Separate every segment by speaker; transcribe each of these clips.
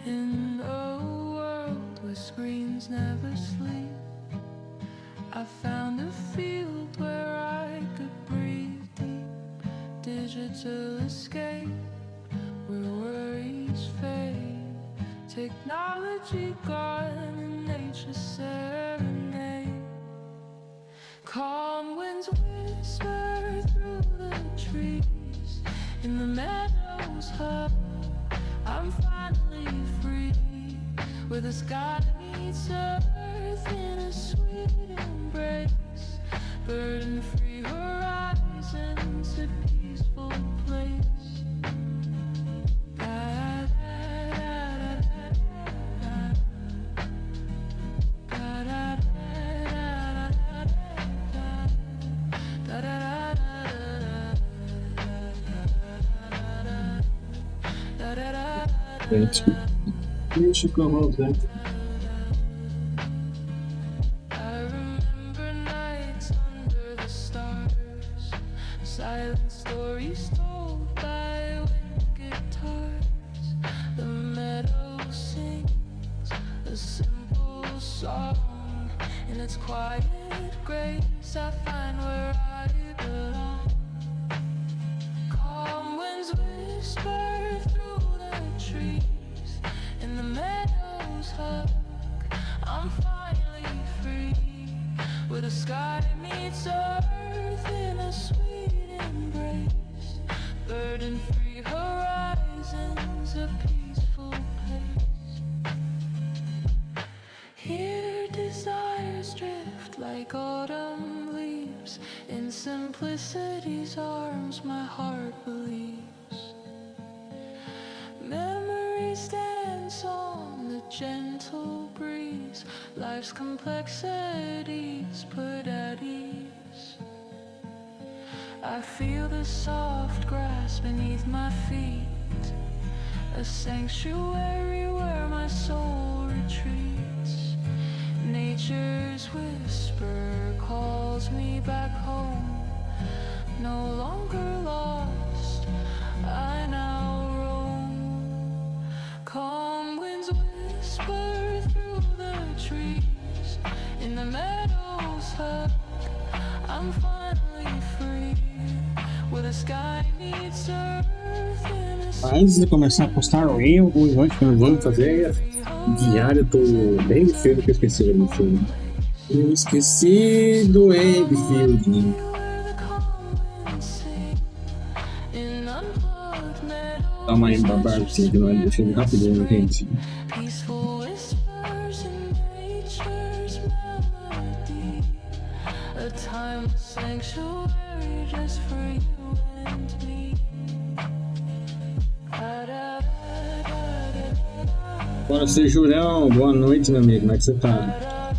Speaker 1: In a world where screens never sleep, I found a field where I could breathe deep. Digital escape, where worries fade. Technology gone and nature serenade. Calm winds whisper through the trees. In the meadows hug, I'm finally free. Where the sky meets earth in a sweet embrace. Burden-free horizons, a peaceful place.
Speaker 2: Deixa que eu vou ver.
Speaker 1: I remember nights under the stars, silent stories told by wind guitars. The meadow sings a simple song. In its quiet grace, I find where I belong. Calm winds whisper through the trees. In the meadows hug, I'm finally free. Where the sky meets earth in a sweet embrace. Burden-free horizons, a peaceful place. Here desires drift like autumn leaves. In simplicity's arms my heart believes. Memories dance on the gentle breeze. Life's complexities put at ease. I feel the soft grass beneath my feet, a sanctuary where my soul retreats. Nature's whisper calls me back home. No longer lost, I now roam. Calm winds whisper through the trees. In the meadows hug, I'm finally free. Where the sky meets earth in a
Speaker 2: Antes de começar a postar o hoje que nós vamos fazer diário, eu tô bem cedo que eu esqueci do filme. Eu esqueci do Enfield. Dá uma embabada assim, que nós deixamos rapidinho, gente.
Speaker 1: peaceful whispers in nature's melody. A timeless sanctuary just for you and me.
Speaker 2: Bora ser Jurão, boa noite, meu amigo, como é que você tá?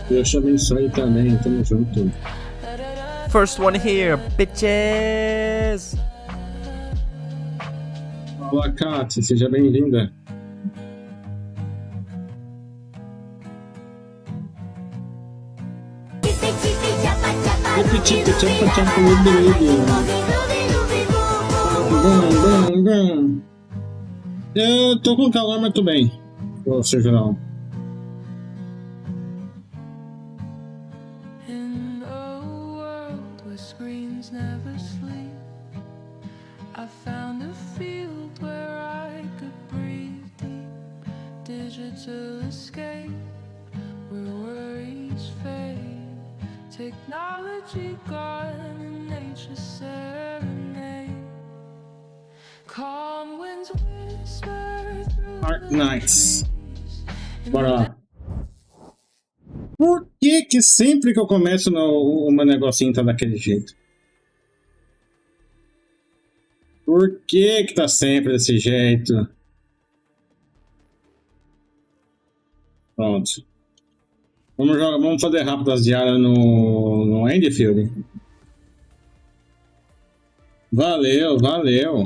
Speaker 2: Deus te abençoe também, tamo junto.
Speaker 3: First one here, bitches!
Speaker 2: Olá, Kátia, seja bem-vinda. Eu tô com calor, mas tô bem. Ô, seu Jurão.
Speaker 1: In a world where screens never sleep, I found a field where I could breathe deep. Digital escape, where worries fade. Technology gone and nature serenade. Calm winds whisper through
Speaker 2: Nice. Bora lá. Por que sempre que eu começo o meu negocinho tá daquele jeito? Por que tá sempre desse jeito? Pronto. Vamos fazer rápido as diárias no Enfield. Valeu, valeu.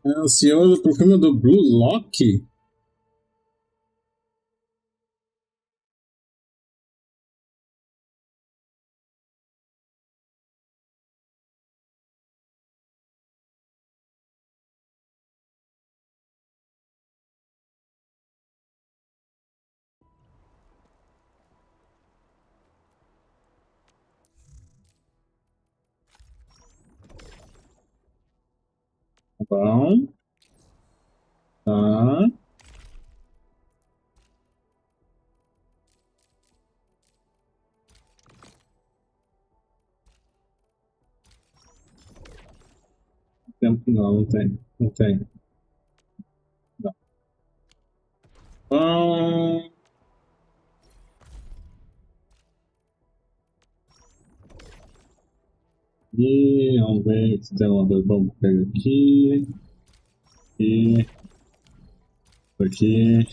Speaker 2: Ansioso pro filme do Blue Lock? Bom. Tá. Tempo não, não tem. Não tem. Não. Bom. E vamos ver se tem uma coisa. Vamos pegar aqui. E aqui.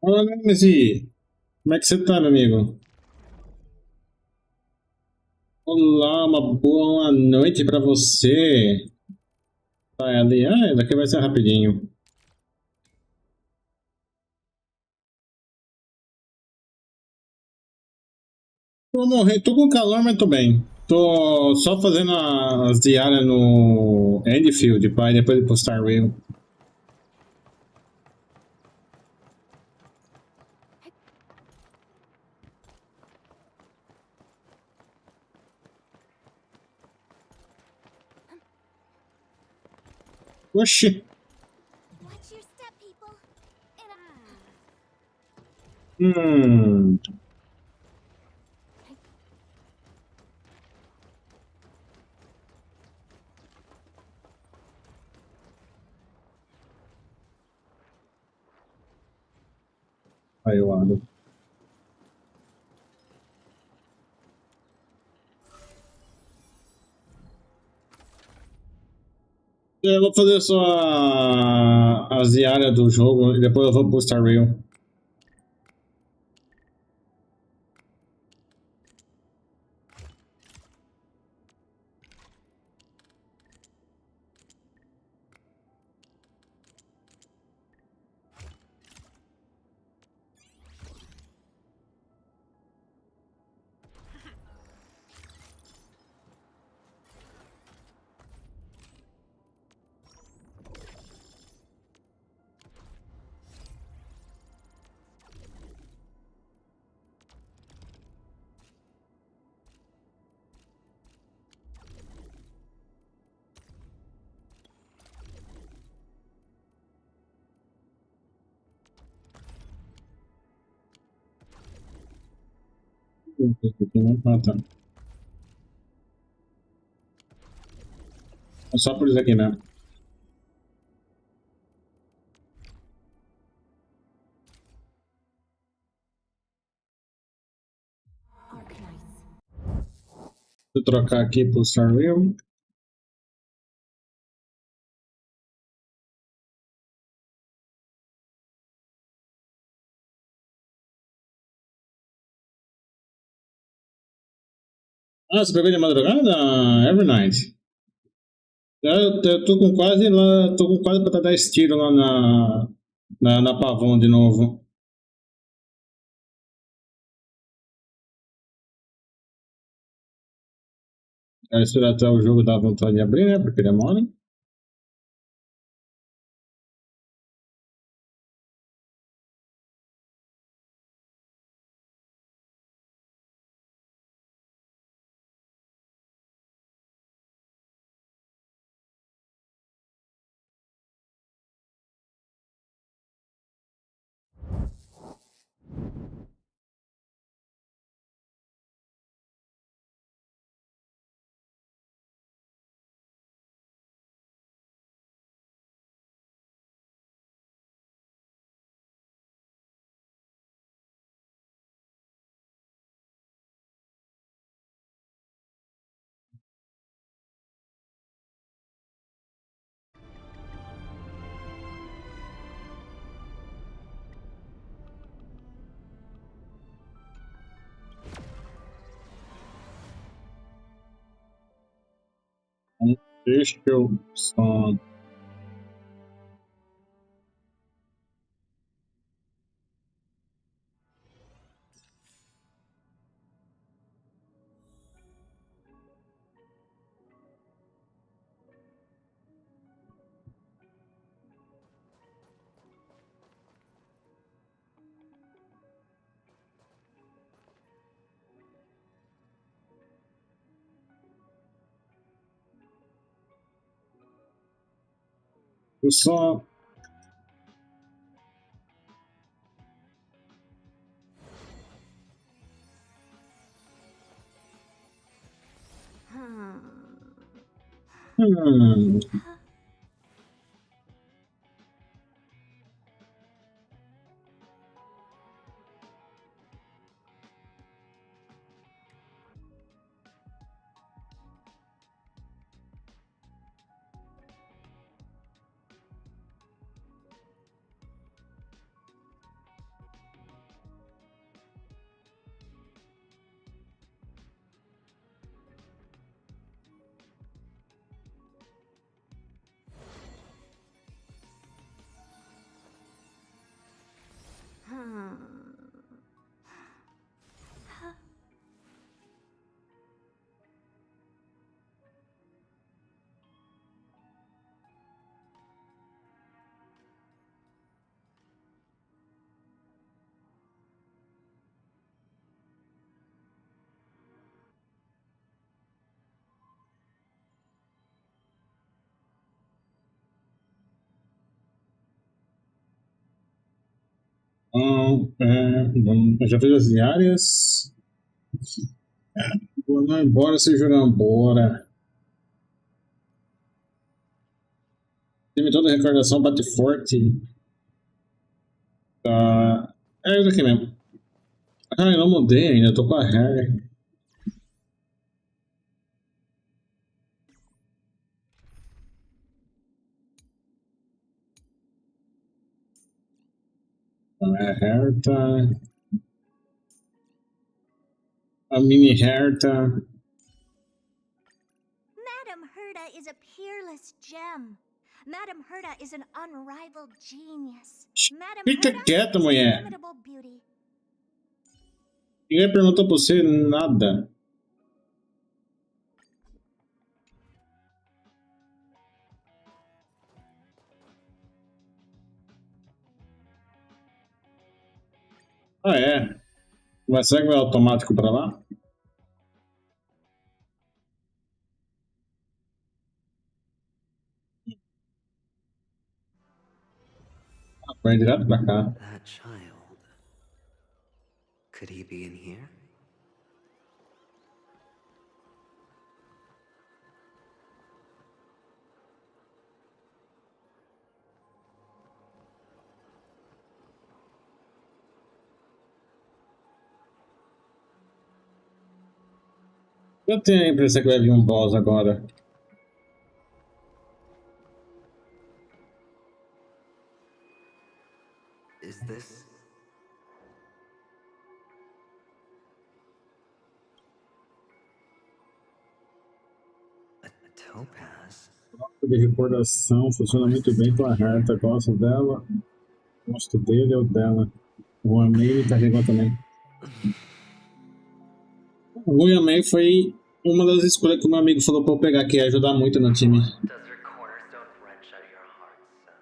Speaker 2: Olá, Messi. Como é que você tá, meu amigo? Olá, uma boa noite pra você. Tá ali? Ah, daqui vai ser rapidinho. Tô morrendo, tô com calor, mas tô bem. Tô só fazendo as diárias no Enfield, pai, depois de postar Real. Oxi.
Speaker 4: Watch your step, people.
Speaker 2: Hum. Aí, eu ando. Eu vou fazer só as diárias do jogo e depois eu vou postar Real. Ah, tá. É só por isso aqui mesmo. Vou trocar aqui pro Star Real. Ah, você pegou de madrugada? Every night. Eu tô com quase lá, tô com quase pra dar esse tiro lá na Pavão de novo. Aí esperar até o jogo dar vontade de abrir, né? Porque demora. Deixa eu só. Eu só. Hum. Eu já fiz as diárias. Vou não embora se jogar Bora. Time toda recordação, bate forte. Tá. É isso aqui mesmo. Ah, eu não mudei ainda, tô com a hair. A hair tá. A mini hair tá.
Speaker 4: Madame Herda is a peerless gem. Madame Herda is an unrivaled genius. Madame
Speaker 2: Fica
Speaker 4: Herda
Speaker 2: quieta,
Speaker 4: is
Speaker 2: mulher.
Speaker 4: inimitable beauty.
Speaker 2: Ninguém perguntou pra você nada. Ah, é? Mas será que vai automático pra lá? Ah, vai direto pra cá.
Speaker 5: That child. Could he be in here?
Speaker 2: Eu tenho a impressão que vai vir um boss agora.
Speaker 5: Is this? A topaz?
Speaker 2: De recordação, funciona muito bem com a Herta. Gosto dela. Gosto dele ou dela. O Amei me carregou também. O Amei foi uma das escolhas que o meu amigo falou pra eu pegar, que ia ajudar muito no time.
Speaker 5: Does her cornerstone wrench at your heart, son?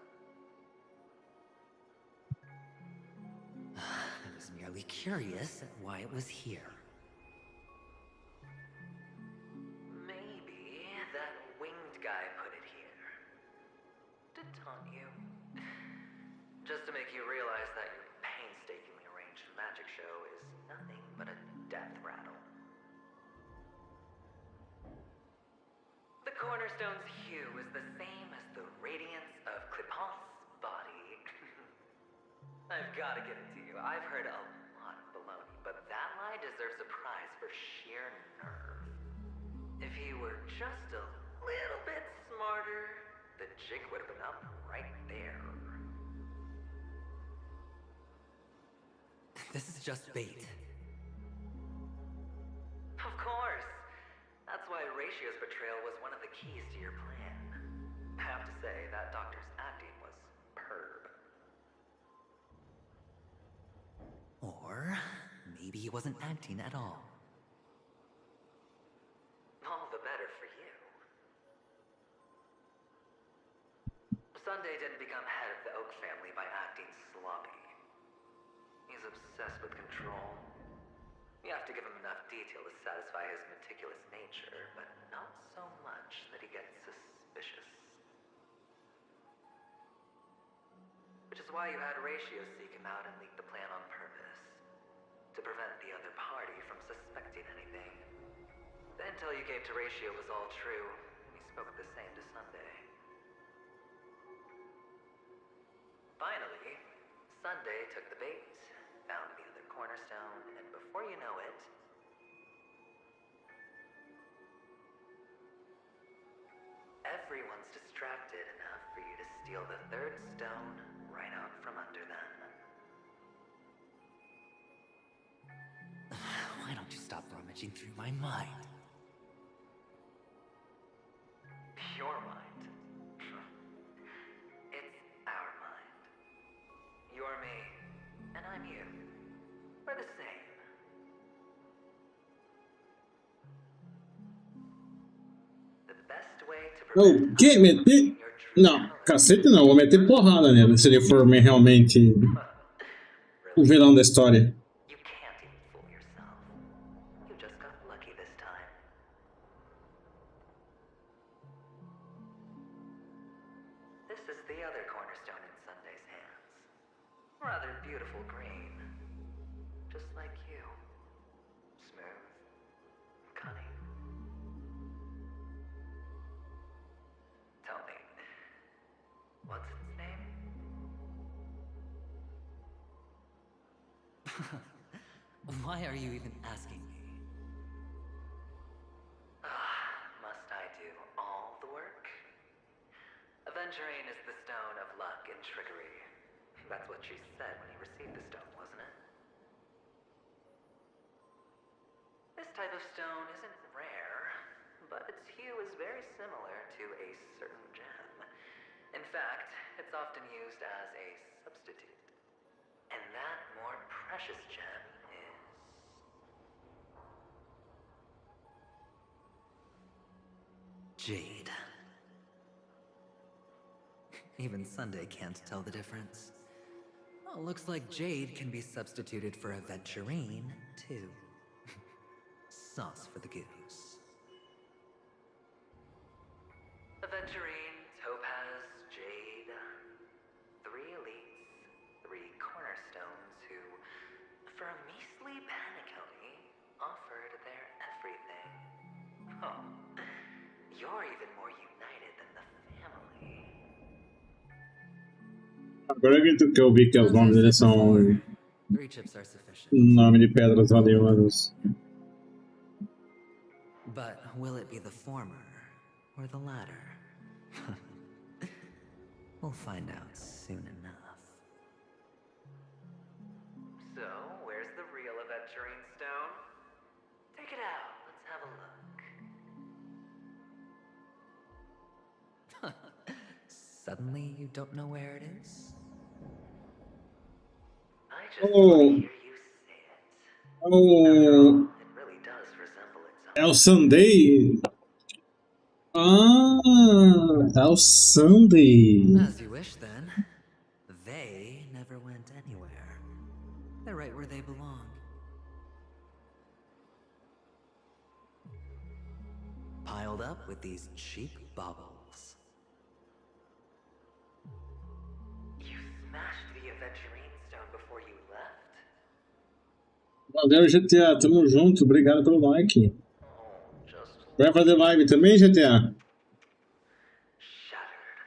Speaker 5: I was merely curious at why it was here. Maybe that winged guy put it here. To taunt you. Just to make you realize that your painstakingly arranged magic show is nothing but a death rattle. The cornerstone's hue is the same as the radiance of Clipant's body. I've got to get it to you. I've heard a lot of baloney, but that lie deserves a prize for sheer nerve. If he were just a little bit smarter, the jig would have been up right there. This is just bait. Of course. That's why Ratio's betrayal was one of the keys to your plan. I have to say, that doctor's acting was superb. Or maybe he wasn't acting at all. All the better for you. Sunday didn't become head of the Oak family by acting sloppy. He's obsessed with control. You have to give him enough detail to satisfy his meticulous nature, but not so much that he gets suspicious. Which is why you had Ratio seek him out and leak the plan on purpose. To prevent the other party from suspecting anything. The intel you gave to Ratio was all true. He spoke the same to Sunday. Finally, Sunday took the bait, found the other cornerstone, and before you know it, everyone's distracted enough for you to steal the third stone right out from under them. Why don't you stop rummaging through my mind? Your mind? It's our mind. You're me, and I'm you. We're the same. The best way to
Speaker 2: Oh,
Speaker 5: prevent
Speaker 2: que meter? Não, cacete não, vou meter porrada nele se ele for realmente o vilão da história.
Speaker 5: You can't even fool yourself. You just got lucky this time. This is the other cornerstone in Sunday's hands. Rather beautiful green. Just like you. Smooth. Cunning. Tell me, what's its name? Why are you even asking me? Must I do all the work? Aventurine is the stone of luck and trickery. That's what she said when you received the stone, wasn't it? This type of stone isn't rare, but its hue is very similar to a certain gem. In fact, it's often used as a substitute. And that more precious gem is... jade. Even Sunday can't tell the difference. Well, looks like jade can be substituted for aventurine, too. Sauce for the goose. Aventurine, topaz, jade. 3 elites, 3 cornerstones who, for a measly Penacony, offered their everything. Oh, you're even more united than the family.
Speaker 2: Agora que eu vi que os nomes deles são
Speaker 5: 3 chips are sufficient.
Speaker 2: nome de pedras valiosas.
Speaker 5: But will it be the former or the latter? We'll find out soon enough. So, where's the real aventurine stone? Take it out. Let's have a look. Suddenly, you don't know where it is? I just want to hear you say it. After all, it really does resemble its
Speaker 2: É
Speaker 5: own.
Speaker 2: o Sunday. Ah, é o Sunday.
Speaker 5: As you wish, then. They never went anywhere. They're right where they belong. Piled up with these cheap baubles. You smashed the aventurine stone before you left?
Speaker 2: Valeu, GTA. Tamo junto. Obrigado pelo like.
Speaker 5: Oh, just
Speaker 2: Vai fazer live também, GTA?
Speaker 5: shattered.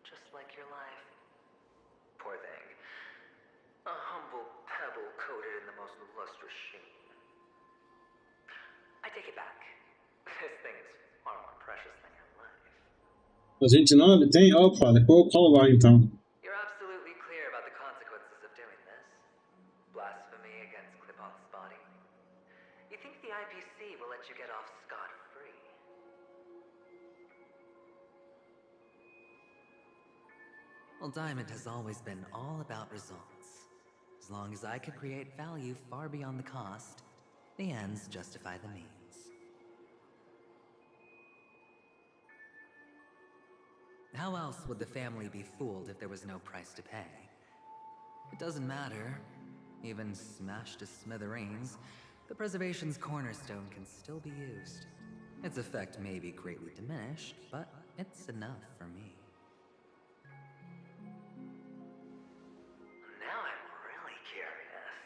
Speaker 5: Just like your life. Poor thing. A humble pebble coated in the most lustrous sheen. I take it back. This thing is far more precious than your life.
Speaker 2: Os 29 tem? Opa, depois eu colo lá então.
Speaker 5: You're absolutely clear about the consequences of doing this. Blasphemy against Clipoth's body. You think the IPC will let you get off scot-free? Well, Diamond has always been all about results. As long as I could create value far beyond the cost, the ends justify the means. How else would the family be fooled if there was no price to pay? It doesn't matter. Even smashed to smithereens, the preservation's cornerstone can still be used. Its effect may be greatly diminished, but it's enough for me. Now I'm really curious.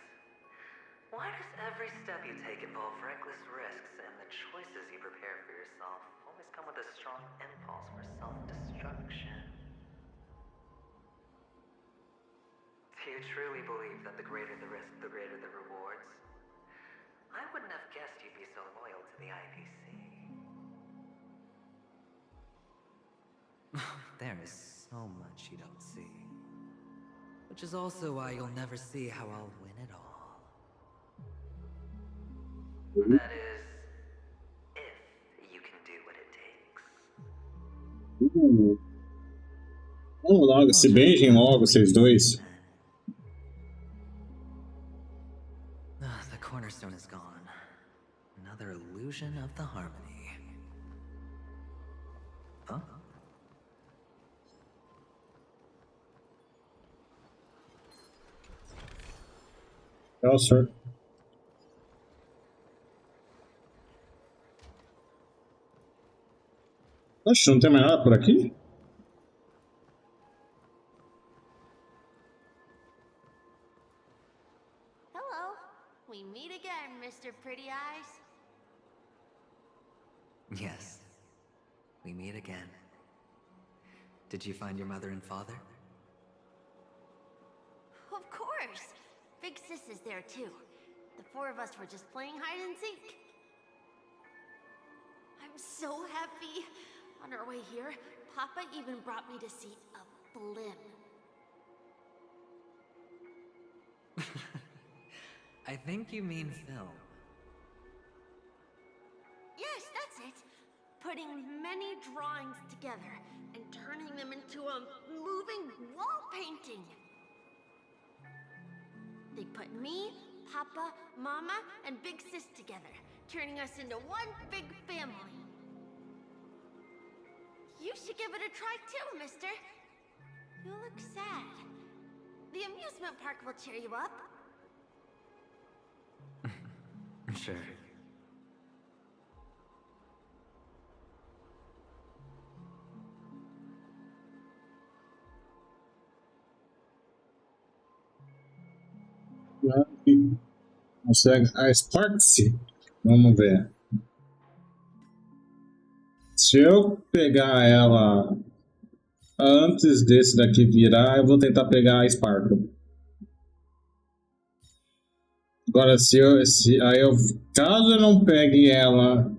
Speaker 5: Why does every step you take involve reckless risks, and the choices you prepare for yourself always come with a strong impulse for self-destruction? Do you truly believe that the greater the risk, the greater the rewards? I wouldn't have guessed you'd be so loyal to the IPC. There is so much you don't see. Which is also why you'll never see how I'll win it all. That is, if you can do what it takes.
Speaker 2: Vamos logo, se beijem logo, vocês dois.
Speaker 5: The cornerstone is gone. Another illusion of the harmony. Huh?
Speaker 2: Oh, sir. Oxe, não tem mais nada por aqui?
Speaker 4: Hello. We meet again, Mr. Pretty Eyes.
Speaker 5: Yes. We meet again. Did you find your mother and father?
Speaker 4: Of course. Big Sis is there too. The four of us were just playing hide and seek. I'm so happy. On our way here, Papa even brought me to see a blimp.
Speaker 5: I think you mean film.
Speaker 4: Yes, that's it. Putting many drawings together and turning them into a moving wall painting. They put me, Papa, Mama, and Big Sis together, turning us into one big family. You should give it a try too, mister. You look sad. The amusement park will cheer you up.
Speaker 5: Sure.
Speaker 2: Consegue a Sparks? Vamos ver. Se eu pegar ela antes desse daqui virar, eu vou tentar pegar a Sparkle. Agora, caso eu não pegue ela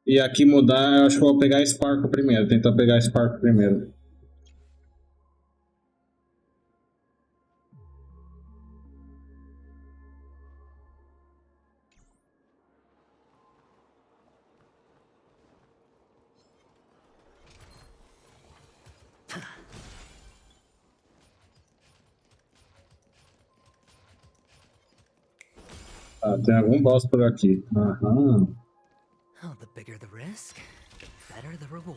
Speaker 2: e aqui mudar, eu acho que eu vou pegar a Sparkle primeiro. Tentar pegar a Sparkle primeiro. Ah, tem algum boss por aqui. Aham.
Speaker 5: Oh, the bigger the risk, the better the reward.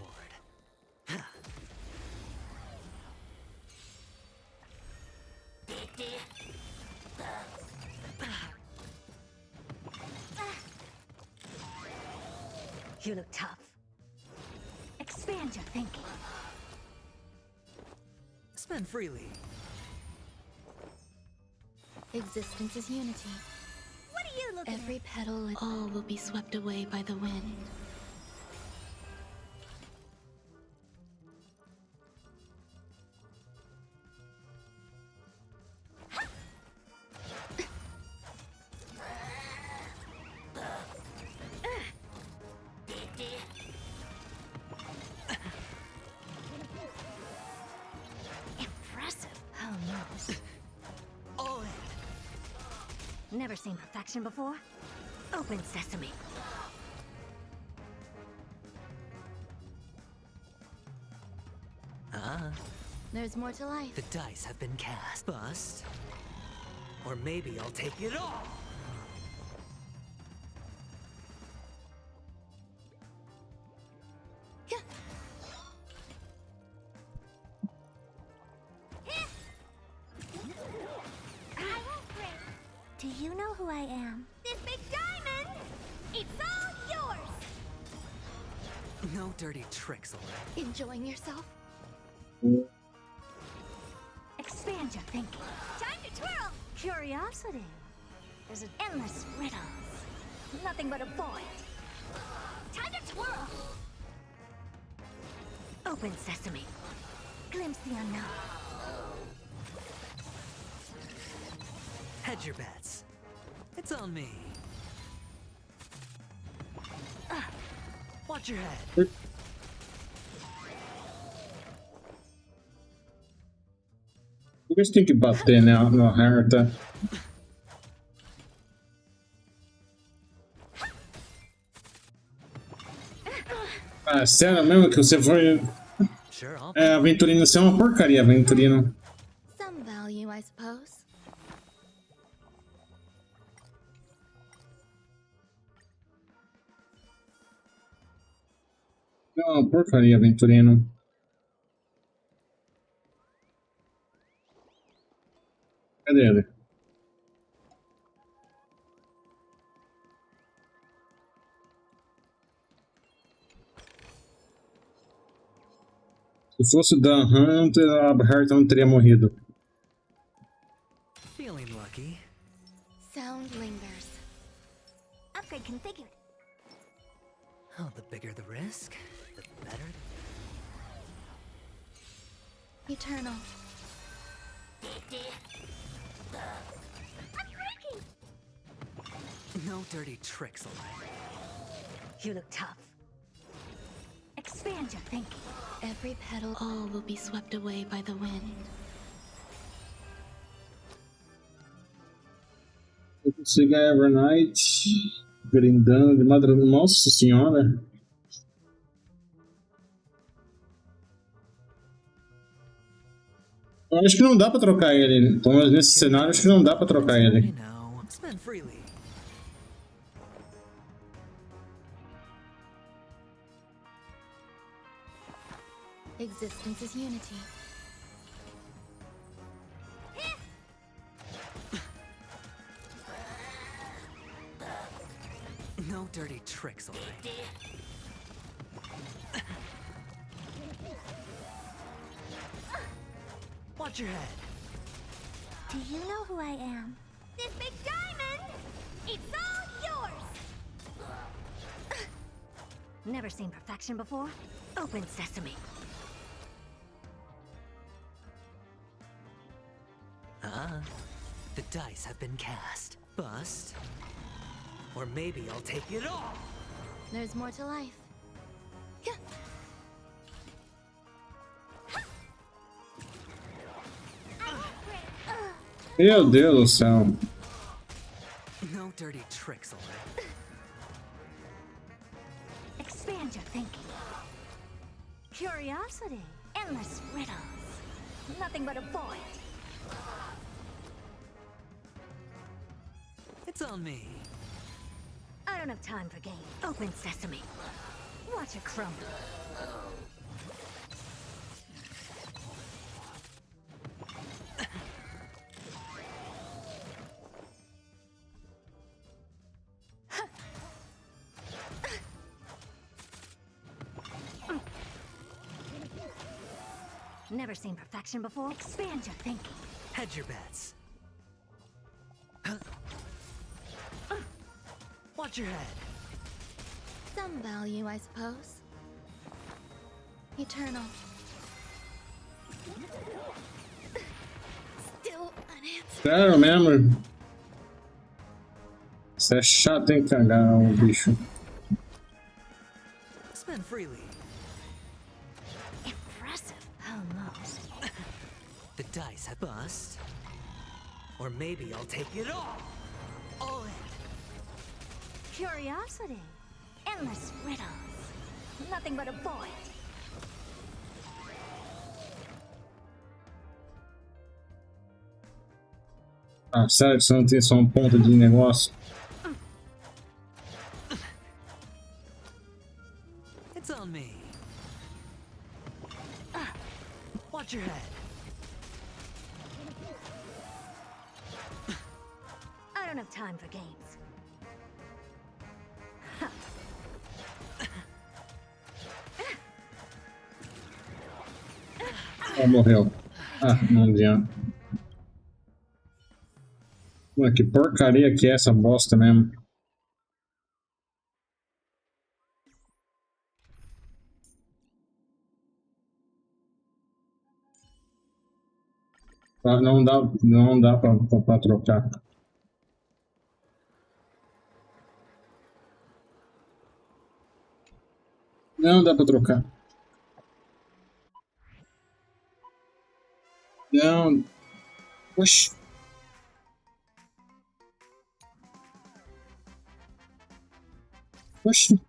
Speaker 4: You look tough. Expand your thinking.
Speaker 5: Spend freely.
Speaker 6: Existence is unity.
Speaker 4: What are you looking
Speaker 6: Every petal and all will be swept away by the wind.
Speaker 4: Impressive. How nervous. Never seen perfection before? Open sesame.
Speaker 6: There's more to life.
Speaker 5: The dice have been cast. Bust. Or maybe I'll take it all.
Speaker 4: Do you know who I am? This big diamond! It's all yours!
Speaker 5: No dirty tricks, alright?
Speaker 6: Enjoying yourself?
Speaker 4: Expand your thinking. Time to twirl! Curiosity. There's an endless riddles. Nothing but a void. Time to twirl! Open sesame. Glimpse the unknown.
Speaker 5: Hedge your bets. It's on me. Watch your head.
Speaker 2: Por que a gente tem que bater na harta? Ah, sério mesmo que você foi.
Speaker 5: Sure, I'll
Speaker 2: É, aventurino, você é uma porcaria, aventurino.
Speaker 6: Some value, I suppose.
Speaker 2: É uma porcaria, aventurino. Cadê ele? Se fosse o Dan Hunter, a Harta não teria morrido.
Speaker 5: feeling lucky.
Speaker 6: Sound lingers.
Speaker 4: Upgrade configured.
Speaker 5: Oh, the bigger the risk, the better.
Speaker 6: Eternal.
Speaker 4: I'm breaking!
Speaker 5: No dirty tricks, alright?
Speaker 4: You look tough. Expand your thinking.
Speaker 6: Every petal, all will be swept away by the wind.
Speaker 2: Eu consigo a Evernight grindando de madrugada. Nossa senhora! Eu acho que não dá pra trocar ele. Pelo menos nesse cenário, acho que não dá pra trocar
Speaker 5: You
Speaker 2: ele.
Speaker 5: know, spend freely.
Speaker 6: Existence is unity.
Speaker 5: No dirty tricks, alright? Watch your head.
Speaker 4: Do you know who I am? This big diamond! It's all yours! Never seen perfection before? Open sesame.
Speaker 5: The dice have been cast. Bust. Or maybe I'll take it all.
Speaker 6: There's more to life.
Speaker 2: Meu Deus do céu.
Speaker 5: No dirty tricks, alright?
Speaker 4: Expand your thinking. Curiosity. Endless riddles. Nothing but a void.
Speaker 5: It's on me.
Speaker 4: I don't have time for games. Open sesame. Watch it crumble. Never seen perfection before? Expand your thinking.
Speaker 5: Hedge your bets. Watch your head.
Speaker 6: Some value, I suppose. Eternal. Still unanswered.
Speaker 2: Sério mesmo? Isso é chato, hein, cagar o bicho.
Speaker 5: Spend freely.
Speaker 4: Impressive. Almost.
Speaker 5: The dice have bust. Or maybe I'll take it all. All in.
Speaker 4: Curiosity. Endless riddles. Nothing but a void.
Speaker 2: Ah, sério que você não tem só um ponto de negócio?
Speaker 5: It's on me. Watch your head.
Speaker 4: I don't have time for games.
Speaker 2: Ah, morreu. Ah, não adianta. Mano, que porcaria que é essa bosta mesmo. Ah, não dá pra trocar. Não dá pra trocar. Não. Oxi. Oxi.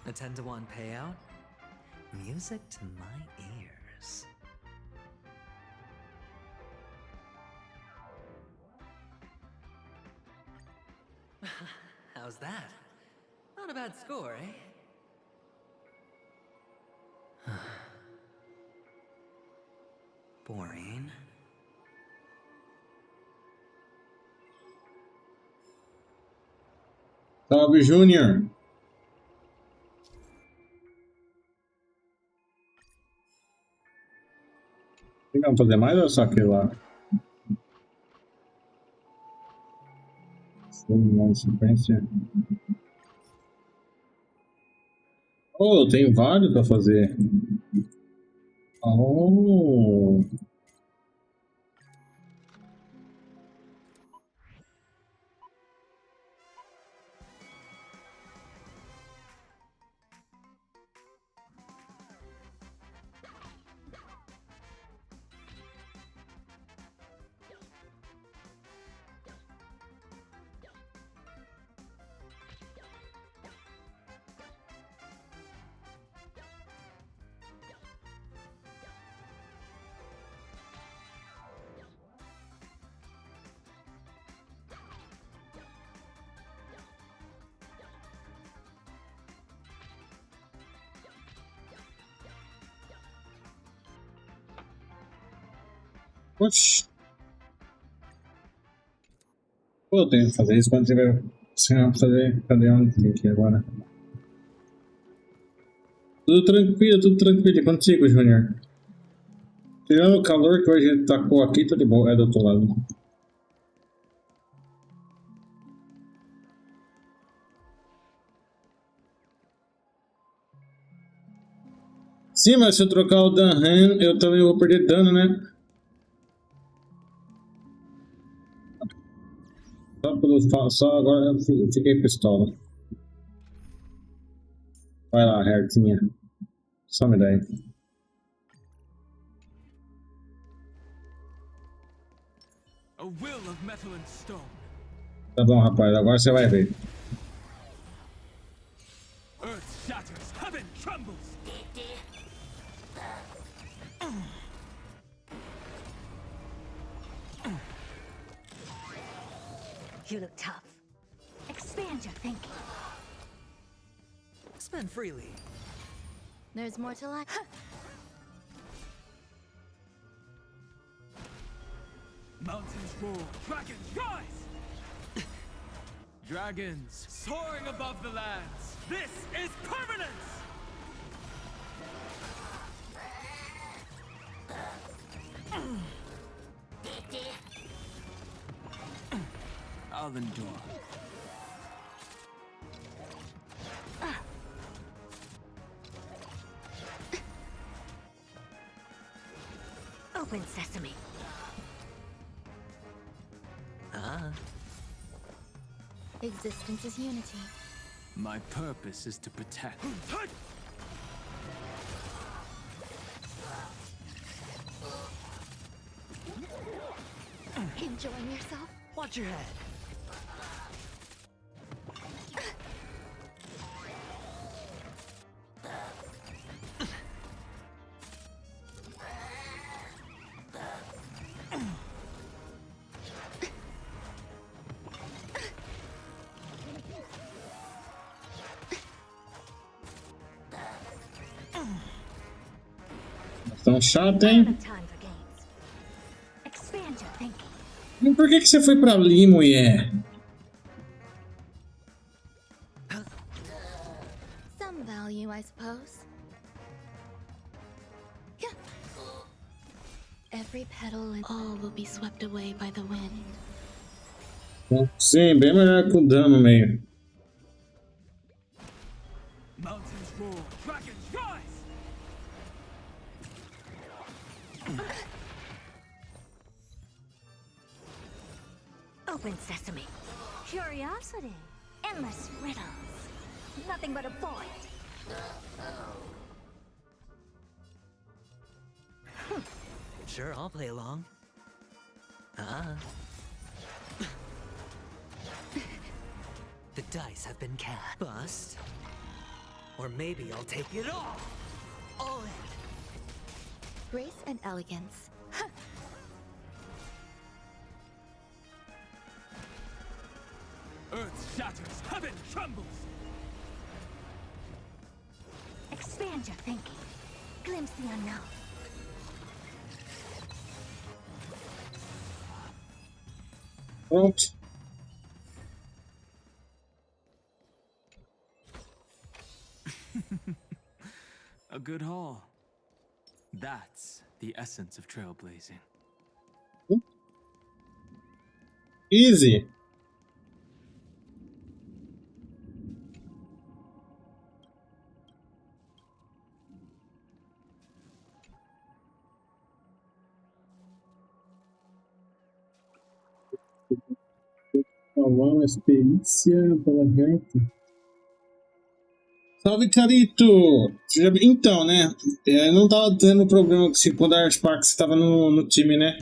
Speaker 5: A 10-to-1 payout? Music to my ears. How's that? Not a bad score, eh? Boring.
Speaker 2: Salve, Júnior. Tem como fazer mais ou é só aquilo lá? Uma sequência. Oh, eu tenho vários pra fazer. Oh. Oxi. Pô, eu tenho que fazer isso quando tiver. Se não fazer. Cadê onde tem aqui agora? Tudo tranquilo. E contigo, Júnior. Tirando o calor que hoje tacou aqui, tô de boa. É do outro lado. Sim, mas se eu trocar o Dan Han, eu também vou perder dano, né? Só agora eu fiquei pistola. Vai lá, Hertinha. Some daí.
Speaker 1: A will of metal and stone.
Speaker 2: Tá bom, rapaz. Agora você vai ver.
Speaker 1: Earth shatters, heaven trembles.
Speaker 4: You look tough. Expand your thinking.
Speaker 5: Spend freely.
Speaker 6: There's more to life.
Speaker 1: Mountains roar, dragons rise! Dragons soaring above the lands. This is permanence! I'll endure.
Speaker 4: Open sesame.
Speaker 6: Existence is unity.
Speaker 1: My purpose is to protect.
Speaker 6: Enjoying yourself?
Speaker 5: Watch your head.
Speaker 2: Tão chato,
Speaker 4: Out
Speaker 2: hein?
Speaker 4: of time for games. Expand your thinking.
Speaker 2: Por que você foi pra ali, mulher?
Speaker 6: Some value, I suppose. Every petal and all will be swept away by the wind.
Speaker 2: Sim, bem melhor que o dano no meio.
Speaker 1: Mountains roar, dragons rise!
Speaker 4: Open sesame. Curiosity. Endless riddles. Nothing but a void.
Speaker 5: Sure, I'll play along. The dice have been cast. Bust. Or maybe I'll take it all in.
Speaker 6: Grace and elegance.
Speaker 1: Earth shatters, heaven trembles!
Speaker 4: Expand your thinking. Glimpse the unknown.
Speaker 2: Pronto.
Speaker 1: A good haul. That's the essence of trailblazing.
Speaker 2: Easy. Salvar uma experiência pela reta. Salve, Carito! Então, né? Não tava tendo problema que se quando a Sparks estava no time, né?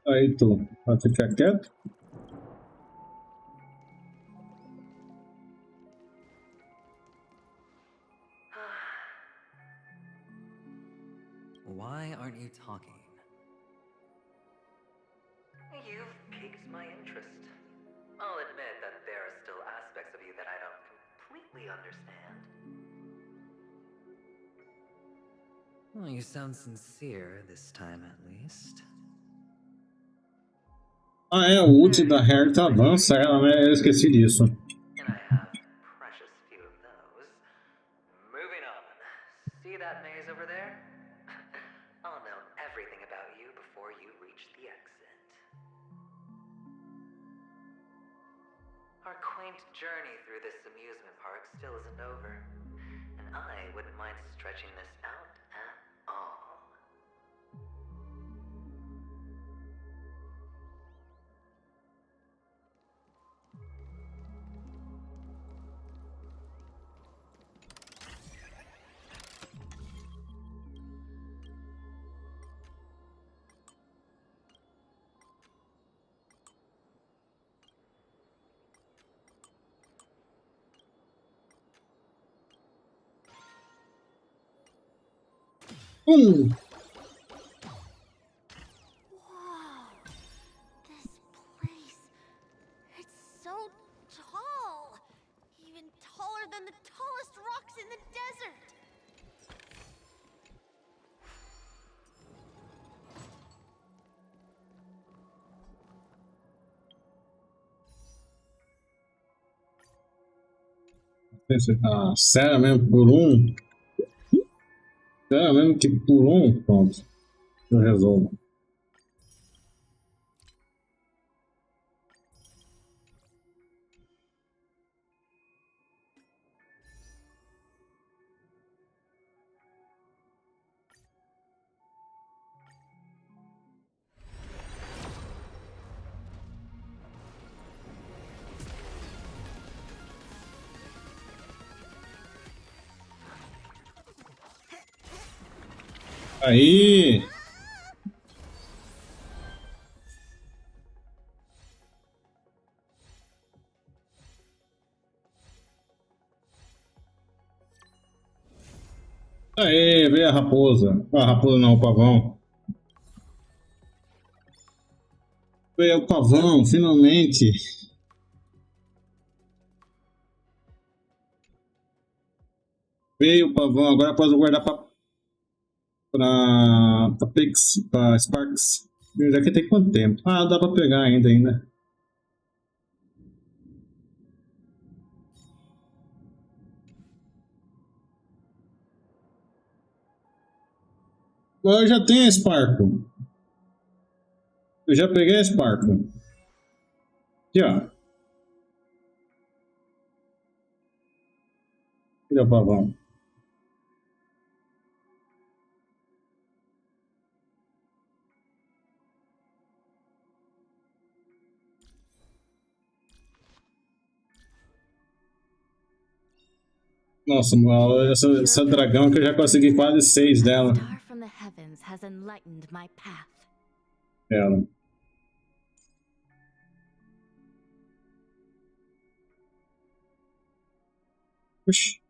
Speaker 2: Aí tu, vai ficar quieto?
Speaker 5: Why aren't you talking? You've piqued my interest. I'll admit that there are still aspects of you that I don't completely understand. Well, you sound sincere this time at least.
Speaker 2: Ah, é, o ult da Hair tá avança ela, né? Eu esqueci disso.
Speaker 5: And I have precious few of those. Moving on. See that maze over there? I'll know everything about you before you reach the exit. Our quaint journey through this amusement park still isn't over, and I wouldn't mind stretching this out at all.
Speaker 4: tallest rocks in the desert.
Speaker 2: Ah, sério mesmo, por um? Sério mesmo que por um? Pronto, eu resolvo. Aí! Aê, veio a raposa. Ah, a raposa não, o pavão. Veio o pavão, finalmente. Veio o pavão, agora posso guardar pra Sparks. Daqui tem quanto tempo? Ah, dá pra pegar ainda. Eu já tenho a Sparkle. Eu já peguei a Sparkle. Aqui, ó. Cadê o pavão? Nossa, essa dragão que eu já consegui quase 6 dela.
Speaker 6: Star from the heavens has enlightened my path.
Speaker 2: Ela. Oxi.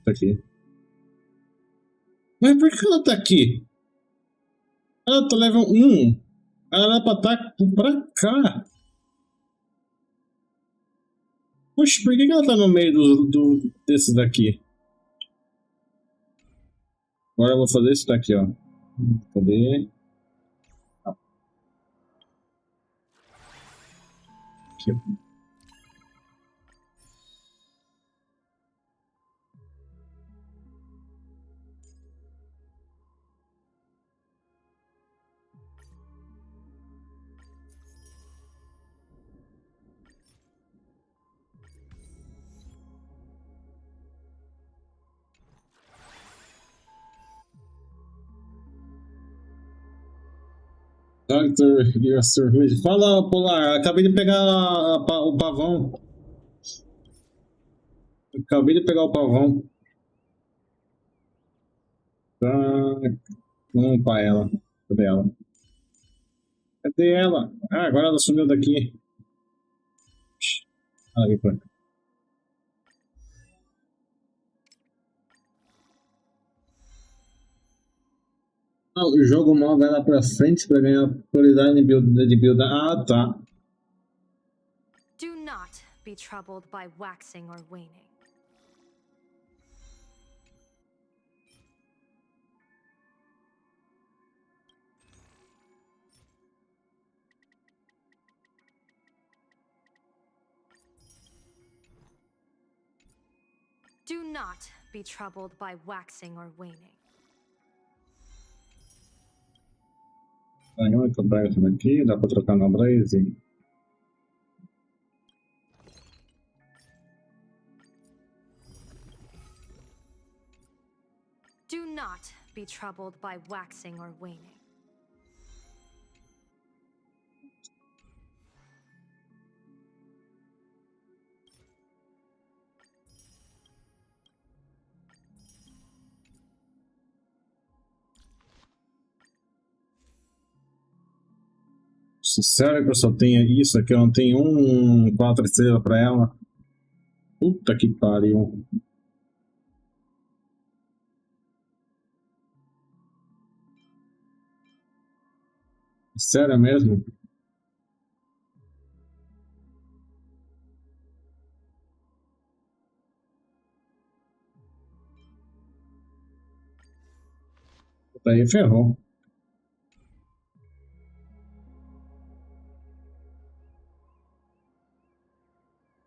Speaker 2: Tá aqui. Mas por que ela tá aqui? Ela tá level 1. Ela era pra estar pra cá. Poxa, por que ela tá no meio desses daqui? Agora eu vou fazer isso daqui, ó. Cadê? Aqui. Doctor, your service. Fala, Polar. Acabei de pegar o pavão. Acabei de pegar o pavão. Tá. Vamos pra ela. Cadê ela? Cadê ela? Ah, agora ela sumiu daqui. Ela veio pra cá. Ah, o jogo move ela pra frente pra ganhar prioridade de build. Ah, tá.
Speaker 7: Do not be troubled by waxing or waning. Do not be troubled by waxing or waning.
Speaker 2: Ganhou e comprar isso daqui. Dá pra trocar na Blaze.
Speaker 7: Do not be troubled by waxing or waning.
Speaker 2: Sério que eu só tenho isso aqui? Eu não tenho 4 estrelas pra ela. Puta que pariu. Sério mesmo? Daí ferrou.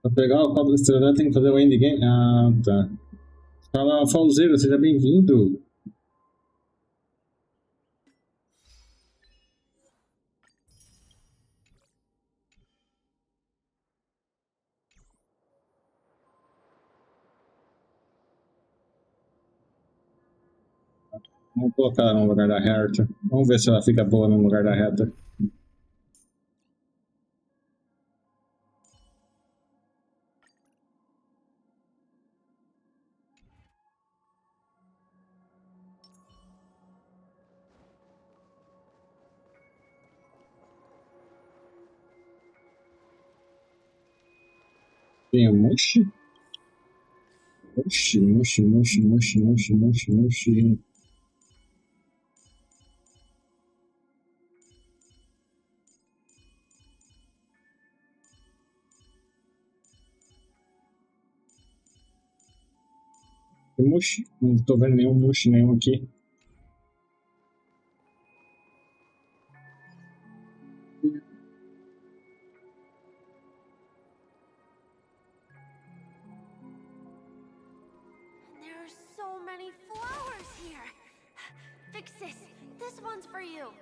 Speaker 2: Pra pegar o cabo da estrela tem que fazer o endgame. Ah, tá. Fala, Falzeiro, seja bem-vindo. Vamos colocar ela no lugar da reta. Vamos ver se ela fica boa no lugar da reta. Tem o Mushi. Mushi. Tem Mushi. Não tô vendo nenhum Mushi nenhum aqui.
Speaker 4: There are so many flowers here. Vixis, this one's for you.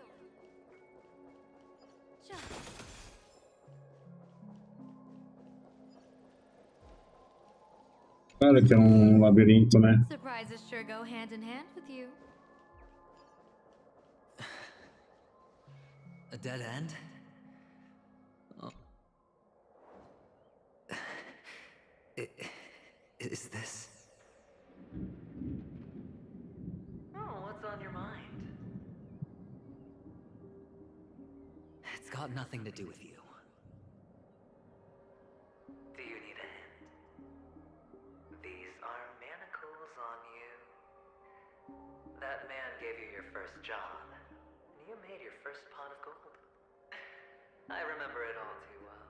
Speaker 2: Claro que é labirinto, né?
Speaker 7: Surprises sure go hand in hand with you.
Speaker 5: A dead end? Oh. Is this... Oh, what's on your mind? It's got nothing to do with you. Do you need a hand? These are manacles on you. That man gave you your first job, and you made your first pot of gold. I remember it all too well.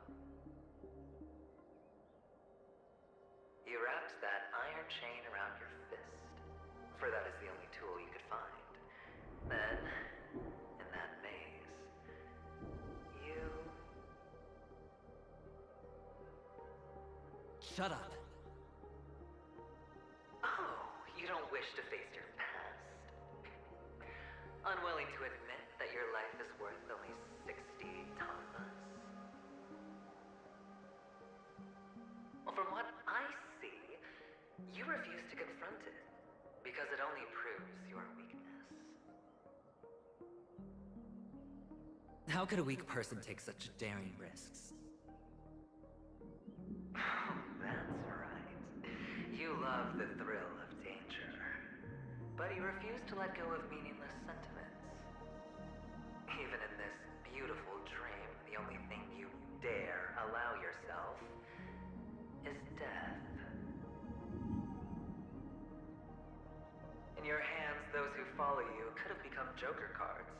Speaker 5: You wrapped that iron chain around your fist, for that is the only tool you could find. Then, in that maze, you... Shut up! Oh, you don't wish to face your past? Unwilling to admit that your life is worth only 60 tonmas? Well, from what I see, you refuse to confront it, because it only proves your weakness. How could a weak person take such daring risks? That's right. You love the thrill of danger, but you refuse to let go of meaningless sentiments. Even in this beautiful dream, the only thing you dare allow yourself is death. In your hands, those who follow you could have become Joker cards.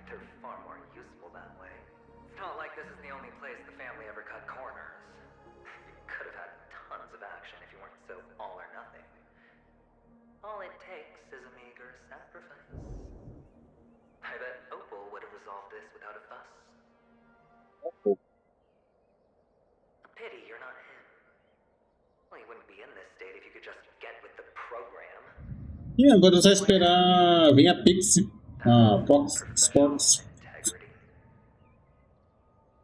Speaker 5: They're far more useful that way. It's not like this is the only place the family ever cut corners. You could have had tons of action if you weren't so all or nothing. All it takes is a meager sacrifice. I bet Opal would have resolved this without a fuss. A pity you're not him. Well, you wouldn't be in this state if you could just get with the program.
Speaker 2: E agora é só esperar vir a Pix. Fox Sports.
Speaker 5: Integrity.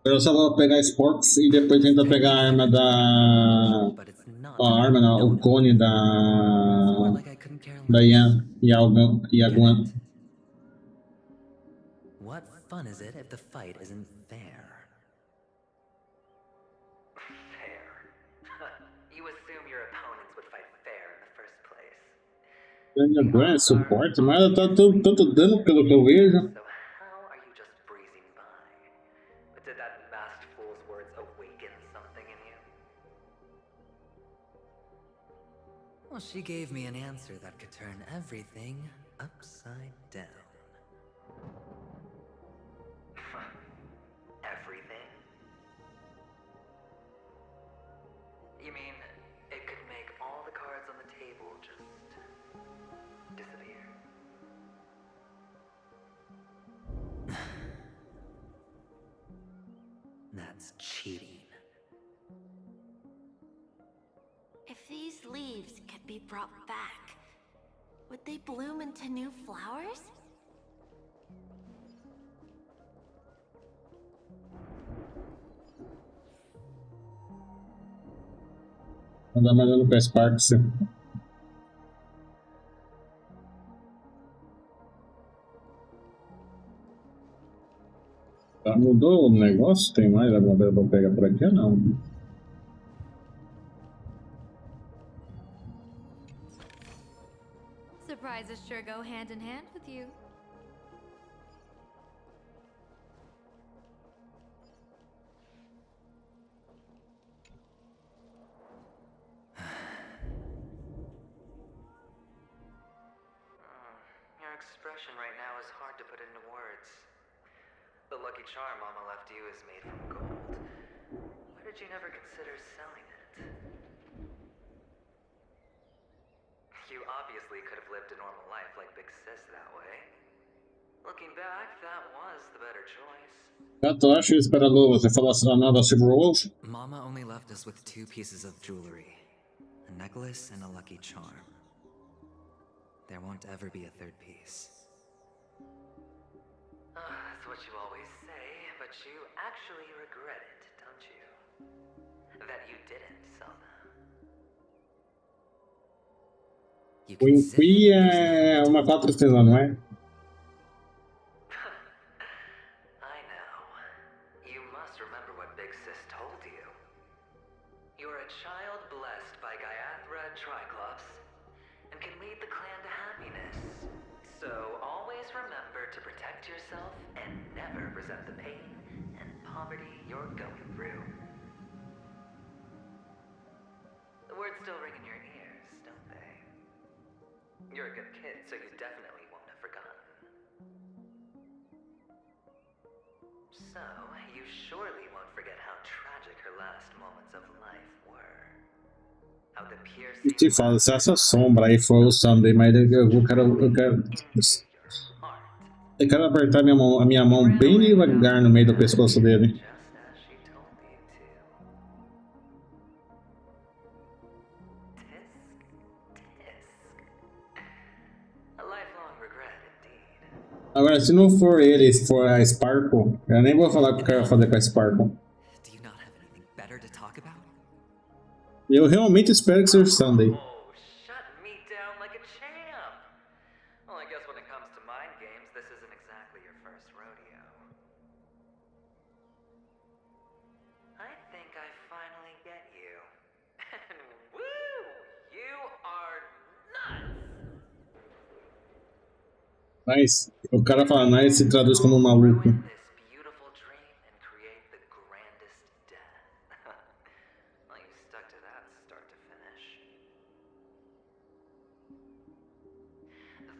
Speaker 2: Eu só vou pegar Sports e depois tentar pegar a arma da.
Speaker 5: But it's not.
Speaker 2: A arma não, o cone da.
Speaker 5: More like I couldn't care
Speaker 2: Da
Speaker 5: less.
Speaker 2: Yaguan.
Speaker 5: What fun is it if the fight isn't fair? Fair? You assume your opponents would fight fair in the first place.
Speaker 2: Yaguan é suporte, mas ela tá tanto dano pelo que eu vejo.
Speaker 5: So how are you just breezing by? But did that masked fool's words awaken something in you? Well, she gave me an answer that could turn everything upside down. Everything? You mean it could make all the cards on the table just disappear? That's cheating.
Speaker 6: If these leaves could be brought back, would they bloom into new flowers?
Speaker 2: Andar mandando pra Sparks. Tá, mudou o negócio? Tem mais alguma coisa pra pegar por aqui ou não?
Speaker 7: Surprises sure go hand in hand with you.
Speaker 5: Your expression right now is hard to put into words. The lucky charm Mama left you is made from gold. Why did you never consider selling it? You obviously could have lived a normal life like Big Sis that way. Looking back, that was the better choice.
Speaker 2: Eu acho isso para Lu, você falou assim, nada Silver Wolf?
Speaker 5: Mama only left us with 2 pieces of jewelry. A necklace and a lucky charm. There won't ever be a 3rd piece. That's what you always say, but you actually regret it, don't you? That you didn't sell them. You
Speaker 2: O
Speaker 5: can sit
Speaker 2: Inqui
Speaker 5: there, there's
Speaker 2: é uma patrocínio, não é?
Speaker 5: I know. You must remember what Big Sis told you. You're a child blessed by Gaiathra Triclops and can lead the clan to happiness. So always remember to protect yourself and never resent the pain and poverty you're going through. The words still ring in your ears, don't they? You're a good kid, so you definitely won't have forgotten. So, you surely won't forget how tragic her last moments of life were. How the piercing
Speaker 2: Te falo, se essa sombra aí for o Sunday, mas eu quero apertar a minha mão bem devagar no meio do pescoço dele.
Speaker 5: just as she told you to. Tisk. A lifelong regret indeed.
Speaker 2: Agora, se não for ele, se for a Sparkle, eu nem vou falar o que eu quero fazer com a Sparkle.
Speaker 5: Do you not have anything better to talk about?
Speaker 2: Eu realmente espero que seja Sunday.
Speaker 5: Oh, shut me down like a champ. Well, I guess when it comes to mind games, this isn't exactly your first rodeo. I think I finally get you. And woo! You are nuts!
Speaker 2: Nice. O cara fala nice e traduz como maluco.
Speaker 5: Ruin this beautiful dream and create the grandest death. Well, you stuck to that start to finish.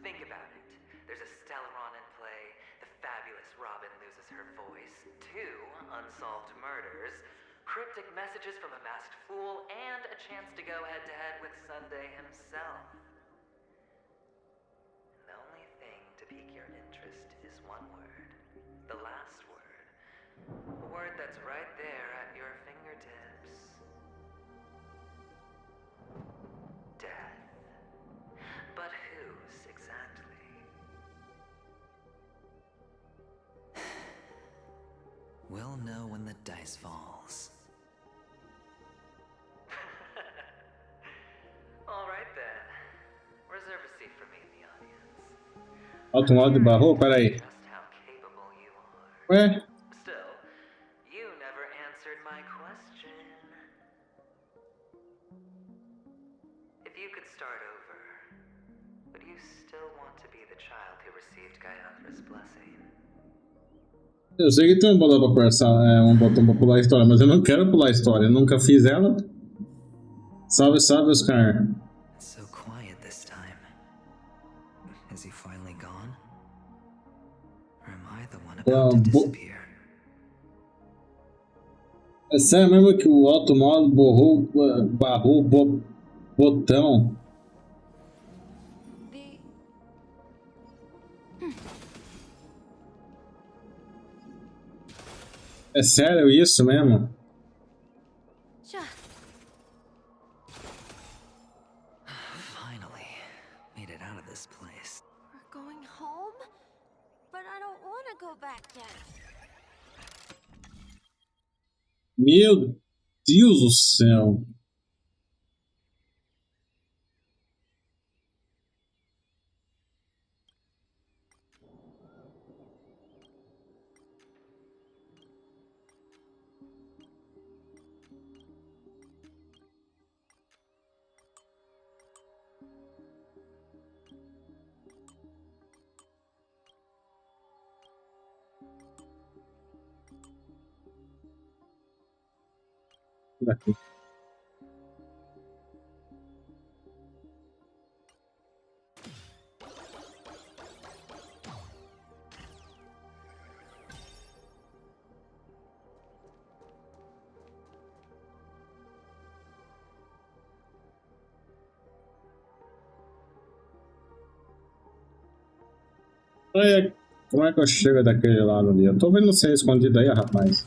Speaker 5: Think about it. There's a Stellaron in play, the fabulous Robin loses her voice, 2 unsolved murders, cryptic messages from a masked fool, and a chance to go head-to-head with Sunday himself. The only thing to pique your interest is one word. The last word. A word that's right there at your fingertips. Death. But whose exactly? We'll know when the dice falls. All right then. Reserve a seat for me in the audience.
Speaker 2: Automóvel de barro? Pera aí.
Speaker 5: Just how capable you are.
Speaker 2: Ué?
Speaker 5: Still, you never answered my question. If you could start over, would you still want to be the child who received Gaiathra's blessing?
Speaker 2: Eu sei que tem um botão pra conversar, um botão pra pular a história, mas eu não quero pular a história. Eu nunca fiz ela. Salve, salve, Oscar.
Speaker 5: It's so quiet this time. Is he finally gone? Or am I the one about to disappear?
Speaker 2: É sério mesmo que o automóvel barrou o botão?
Speaker 7: The...
Speaker 2: É sério isso mesmo?
Speaker 5: Finally, made it out of this place.
Speaker 6: We're going home? But I don't want to go back yet.
Speaker 2: Meu Deus do céu. Daqui. Olha, como é que eu chego daquele lado ali? Eu tô vendo você escondido aí, rapaz.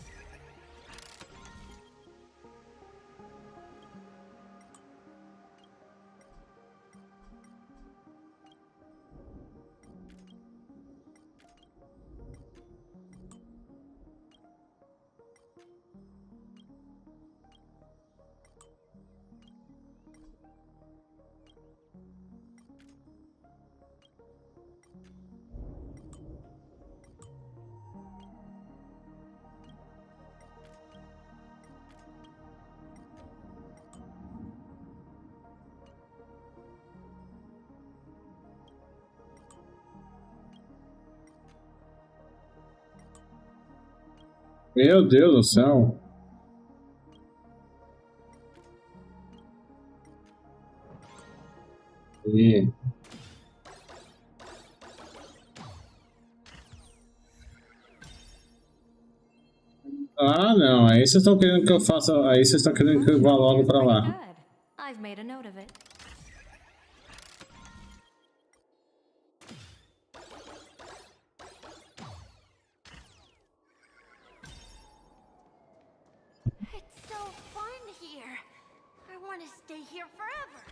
Speaker 2: Meu Deus do céu. E... Ah, não. Aí vocês estão querendo que eu faça. Aí vocês estão querendo que eu vá logo pra lá.
Speaker 7: Good. I've made a note of it.
Speaker 6: It's so fun here. I want to stay here forever.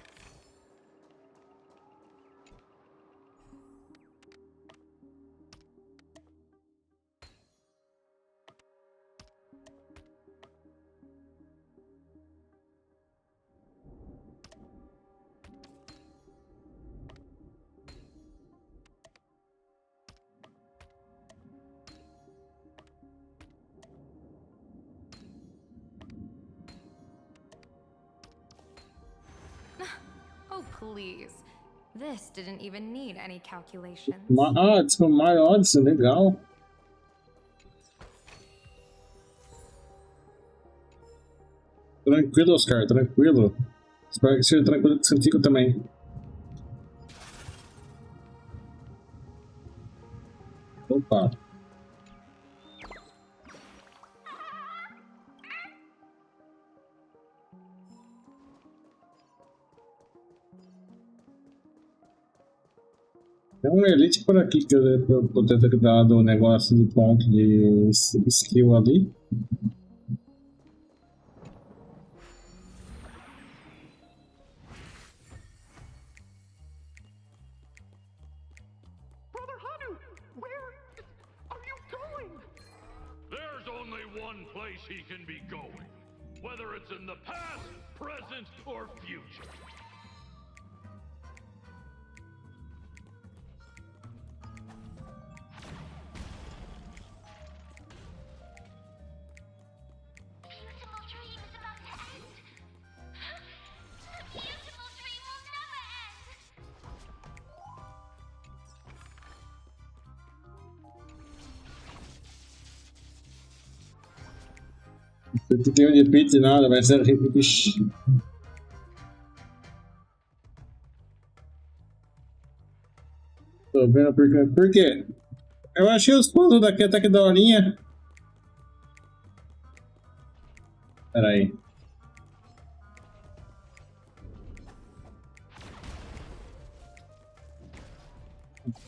Speaker 7: Oh, please. This didn't even need any calculations.
Speaker 2: Ah, tipo, My Odyssey, legal. Tranquilo, Oscar, tranquilo. Espero que seja tranquilo contigo também. Opa. Tem um elite por aqui que eu poderia ter dado o negócio do ponto de skill ali.
Speaker 8: Brother Hanu, where are you going? There's only one place he can be going, whether it's in the past, present, or future.
Speaker 4: Beautiful dream is about to end. The beautiful dream will never end.
Speaker 2: Você tem um de pizza e nada, vai ser rico. Tô vendo por quê? Eu achei os pontos daqui até que daorinha. Pera aí.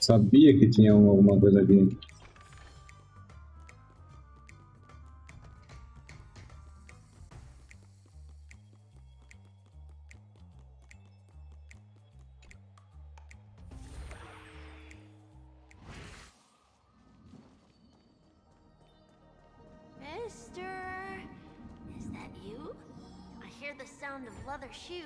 Speaker 2: Sabia que tinha alguma coisa aqui.
Speaker 6: hear the sound of leather shoes.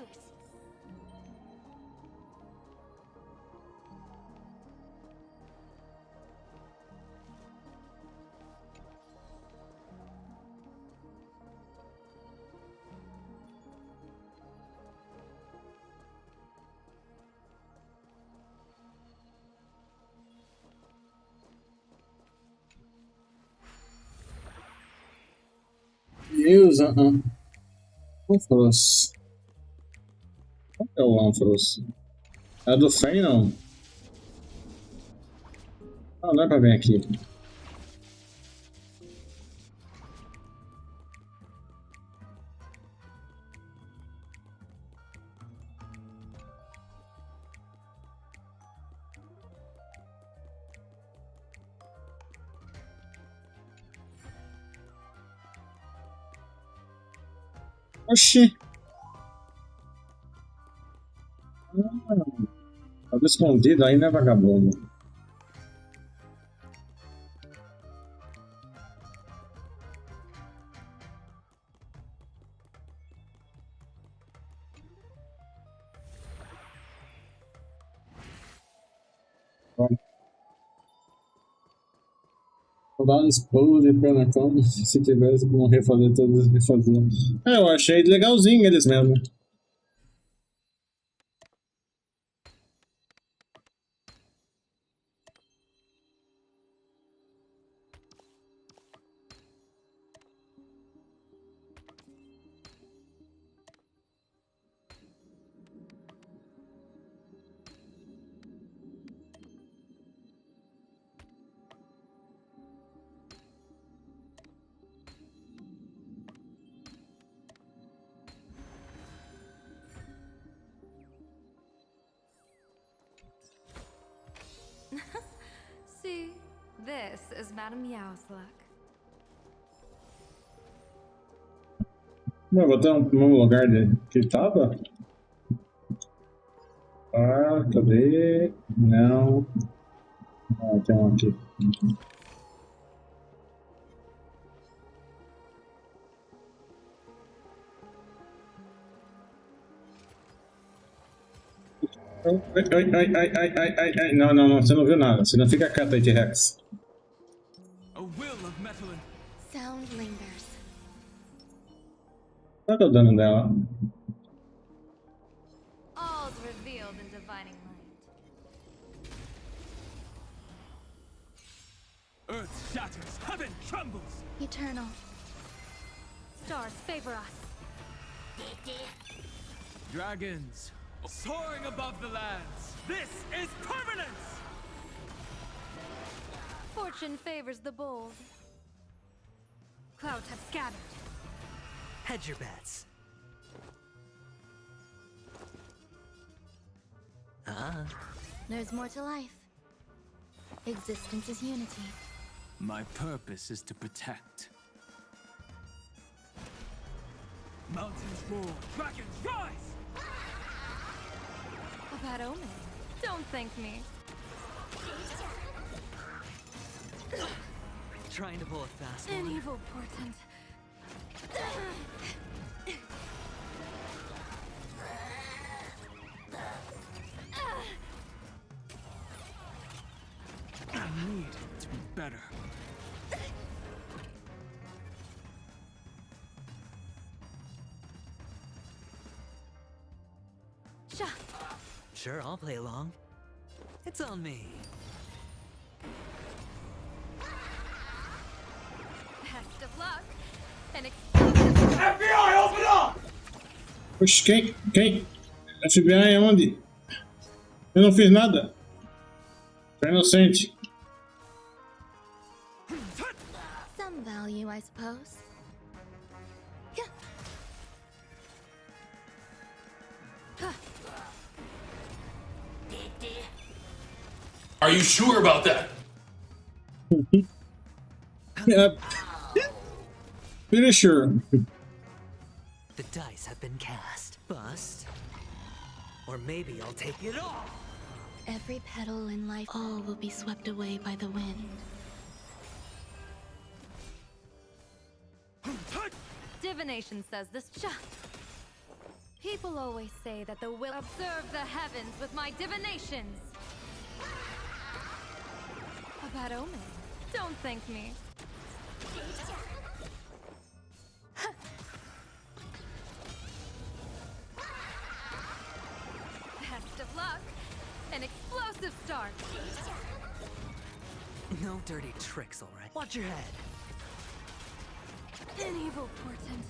Speaker 2: Use Ampharos. Qual que é o Ampharos? É do Fen, não? Ah, não é pra vir aqui. Oxi! Tava escondido aí, né, vagabundo? Vou dar um expose de Penacony se tivesse como refazer todos os refazer. Eu achei legalzinho eles mesmo.
Speaker 7: See, this is Madame Yao's luck.
Speaker 2: Não, vou ter um mesmo lugar que ele tava? Ah, cadê? Não. Ah, tem um aqui. Ai. Não, você não viu nada. Você não fica quieto aí, T-Rex.
Speaker 1: A will of metal and
Speaker 6: Sound lingers.
Speaker 2: Qual que é o dano dela?
Speaker 7: All's revealed in divining light.
Speaker 1: earth shatters, heaven trembles.
Speaker 6: Eternal.
Speaker 7: Stars favor us.
Speaker 1: Dragons soaring above the lands. This is permanence.
Speaker 7: Fortune favors the bold. Clouds have scattered.
Speaker 9: Hedge your bets.
Speaker 6: There's more to life. Existence is unity.
Speaker 1: My purpose is to protect. Mountains roar, dragons rise.
Speaker 7: A bad omen. Don't thank me.
Speaker 9: Trying to pull a fast
Speaker 7: An
Speaker 9: one.
Speaker 7: evil portent.
Speaker 1: I need to be better.
Speaker 7: Sha.
Speaker 9: Sure, I'll play along. It's on me.
Speaker 7: Best of luck. And
Speaker 8: FBI, open up!
Speaker 2: Oxe, quem? FBI é onde? Eu não fiz nada. Tô inocente.
Speaker 6: Some value, I suppose.
Speaker 8: Are you sure about that?
Speaker 2: Pretty sure.
Speaker 9: The dice have been cast. Bust. Or maybe I'll take it all.
Speaker 6: Every petal in life, all will be swept away by the wind.
Speaker 7: divination says this. Sha. People always say that the will observe the heavens with my divinations. A bad omen. Don't thank me. Best of luck. An explosive start.
Speaker 9: No dirty tricks, alright? Watch your head.
Speaker 7: An evil portent.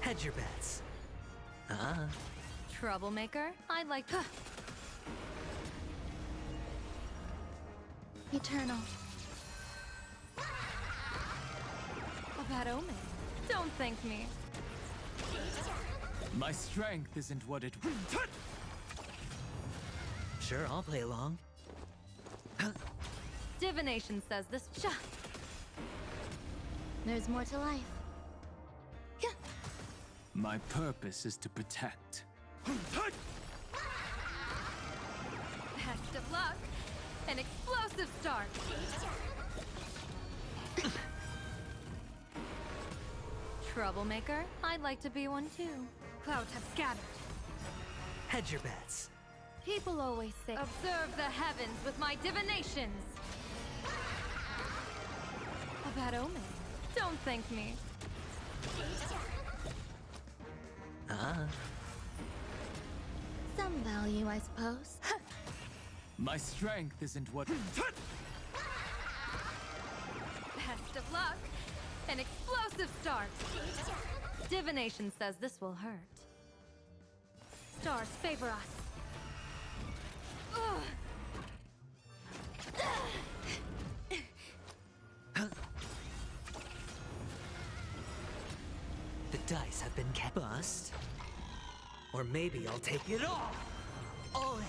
Speaker 9: Hedge your bets.
Speaker 7: Troublemaker? I'd like Eternal. A bad omen. Don't thank me.
Speaker 1: My strength isn't what it...
Speaker 9: Sure, I'll play along.
Speaker 7: Divination says this.
Speaker 4: There's more to life.
Speaker 1: My purpose is to protect.
Speaker 7: Best of luck. An explosive start. Troublemaker? I'd like to be one too. Clouds have scattered.
Speaker 9: Hedge your bets.
Speaker 7: People always say, observe the heavens with my divinations. A bad omen. Don't thank me.
Speaker 4: Some value, I suppose.
Speaker 1: My strength isn't what...
Speaker 7: Best of luck. An explosive start. Divination says this will hurt. Stars favor us. Ugh.
Speaker 9: The dice have been bust. Or maybe I'll take it all. All in.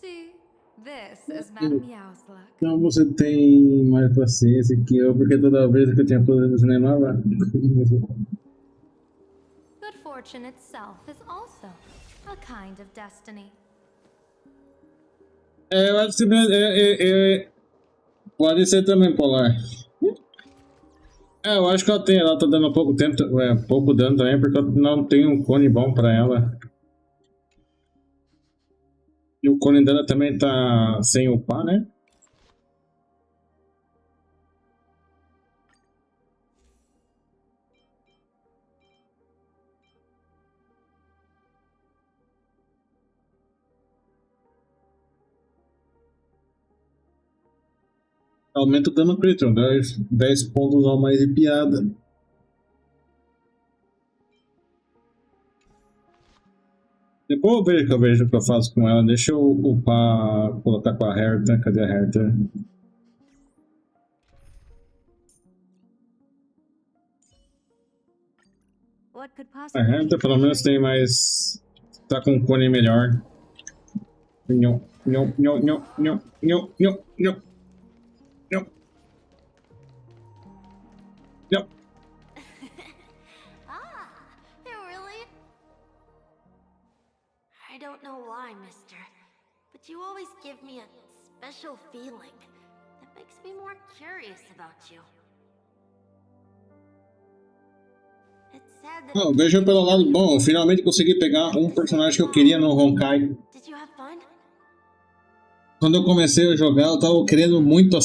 Speaker 7: See, this is Madame Meow's luck.
Speaker 2: Então você tem mais paciência que eu, porque toda vez que eu tinha poder no cinema, vai.
Speaker 7: Good fortune itself is also a kind of destiny.
Speaker 2: Eu acho que pode ser também polar. Eu acho que ela tá dando pouco tempo, pouco dano também, porque eu não tenho um cone bom pra ela. E o cone dela também tá sem upar, né? Aumenta o dano crítico, 10 pontos ao mais de piada. Depois eu vejo o que eu faço com ela. Deixa eu upar, colocar com a Herta. Cadê a Herta? A Herta pelo menos tem mais... Tá com um cone melhor. Nhô.
Speaker 6: I don't know why, mister, but you always give me a special feeling that makes me more curious about you. It's sad that
Speaker 2: Não, veja pelo lado bom, eu finalmente consegui pegar um personagem que eu queria no Honkai.
Speaker 6: Did you have fun?
Speaker 2: Quando eu comecei a jogar, eu tava querendo muito a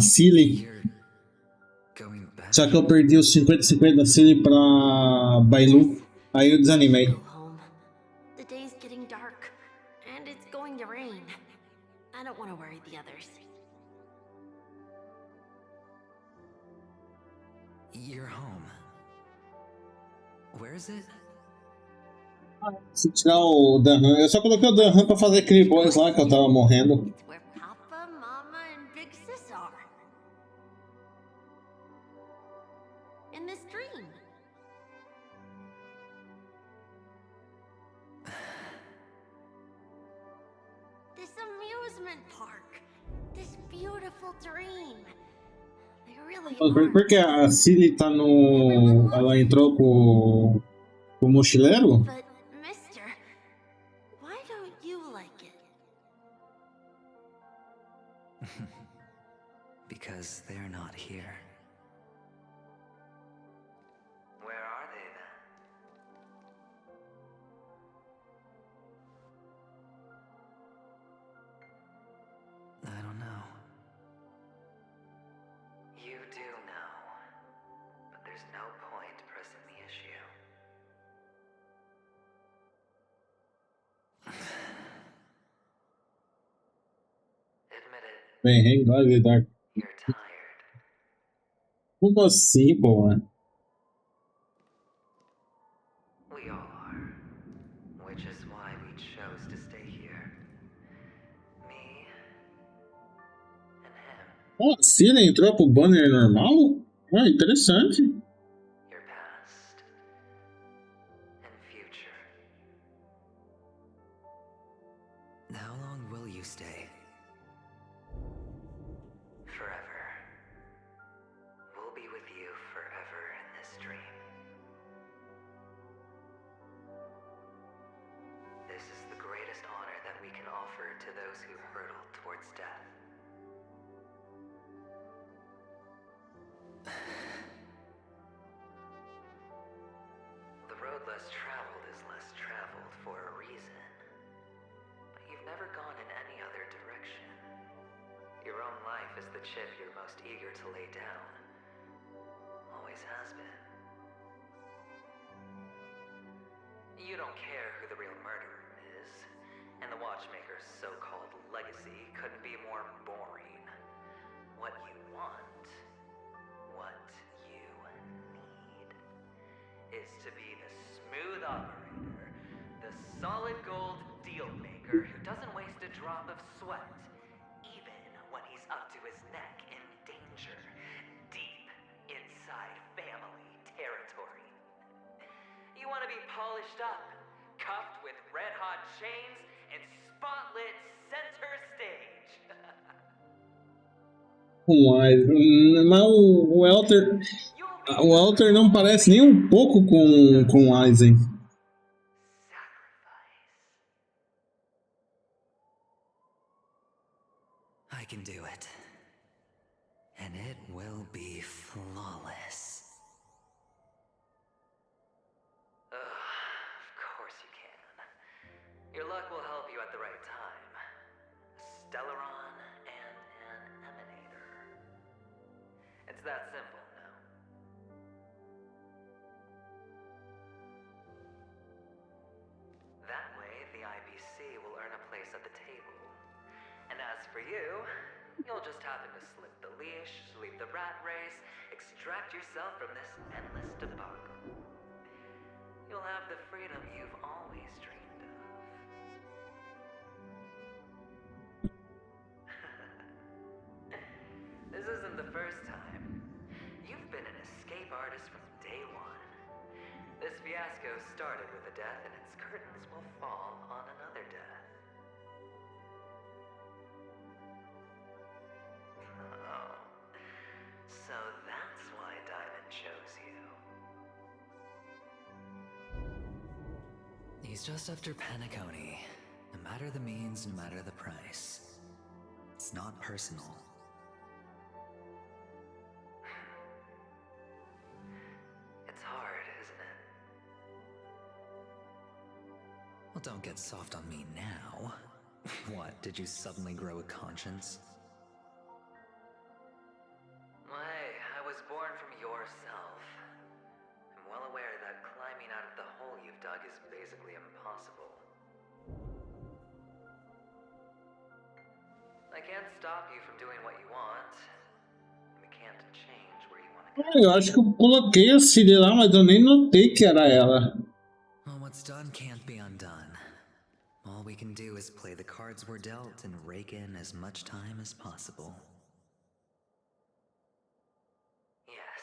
Speaker 2: Silly. Só que eu perdi os 50-50 da Silly pra Bailu. Aí eu desanimei.
Speaker 6: The day's getting dark, and it's going to rain. I don't want to worry the others.
Speaker 9: You're home. Where is it?
Speaker 2: Se tirar o Danhan, eu só coloquei o Danhan pra fazer aquele boss lá que eu tava morrendo.
Speaker 6: It's where Papa, Mama, and Big Sis are. In this dream. This amusement park. This beautiful dream. They really are.
Speaker 2: Porque a Silly tá no... Ela entrou com o mochileiro?
Speaker 6: But, mister, why don't you like it?
Speaker 9: Because they're not here. Where are they then? I don't know. You do know. But there's no point pressing the issue. Admit it,
Speaker 2: Bem, agora ele dá.
Speaker 9: you're tired.
Speaker 2: Como assim, pô?
Speaker 9: We all are. Which is why we chose to stay here. Me and him.
Speaker 2: Oh, a Ciri entrou pro banner normal? Ah, interessante.
Speaker 9: Your past and future. How long will you stay? Forever. We'll be with you forever in this dream. This is the greatest honor that we can offer to those who hurtle towards death. The road less traveled is less traveled for a reason. But you've never gone in any other direction. Your own life is the chip you're most eager to lay down. Always has been. You don't care who the real murderer is, and the Watchmaker's so-called legacy couldn't be more boring. What you want, what you need, is to be the smooth operator, the solid gold deal maker who doesn't waste a drop of sweat, even when he's up to his neck in danger, deep inside family territory. You want to be polished up, cuffed with red-hot chains, and spotlit center stage.
Speaker 2: Mas o Walter. O Walter não parece nem um pouco com o Aizen.
Speaker 9: I can do it. And it will be flawless. Of course you can. Your luck will help you at the right time. A Stellaron and an Emanator. It's that simple now. That way, the IBC will earn a place at the table. And as for you, you'll just happen to slip the leash, leave the rat race, extract yourself from this endless debacle. You'll have the freedom you've always dreamed of. This isn't the first time. You've been an escape artist from day one. This fiasco started with a death, and its curtains will fall on another death. Oh. So that's why Diamond chose you. He's just after Penacony. No matter the means, no matter the price. It's not personal. It's hard, isn't it? Well, don't get soft on me now. What, did you suddenly grow a conscience? Hey, I was born from yourself. I'm well aware that climbing out of the hole you've dug is basically impossible. I can't stop you from doing what you want. We can't change where you want to go.
Speaker 2: Eu acho que eu coloquei a Ciri lá, mas eu nem notei que era ela.
Speaker 9: Well, what's done can't be undone. All we can do is play the cards we're dealt and rake in as much time as possible. Yes.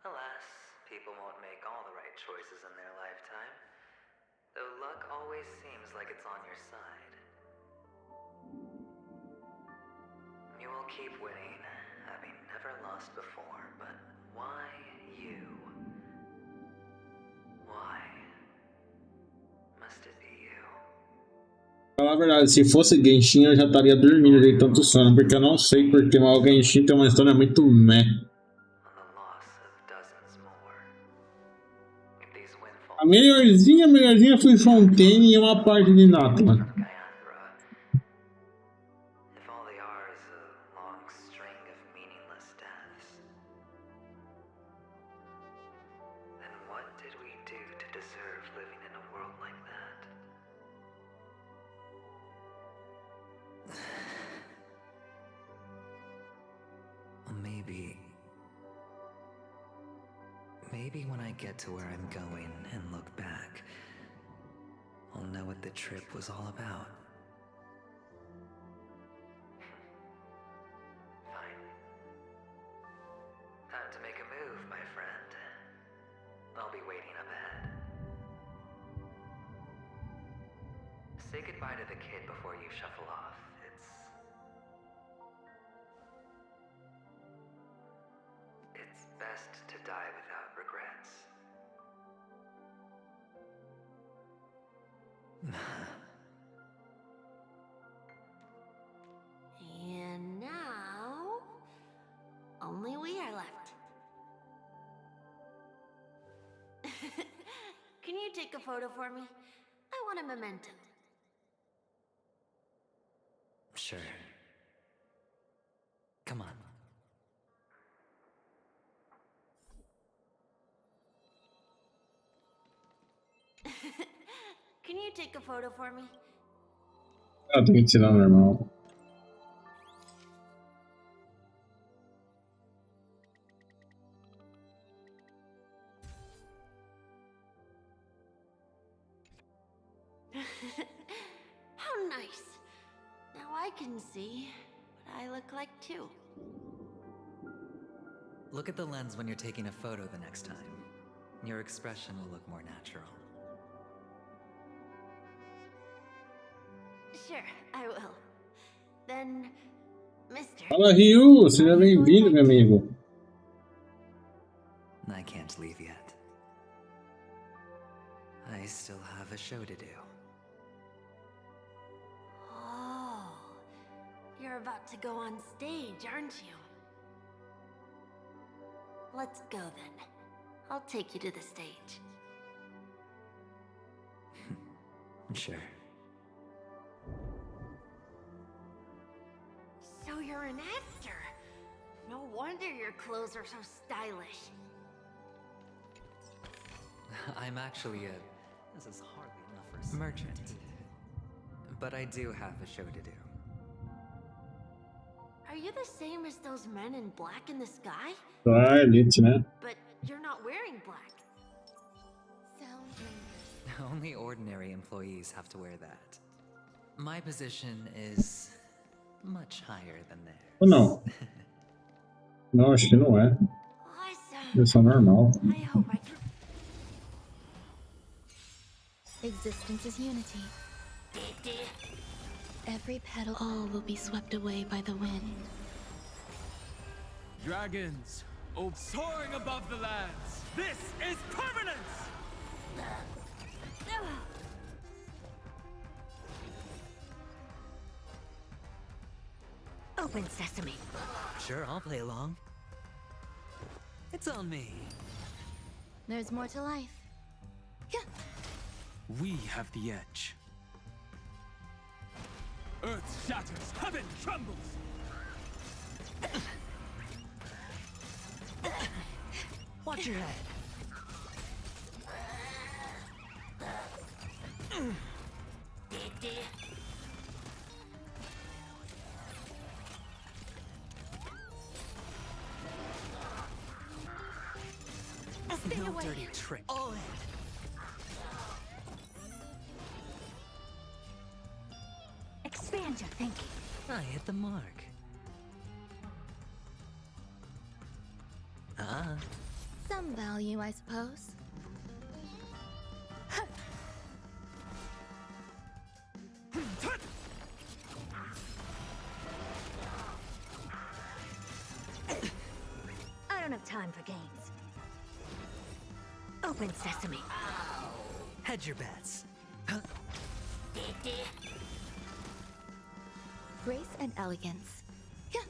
Speaker 9: Alas, people won't make all the right choices in their lifetime. Though luck always seems like it's on your side. You will keep winning, having never lost before, but why you? Why must it be you?
Speaker 2: Falar a verdade, se fosse Genshin eu já estaria dormindo de tanto sono, porque eu não sei porque, mas o Genshin tem uma história muito meh. A melhorzinha foi Fontaine e uma parte de Natlan.
Speaker 9: Maybe when I get to where I'm going and look back, I'll know what the trip was all about. Fine. Time to make a move, my friend. I'll be waiting up ahead. Say goodbye to the kid before you shuffle off. It's best to die without regrets.
Speaker 6: And now, only we are left. Can you take a photo for me? I want a memento.
Speaker 9: Sure. Come on.
Speaker 6: Can you take a photo for me?
Speaker 2: Ah, tem que tirar normal.
Speaker 6: How nice. Now I can see what I look like too.
Speaker 9: Look at the lens when you're taking a photo the next time. Your expression will look more natural.
Speaker 6: Sure, I will. Then, Mr.
Speaker 2: Fala, Ryu, seja bem-vindo, meu amigo.
Speaker 9: I can't leave yet. I still have a show to do.
Speaker 6: Oh, you're about to go on stage, aren't you? Let's go then. I'll take you to the stage.
Speaker 9: Sure.
Speaker 6: So you're an actor. No wonder your clothes are so stylish.
Speaker 9: I'm actually this is hardly enough for merchant. But I do have a show to do.
Speaker 6: Are you the same as those men in black in the sky?
Speaker 2: Ah, elite, né?
Speaker 6: But you're not wearing black.
Speaker 9: Only ordinary employees have to wear that. My position is much higher than theirs.
Speaker 2: Ou não? Não, acho que não é.
Speaker 6: Awesome.
Speaker 2: Isso é normal.
Speaker 6: I hope I can.
Speaker 10: Existence is unity. Every petal, all will be swept away by the wind.
Speaker 1: Dragons, oh, soaring above the lands. This is permanence!
Speaker 4: Open sesame.
Speaker 9: Sure, I'll play along. It's on me.
Speaker 10: There's more to life.
Speaker 1: We have the edge. Earth shatters, heaven trembles.
Speaker 9: Watch your head. No dirty trick. All in.
Speaker 4: Expand your thinking.
Speaker 9: I hit the mark.
Speaker 10: Some value, I suppose.
Speaker 4: I don't have time for games. Open sesame.
Speaker 9: Hedge your bets.
Speaker 10: Grace and elegance. Yeah.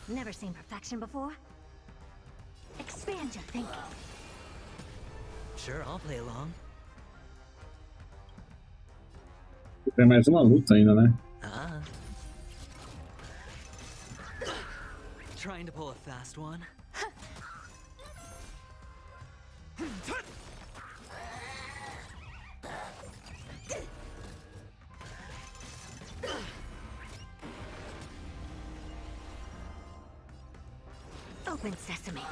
Speaker 4: Never seen perfection before? Expand your thinking.
Speaker 5: Sure, I'll play along.
Speaker 2: Tem mais uma luta ainda, né?
Speaker 5: Trying to pull a fast one.
Speaker 4: Open sesame.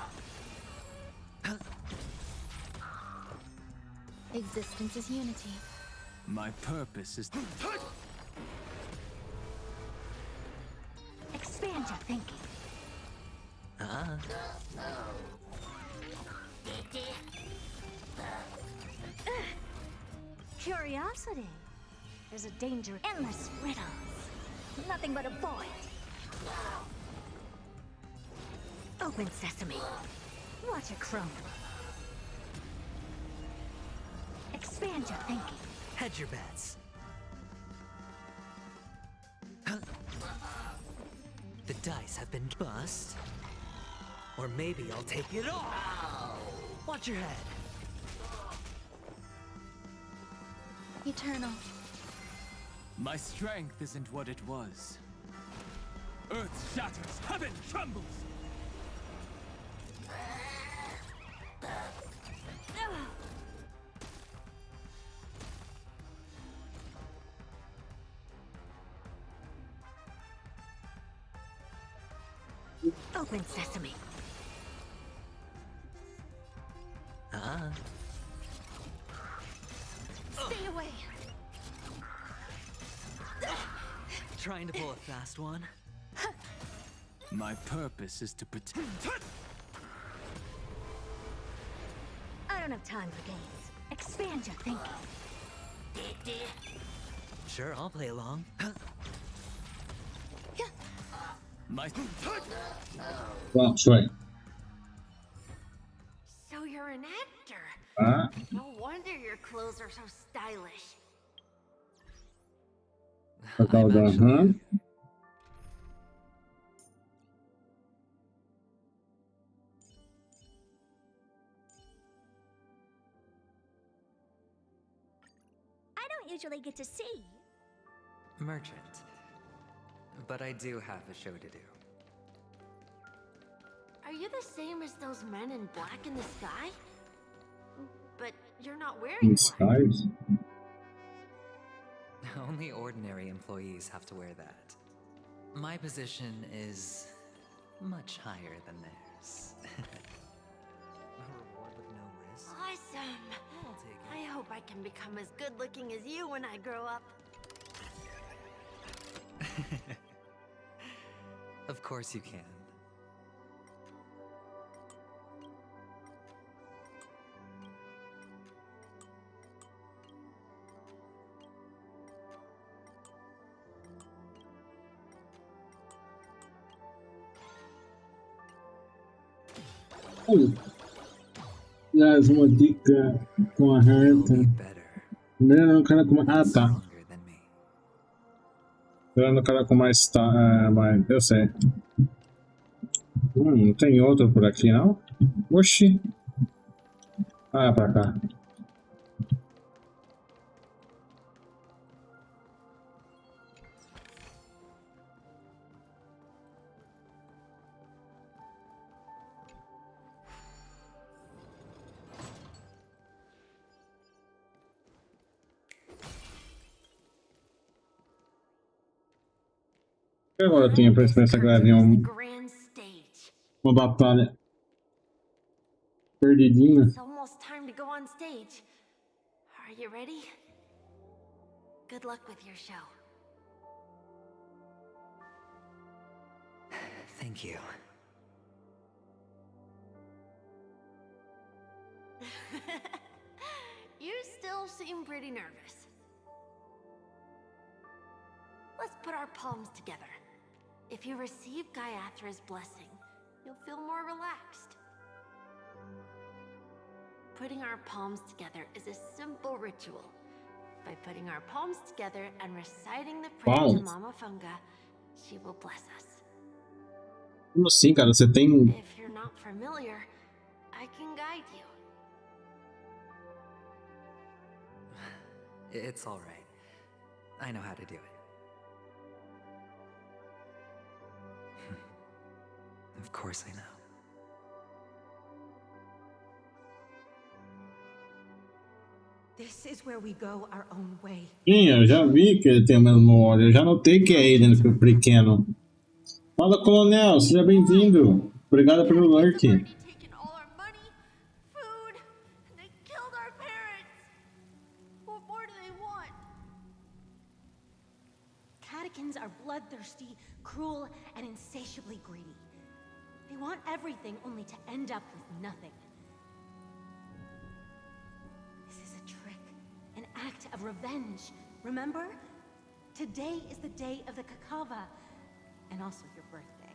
Speaker 10: Existence is unity.
Speaker 1: My purpose is
Speaker 4: Expand your thinking. Curiosity. There's a danger. Endless riddles. Nothing but a void. Open sesame. Watch it crumble. Expand your thinking.
Speaker 5: Hedge your bets. The dice have been bust. Or maybe I'll take it all. Watch your head.
Speaker 10: Eternal.
Speaker 1: my strength isn't what it was. Earth shatters, heaven trembles.
Speaker 4: Open sesame.
Speaker 10: Stay away.
Speaker 5: Trying to pull a fast one?
Speaker 1: My purpose is to protect.
Speaker 4: I don't have time for games. Expand your thinking.
Speaker 5: Sure, I'll play along.
Speaker 1: My
Speaker 2: Well, sorry.
Speaker 6: So you're an actor. No wonder your clothes are so stylish.
Speaker 4: I don't usually get to see.
Speaker 5: Merchant. But I do have a show to do.
Speaker 6: Are you the same as those men in black in the sky? But you're not wearing
Speaker 2: In
Speaker 6: black.
Speaker 2: skies?
Speaker 5: Only ordinary employees have to wear that. My position is much higher than theirs. A reward with no risk.
Speaker 6: Awesome.
Speaker 5: I'll take it.
Speaker 6: I hope I can become as good looking as you when I grow up.
Speaker 5: Of course you can.
Speaker 2: Aliás, uma dica com a reta. Não, cara com mais. Ah, tá. Esperando o cara com mais. Mais. Eu sei. Não tem outro por aqui, não? Oxi. Ah, pra cá. E agora eu tinha pra essa galerinha uma batalha perdidinha.
Speaker 6: It's almost time to go on stage. Are you ready? Good luck with your show.
Speaker 5: Thank you.
Speaker 6: You still seem pretty nervous. Let's put our palms together. If you receive Gaiathra's blessing, you'll feel more relaxed. putting our palms together is a simple ritual. By putting our palms together and reciting the prayer to Mama Funga, she will bless us.
Speaker 2: Como assim, cara? Você tem...
Speaker 6: If you're not familiar, I can guide you.
Speaker 9: It's all right. I know how to do it. Of course I know.
Speaker 11: This is where we go our own way.
Speaker 2: Sim, eu já vi que ele tem o mesmo olho. Eu já notei que é ele no pequeno. Fala, Coronel, seja bem-vindo. Obrigado pelo lurk.
Speaker 6: Taken all our money, food, and they killed our parents. What more do they want?
Speaker 11: Catechins are bloodthirsty, cruel, and insatiably greedy. They want everything only to end up with nothing. This is a trick, an act of revenge. Remember? Today is the day of the Kakava, and also your birthday.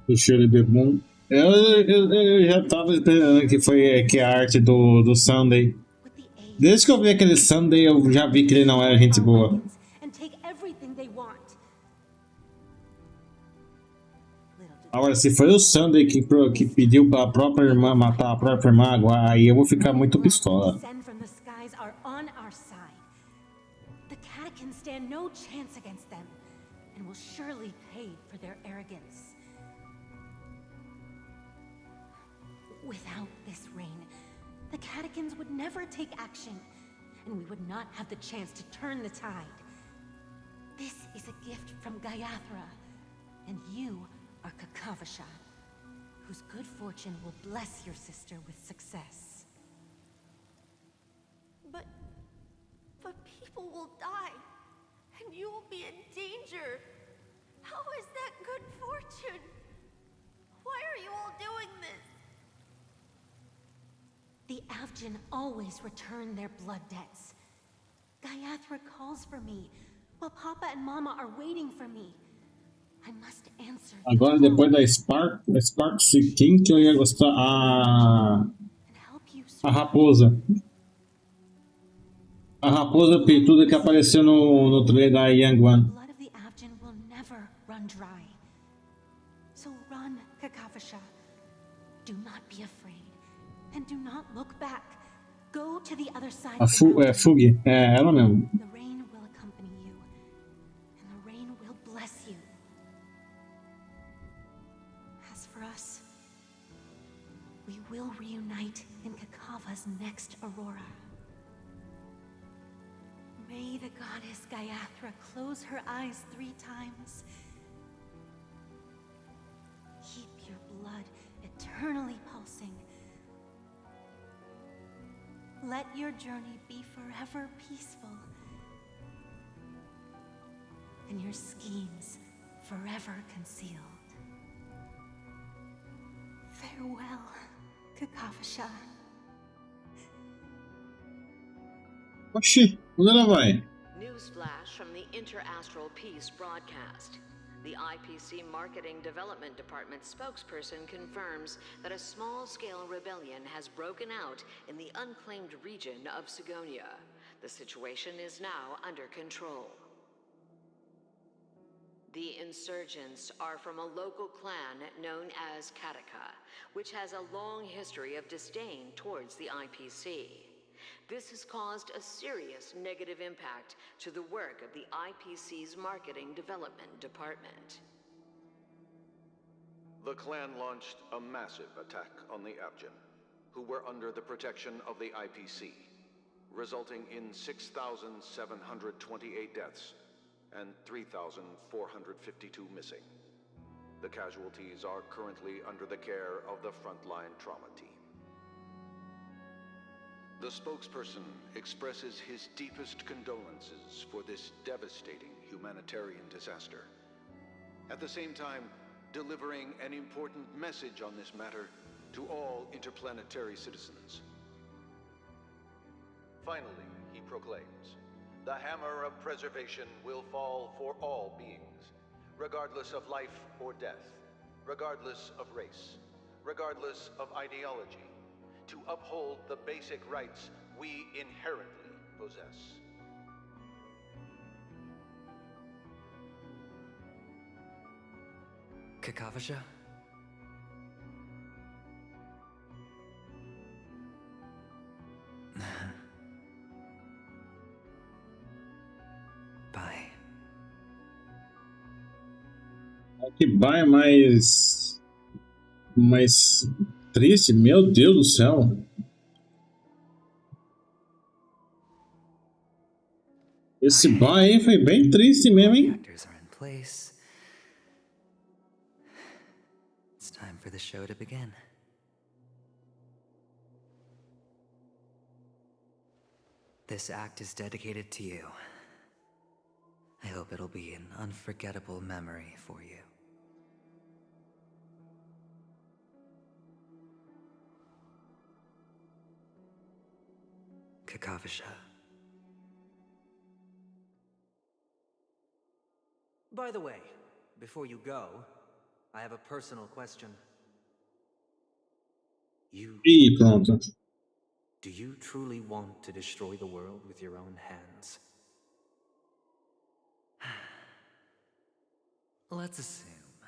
Speaker 2: Deixa ele ver bom. Eu já tava esperando que a arte do Sunday. Desde que eu vi aquele Sunday, eu já vi que ele não era gente boa. Agora, se foi o Sunday que pediu pra própria irmã matar a própria irmã, aí eu vou ficar muito pistola.
Speaker 11: The Catechins stand no chance against them, and will surely pay for their arrogance. Without this rain, the Catechins would never take action, and we would not have the chance to turn the tide. This is a gift from Gaiathra, and you are Kakavasha, whose good fortune will bless your sister with success.
Speaker 6: But people will die, and you will be in danger. How is that good fortune? Why are you all doing this?
Speaker 11: The Avgin always return their blood debts. Gaiathra calls for me, while Papa and Mama are waiting for me. I must answer.
Speaker 2: Agora, depois da Spark quem que eu ia gostar? A raposa. A raposa peituda que apareceu no trailer da Young One.
Speaker 11: The blood of the Avgin will never run dry. So run, Kakavasha. Do not be afraid, and do not look back. Go to the other side.
Speaker 2: A Fug, é ela mesmo.
Speaker 11: The rain will accompany you, and the rain will bless you. As for us, we will reunite in Kakava's next aurora. May the goddess Gaiathra close her eyes 3 times. Keep your blood eternally pulsing. Let your journey be forever peaceful, and your schemes forever concealed. Farewell, Kakavasha.
Speaker 2: Oxi, onde ela vai?
Speaker 12: Newsflash from the Inter-Astral Peace broadcast. The IPC Marketing Development Department spokesperson confirms that a small-scale rebellion has broken out in the unclaimed region of Sigonia. The situation is now under control. The insurgents are from a local clan known as Kataka, which has a long history of disdain towards the IPC. This has caused a serious negative impact to the work of the IPC's Marketing Development Department.
Speaker 13: The clan launched a massive attack on the Avgin, who were under the protection of the IPC, resulting in 6,728 deaths and 3,452 missing. The casualties are currently under the care of the frontline trauma team. The spokesperson expresses his deepest condolences for this devastating humanitarian disaster. At the same time, delivering an important message on this matter to all interplanetary citizens. Finally, he proclaims, the hammer of preservation will fall for all beings, regardless of life or death, regardless of race, regardless of ideology, to uphold the basic rights we inherently possess.
Speaker 9: Kakavasha? Bye.
Speaker 2: Que vai mais triste, meu Deus do céu. Esse bye aí foi bem triste mesmo, hein?
Speaker 9: Actors are in place. It's time for the show to begin. This act is dedicated to you. I hope it'll be an unforgettable memory for you. Kakavasha.
Speaker 14: By the way, before you go, I have a personal question.
Speaker 2: Ih, pronto.
Speaker 14: Do you truly want to destroy the world with your own hands?
Speaker 9: Let's assume,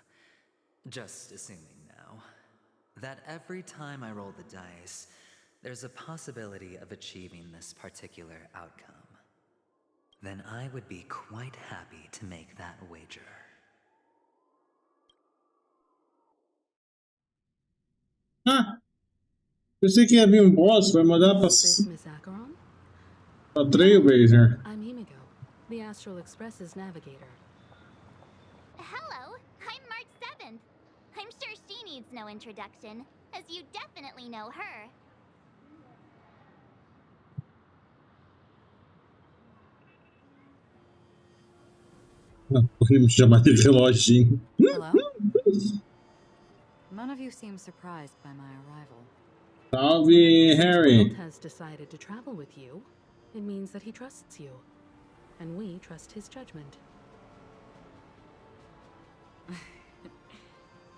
Speaker 9: just assuming now, that every time I roll the dice, there's a possibility of achieving this particular outcome. Then I would be quite happy to make that wager.
Speaker 2: Ah! Pensei que ia vir boss, vai mandar pra Trailblazer.
Speaker 15: I'm Himiko, the Astral Express's navigator.
Speaker 4: Hello, I'm March 7th. I'm sure she needs no introduction, as you definitely know her.
Speaker 2: Podemos chamar de reloginho.
Speaker 7: Hello? None of you seem surprised by my arrival.
Speaker 2: Salve, Harry.
Speaker 15: Walt has decided to travel with you. It means that he trusts you, and we trust his judgment.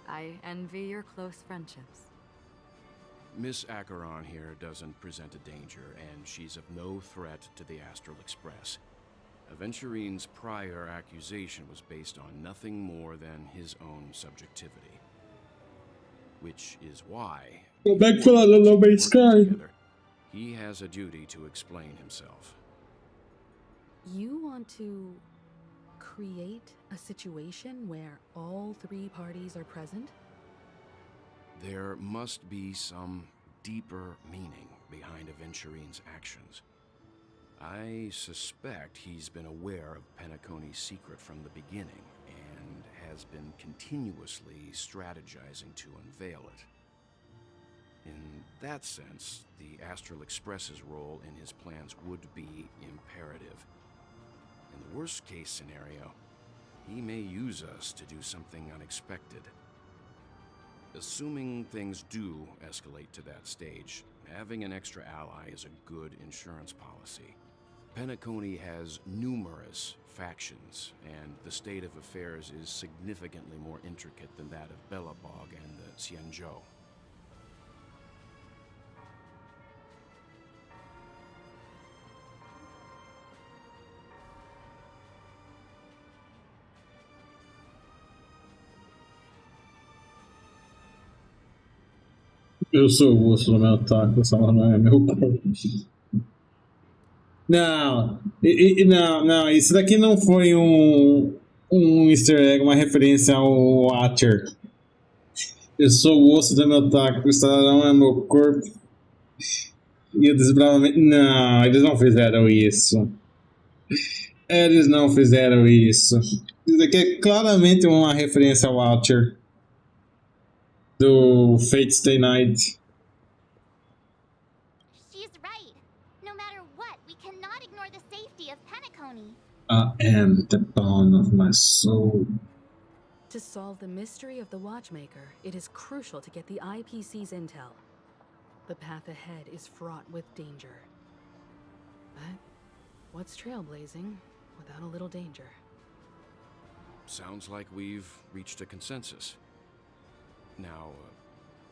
Speaker 7: I envy your close friendships.
Speaker 16: Miss Acheron here doesn't present a danger, and she's of no threat to the Astral Express. Aventurine's prior accusation was based on nothing more than his own subjectivity. Which is why...
Speaker 2: Go back for a little bit, Sky.
Speaker 16: He has a duty to explain himself.
Speaker 15: You want to create a situation where all three parties are present?
Speaker 16: There must be some deeper meaning behind Aventurine's actions. I suspect he's been aware of Penacony's secret from the beginning and has been continuously strategizing to unveil it. In that sense, the Astral Express's role in his plans would be imperative. In the worst-case scenario, he may use us to do something unexpected. Assuming things do escalate to that stage, having an extra ally is a good insurance policy. Penacony has numerous factions, and the state of affairs is significantly more intricate than that of Belobog and the Xianzhou.
Speaker 2: Eu sou o osso do meu taco, essa não é meu corpo. Não, não, isso daqui não foi um easter egg, uma referência ao Watcher. Eu sou o osso do meu taco, o Stellarons é meu corpo. E o desbravamento... Não, eles não fizeram isso. Eles não fizeram isso. Isso daqui é claramente uma referência ao Watcher. Do Fate Stay Night.
Speaker 4: She's right. No matter what, we cannot ignore the safety of Penacony.
Speaker 2: I am the bone of my soul.
Speaker 15: To solve the mystery of the Watchmaker, it is crucial to get the IPC's intel. The path ahead is fraught with danger. But what's trailblazing without a little danger?
Speaker 16: Sounds like we've reached a consensus. Now,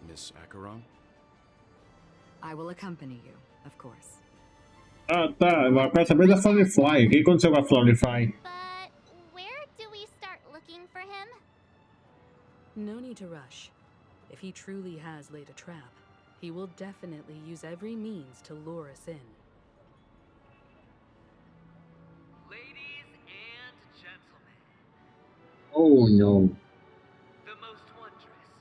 Speaker 16: Miss Acheron?
Speaker 7: I will accompany you, of course.
Speaker 2: Ah, tá. Eu quero saber da Flowerfly. O que aconteceu com a Flowerfly?
Speaker 4: But where do we start looking for him?
Speaker 15: No need to rush. If he truly has laid a trap, he will definitely use every means to lure us in.
Speaker 5: Ladies and gentlemen,
Speaker 2: Oh, no.
Speaker 5: the most wondrous,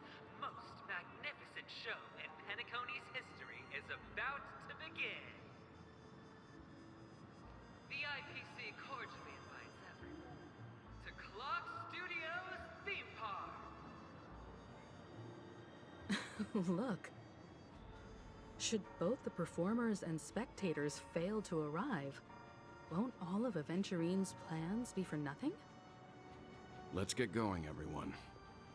Speaker 5: most magnificent show in Penacony's history is about to begin. The IPC cordially invites everyone to Clock Studios Theme Park.
Speaker 15: Look. Should both the performers and spectators fail to arrive, won't all of Aventurine's plans be for nothing?
Speaker 16: Let's get going, everyone.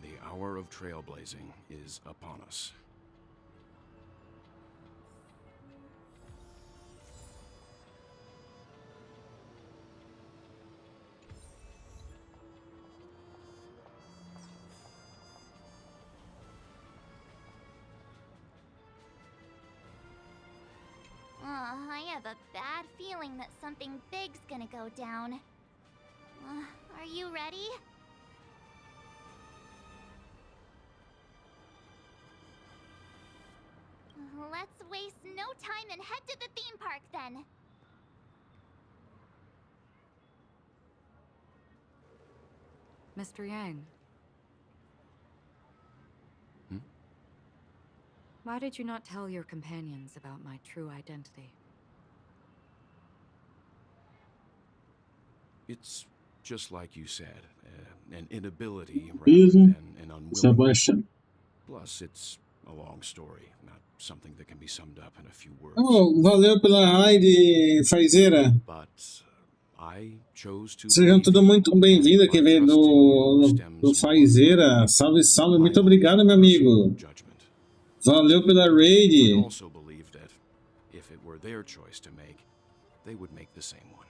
Speaker 16: The hour of trailblazing is upon us.
Speaker 4: I have a bad feeling that something big's gonna go down. Are you ready? Let's waste no time and head to the theme park then.
Speaker 7: Mr. Yang. Why did you not tell your companions about my true identity?
Speaker 16: It's just like you said, an inability rather
Speaker 2: Reason?
Speaker 16: than an unwillingness.
Speaker 2: Sebastian.
Speaker 16: Plus, it's a long story, not something that can be summed up in a few words.
Speaker 2: Oh, valeu pela raid, Faizeira.
Speaker 16: But I chose to.
Speaker 2: Sejam todos muito bem-vindos aqui veio do Faizeira. Salve, salve. Muito obrigado, meu amigo. Valeu pela raid.
Speaker 16: I also believe that if it were their choice to make, they would make the same one.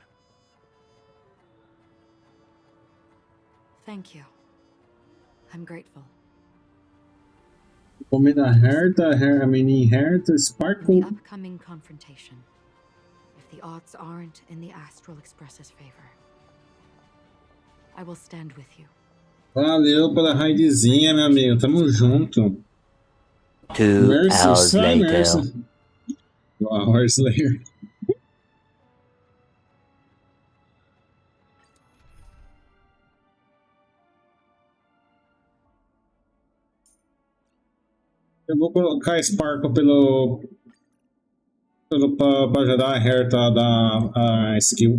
Speaker 7: Thank you. I'm grateful.
Speaker 2: Comida Herta, a menina Herta, Sparkle.
Speaker 7: The upcoming confrontation. If the odds aren't in the Astral Express's favor, I will stand with you.
Speaker 2: Valeu pela raidzinha, meu amigo. Tamo junto.
Speaker 17: 2 hours later.
Speaker 2: Mercy. 2 hours later. Eu vou colocar Sparkle pra ajudar a Herta a dar a skill.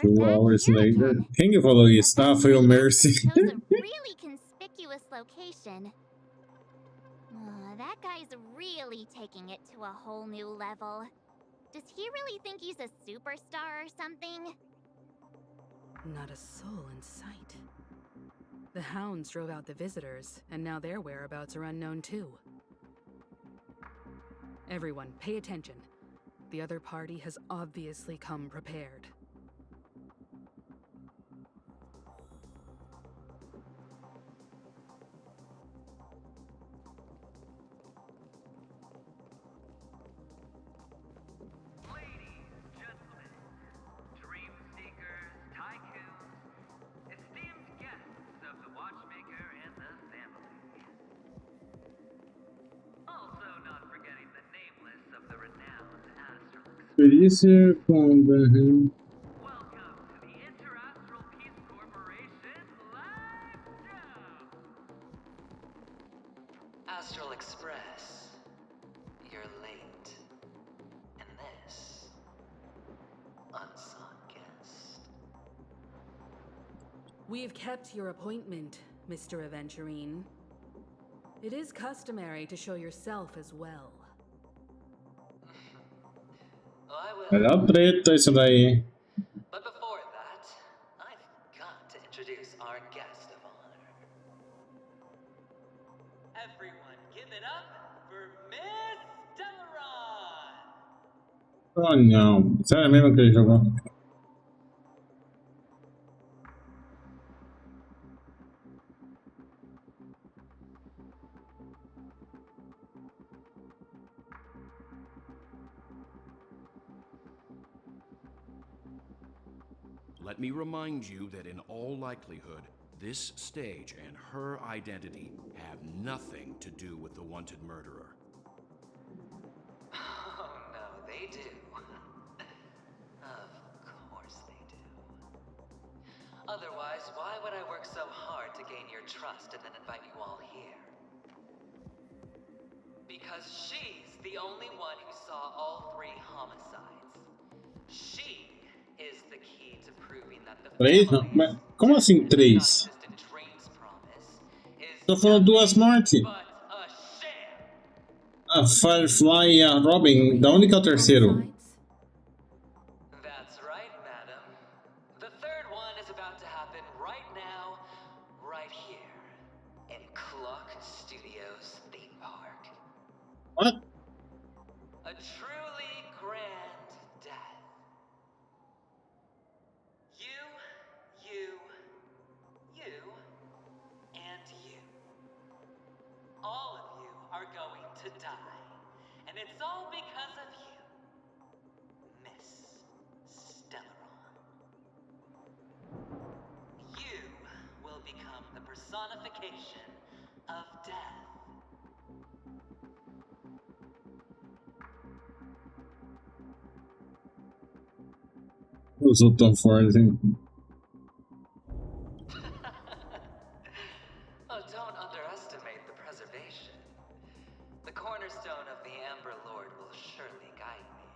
Speaker 2: 2 hours later. Quem que falou isso? Ah, foi o Mercy.
Speaker 4: Really conspicuous location. That guy's really taking it to a whole new level. Does he really think he's a superstar or something?
Speaker 15: Not a soul in sight. The hounds drove out the visitors, and now their whereabouts are unknown too. Everyone, pay attention. The other party has obviously come prepared.
Speaker 2: Experiência com
Speaker 5: Astral Express, you're late. And this, unsung guest.
Speaker 15: We've kept your appointment, Mr. Aventurine. It is customary to show yourself as well.
Speaker 2: Melhor treta isso daí.
Speaker 5: But before that, I've got to introduce our guest of honor. Everyone, give it up for Miss Stellarons!
Speaker 2: Oh não, sério mesmo que ele jogou?
Speaker 16: let me remind you that in all likelihood, this stage and her identity have nothing to do with the wanted murderer.
Speaker 9: Oh no, they do. Of course they do. Otherwise, why would I work so hard to gain your trust and then invite you all here? Because she's the only one who saw all 3 homicides. She is the key to proving that the
Speaker 2: 3? Não, mas como assim 3? Tô falando 2 mortes. A Firefly e a Robin. Da onde que é o terceiro?
Speaker 9: That's right, madam. The third one is about to happen right now, right here, in Clock Studios theme park.
Speaker 2: What?
Speaker 9: A truly grand death. You, and you. All of you are going to die. And it's all because of you, Miss Stellarons. You will become the personification of death.
Speaker 2: Usou tão forte, hein?
Speaker 9: Oh, don't underestimate the preservation. The cornerstone of the Amber Lord will surely guide me.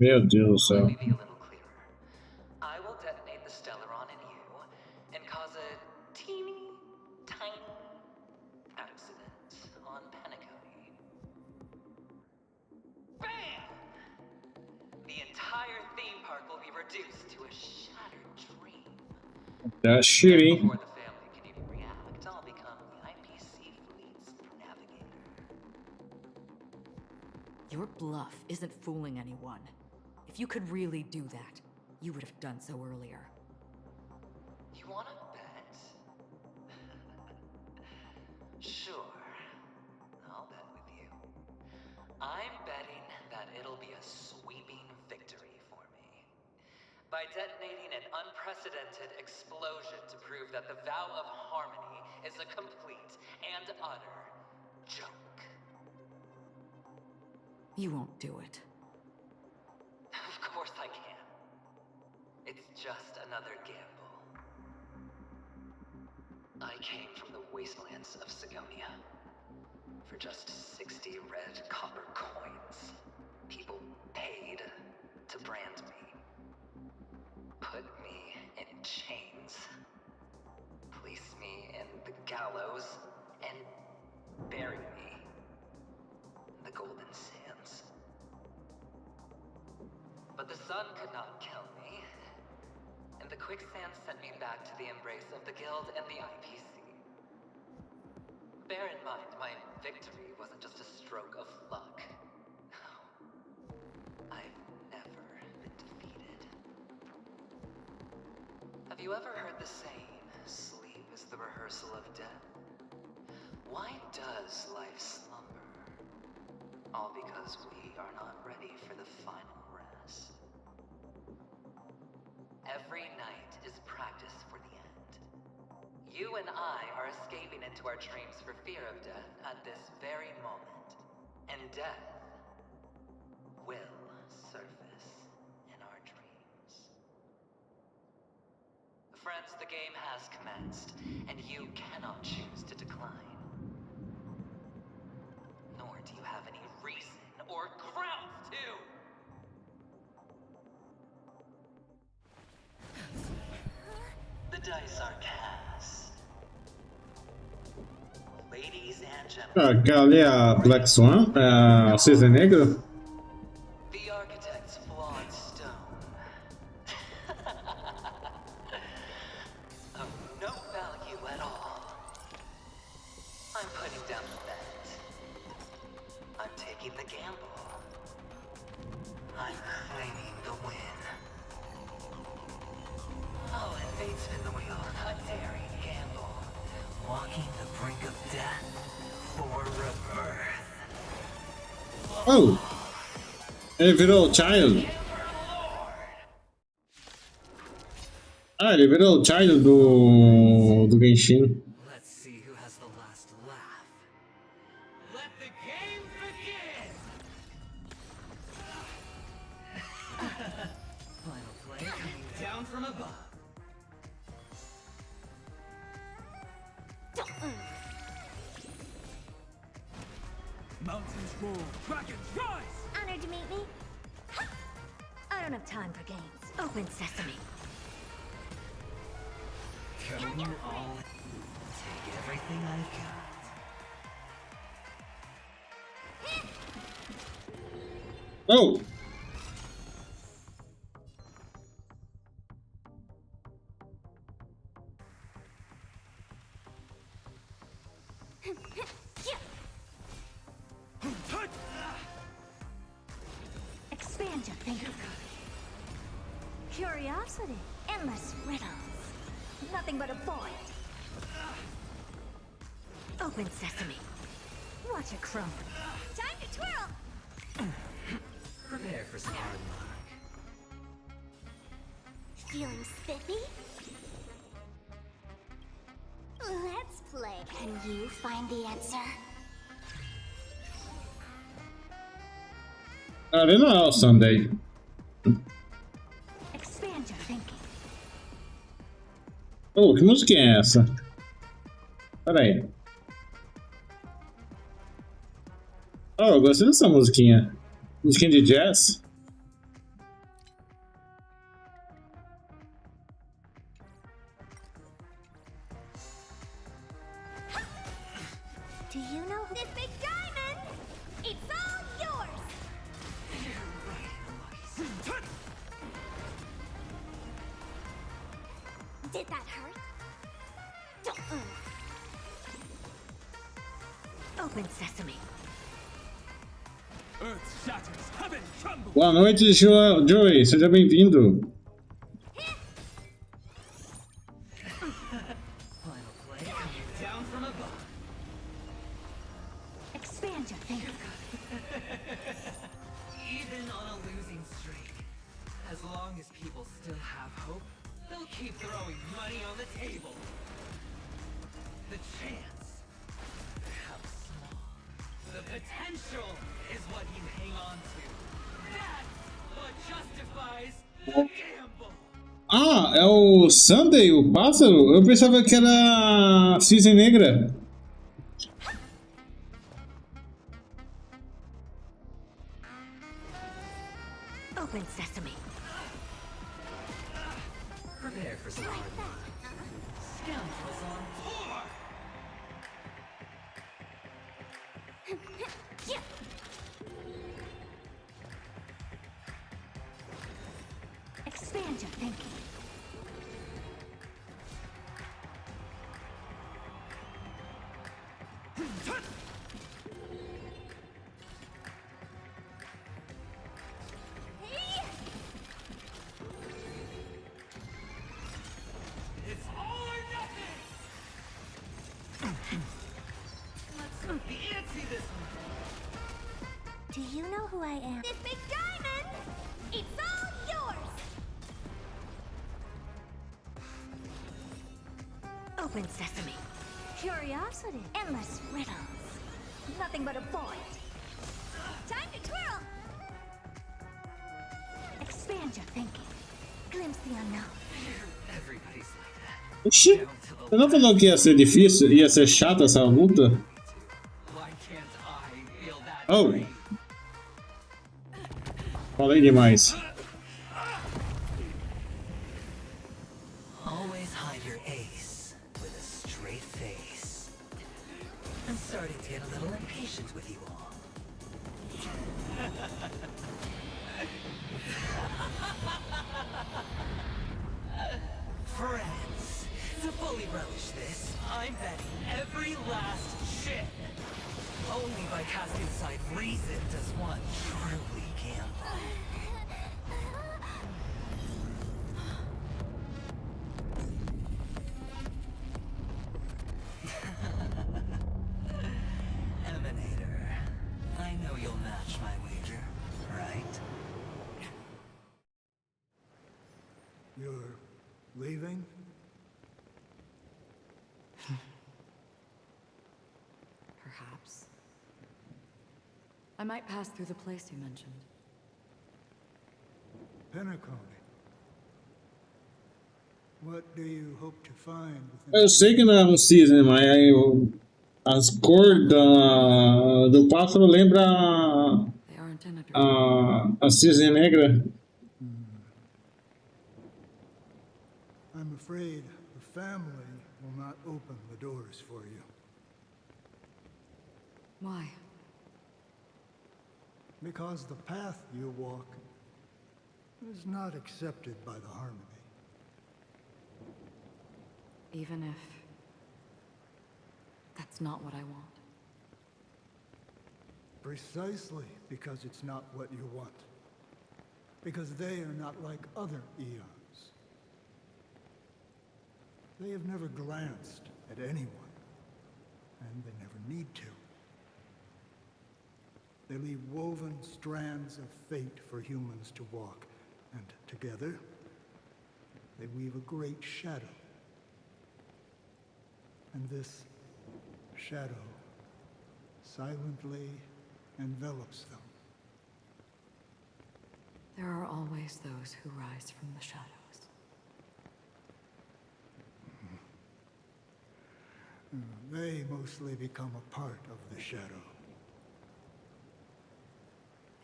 Speaker 2: Meu Deus do céu.
Speaker 9: Let me be a little clearer. I will detonate the Stellaron in you and cause a teeny, tiny accident on Penacony. Bam! The entire theme park will be reduced to a shattered dream.
Speaker 2: That's shitty.
Speaker 9: Before the family can even react, I'll become the IPC fleet's navigator.
Speaker 7: Your bluff isn't fooling anyone. If you could really do that, you would have done so earlier.
Speaker 9: You wanna bet? Sure. I'll bet with you. I'm betting that it'll be a sweeping victory for me. By detonating an unprecedented explosion to prove that the vow of harmony is a complete and utter joke.
Speaker 7: You won't do it.
Speaker 9: Of course I can. It's just another gamble. I came from the wastelands of Siga-me. For just 60 red copper coins, people paid to brand me. Put me in chains. Place me in the gallows and bury me in the golden sands. But the sun could not kill me, and the quicksand sent me back to the embrace of the guild and the IPC. Bear in mind, my victory wasn't just a stroke of luck. I've never been defeated. Have you ever heard the saying, sleep is the rehearsal of death? Why does life slumber? All because we are not ready for the final rest. Every night is practice for the end. You and I are escaping into our dreams for fear of death at this very moment. And death will surface in our dreams. Friends, the game has commenced, and you cannot choose to decline. Nor do you have any reason or grounds to! The dice are cast. Ladies and gentlemen.
Speaker 2: Aquela ali é a Black Swan? A Cisne Negra?
Speaker 9: The architect's flawed stone. Of no value at all. I'm putting down the bet. I'm taking the gamble. I'm claiming the win. Oh, and fate spin the wheel. A daring gamble. Walking the brink of death for rebirth.
Speaker 2: Oh! Ele virou Child? Ah, ele virou o Child do Genshin.
Speaker 14: Let's see who has the last laugh.
Speaker 1: Let the game begin!
Speaker 14: Final play coming down from above.
Speaker 1: Mountains roar, dragons rise!
Speaker 4: Honored to meet me. I don't have time for games. Open sesame.
Speaker 14: Come all in. Take everything I've got.
Speaker 2: Oh!
Speaker 4: Expand your thinking. Curiosity. Endless riddles. Nothing but a void. Open sesame. Watch it crumble. Time to twirl!
Speaker 14: Prepare for some hard luck.
Speaker 4: Feeling spiffy? Let's play. Can you find the answer?
Speaker 2: Arena ou Sunday?
Speaker 4: Expand your thinking.
Speaker 2: Oh, que música é essa? Pera aí. Oh, eu gostei dessa musiquinha. Musiquinha de jazz.
Speaker 4: Do you know this big diamond? It's all yours! Did that hurt? Open sesame.
Speaker 1: Earth shatters, heaven trembles!
Speaker 2: Boa noite, Joey. Seja bem-vindo.
Speaker 14: Final play coming down from above.
Speaker 4: Expand your thinking.
Speaker 14: Even on a losing streak, as long as people still have hope, they'll keep throwing money on the table. The chance, how small. The potential is what you hang on to. That's what justifies the gamble.
Speaker 2: Ah, é o Sunday, o pássaro? Eu pensava que era Cisne Negra.
Speaker 4: Open sesame.
Speaker 14: Prepare for some hard luck. Scoundrels on tour!
Speaker 4: Expand your thinking.
Speaker 1: It's all or nothing!
Speaker 14: Let's fancy this one.
Speaker 4: Do you know who I am? This big diamond! It's all yours! Open sesame. Curiosity. Endless riddles. Nothing but a void. Time to twirl! Expand your thinking. Glimpse the unknown.
Speaker 14: Everybody's like that.
Speaker 2: Oxi, você não falou que ia ser difícil? Ia ser chata essa luta?
Speaker 14: Why can't I feel that
Speaker 2: Oh!
Speaker 14: great?
Speaker 2: Falei demais.
Speaker 14: Always hide your ace with a straight face. I'm starting to get a little impatient with you all. Friends, to fully relish this, I'm betting every last chip. Only by casting aside reason does one truly gamble. Emanator, I know you'll match my wager, right?
Speaker 18: You're Leaving?
Speaker 7: Perhaps. I might pass through the place you mentioned.
Speaker 18: Penacony. What do you hope to find within...
Speaker 2: Eu sei que não é um cisne, mas as cores do pássaro lembra a cisne negra.
Speaker 18: I'm afraid the family will not open the doors for you.
Speaker 7: Why?
Speaker 18: Because the path you walk is not accepted by the Harmony.
Speaker 7: Even if that's not what I want.
Speaker 18: Precisely because it's not what you want. Because they are not like other eons. They have never glanced at anyone, and they never need to. They leave woven strands of fate for humans to walk, and together, they weave a great shadow. And this shadow silently envelops them.
Speaker 7: There are always those who rise from the shadows.
Speaker 18: They mostly become a part of the shadow.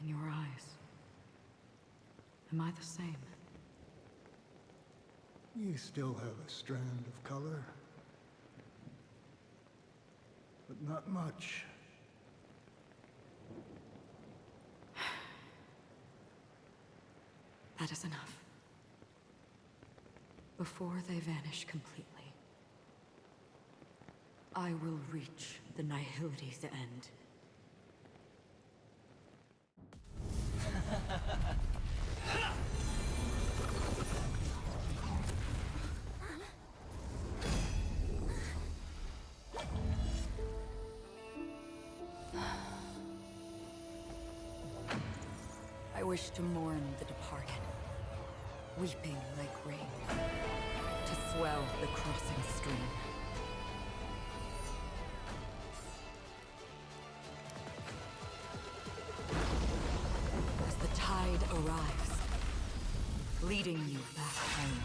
Speaker 7: In your eyes, am I the same?
Speaker 18: You still have a strand of color. But not much.
Speaker 7: That is enough. Before they vanish completely, I will reach the nihility's end. I wish to mourn the departed, weeping like rain, to swell the crossing stream. As the tide arrives, leading you back home.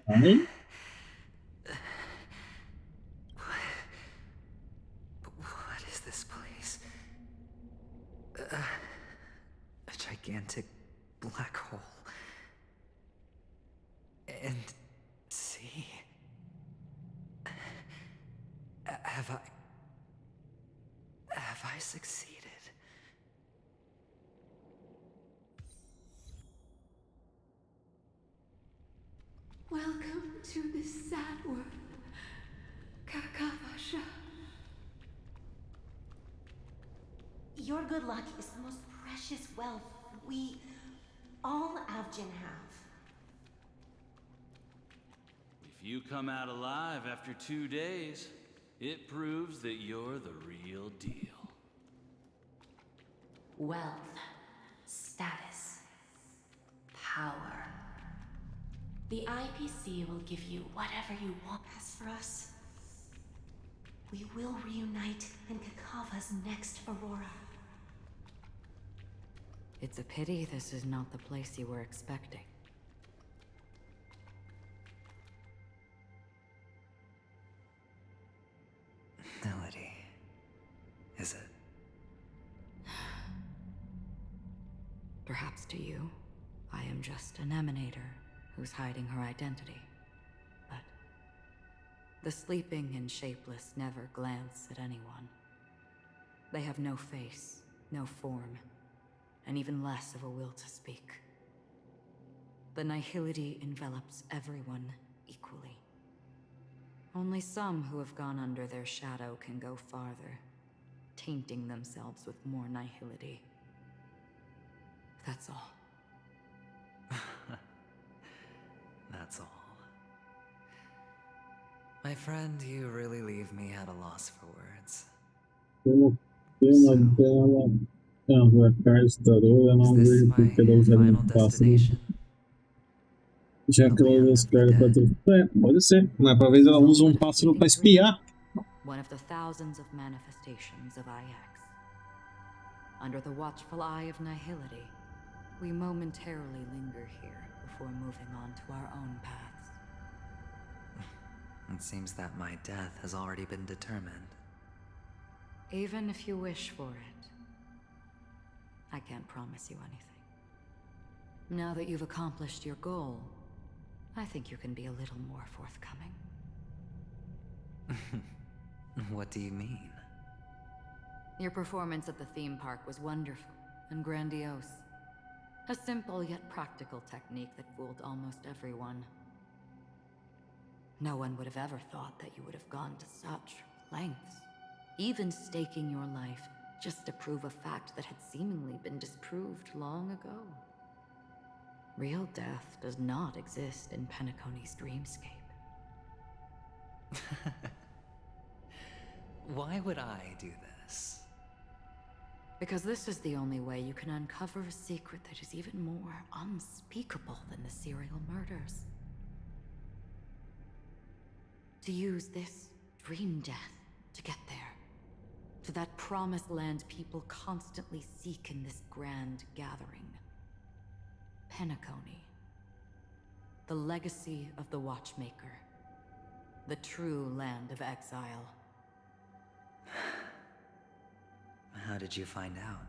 Speaker 2: Right?
Speaker 5: What is this place? A gigantic black hole. And see? Have I succeeded?
Speaker 11: Welcome to this sad world, Kakavasha. Your good luck is the most precious wealth we, all Avgin, have.
Speaker 1: If you come out alive after 2 days, it proves that you're the real deal.
Speaker 11: Wealth, status, power. The IPC will give you whatever you want. As for us, we will reunite in Kakava's next Aurora.
Speaker 7: It's a pity this is not the place you were expecting.
Speaker 5: Melody. Is it?
Speaker 7: Perhaps to you, I am just an emanator who's hiding her identity. But the sleeping and shapeless never glance at anyone. They have no face, no form, and even less of a will to speak. The nihility envelops everyone equally. Only some who have gone under their shadow can go farther, tainting themselves with more nihility. That's all.
Speaker 9: That's all. My friend, you really leave me at a loss for words.
Speaker 2: Como pena dela arrancar esta dor, eu não vejo porque ela usaria um pássaro. Já que ela usa as pernas para tudo. Pode ser, mas talvez ela use um pássaro para espiar.
Speaker 7: One of the thousands of manifestations of IX. Under the watchful eye of nihility, we momentarily linger here before moving on to our own paths.
Speaker 9: It seems that my death has already been determined.
Speaker 7: Even if you wish for it, I can't promise you anything. Now that you've accomplished your goal, I think you can be a little more forthcoming.
Speaker 9: What do you mean?
Speaker 7: Your performance at the theme park was wonderful and grandiose. A simple yet practical technique that fooled almost everyone. No one would have ever thought that you would have gone to such lengths, even staking your life just to prove a fact that had seemingly been disproved long ago. Real death does not exist in Penacony's dreamscape.
Speaker 9: Why would I do this?
Speaker 7: Because this is the only way you can uncover a secret that is even more unspeakable than the serial murders. To use this dream death to get there. To that promised land people constantly seek in this grand gathering. Penacony. The legacy of the Watchmaker. The true land of exile.
Speaker 9: How did you find out?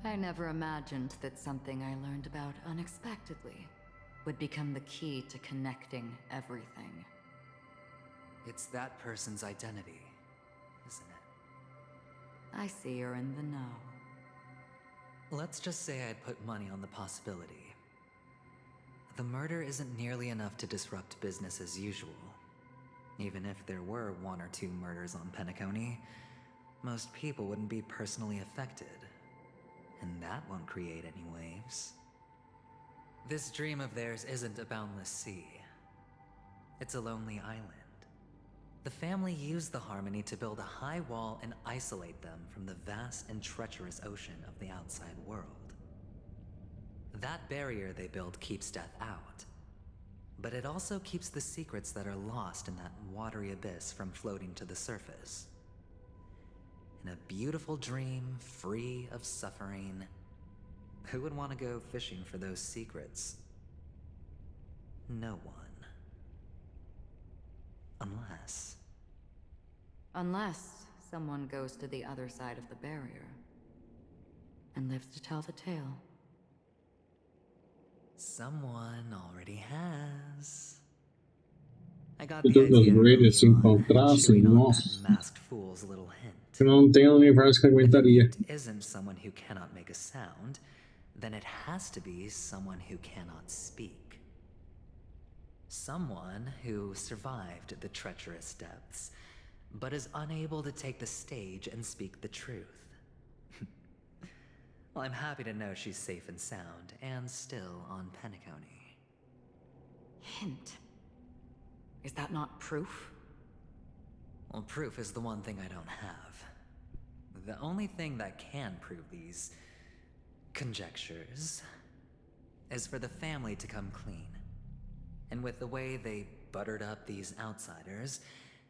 Speaker 7: I never imagined that something I learned about unexpectedly would become the key to connecting everything.
Speaker 9: It's that person's identity, isn't it?
Speaker 7: I see you're in the know.
Speaker 9: Let's just say I'd put money on the possibility. The murder isn't nearly enough to disrupt business as usual. Even if there were 1 or 2 murders on Penacony, most people wouldn't be personally affected. And that won't create any waves. This dream of theirs isn't a boundless sea. It's a lonely island. The family used the Harmony to build a high wall and isolate them from the vast and treacherous ocean of the outside world. That barrier they built keeps death out, but it also keeps the secrets that are lost in that watery abyss from floating to the surface. In a beautiful dream, free of suffering, who would want to go fishing for those secrets? No one.
Speaker 7: Unless someone goes to the other side of the barrier and lives to tell the tale.
Speaker 9: Someone already has. I got
Speaker 2: Se
Speaker 9: the
Speaker 2: todas as
Speaker 9: idea
Speaker 2: graders se encontrassem, nossa.
Speaker 9: masked fool's little hint.
Speaker 2: Eu não tenho um universo que aguentaria.
Speaker 9: If it isn't someone who cannot make a sound, then it has to be someone who cannot speak. Someone who survived the treacherous depths, but is unable to take the stage and speak the truth. Well, I'm happy to know she's safe and sound, and still on Penacony.
Speaker 7: Hint. Is that not proof?
Speaker 9: Well, proof is the one thing I don't have. The only thing that can prove these conjectures is for the family to come clean. And with the way they buttered up these outsiders,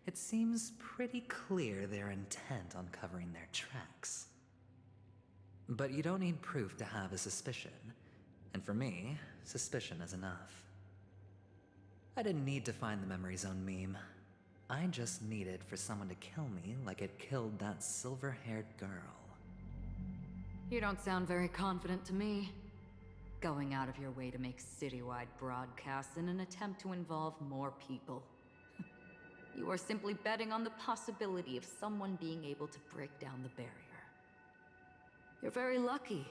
Speaker 9: it seems pretty clear they're intent on covering their tracks. But you don't need proof to have a suspicion. And for me, suspicion is enough. I didn't need to find the Memory Zone meme. I just needed for someone to kill me like it killed that silver-haired girl.
Speaker 7: You don't sound very confident to me. Going out of your way to make citywide broadcasts in an attempt to involve more people. You are simply betting on the possibility of someone being able to break down the barrier. You're very lucky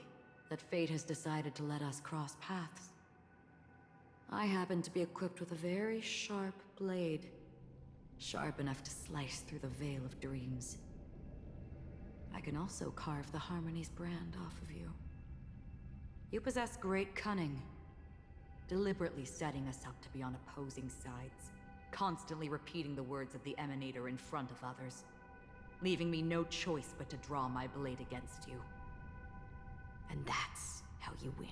Speaker 7: that fate has decided to let us cross paths. I happen to be equipped with a very sharp blade, sharp enough to slice through the veil of dreams. I can also carve the Harmony's brand off of you. You possess great cunning, deliberately setting us up to be on opposing sides, constantly repeating the words of the Emanator in front of others, leaving me no choice but to draw my blade against you. And that's how you win.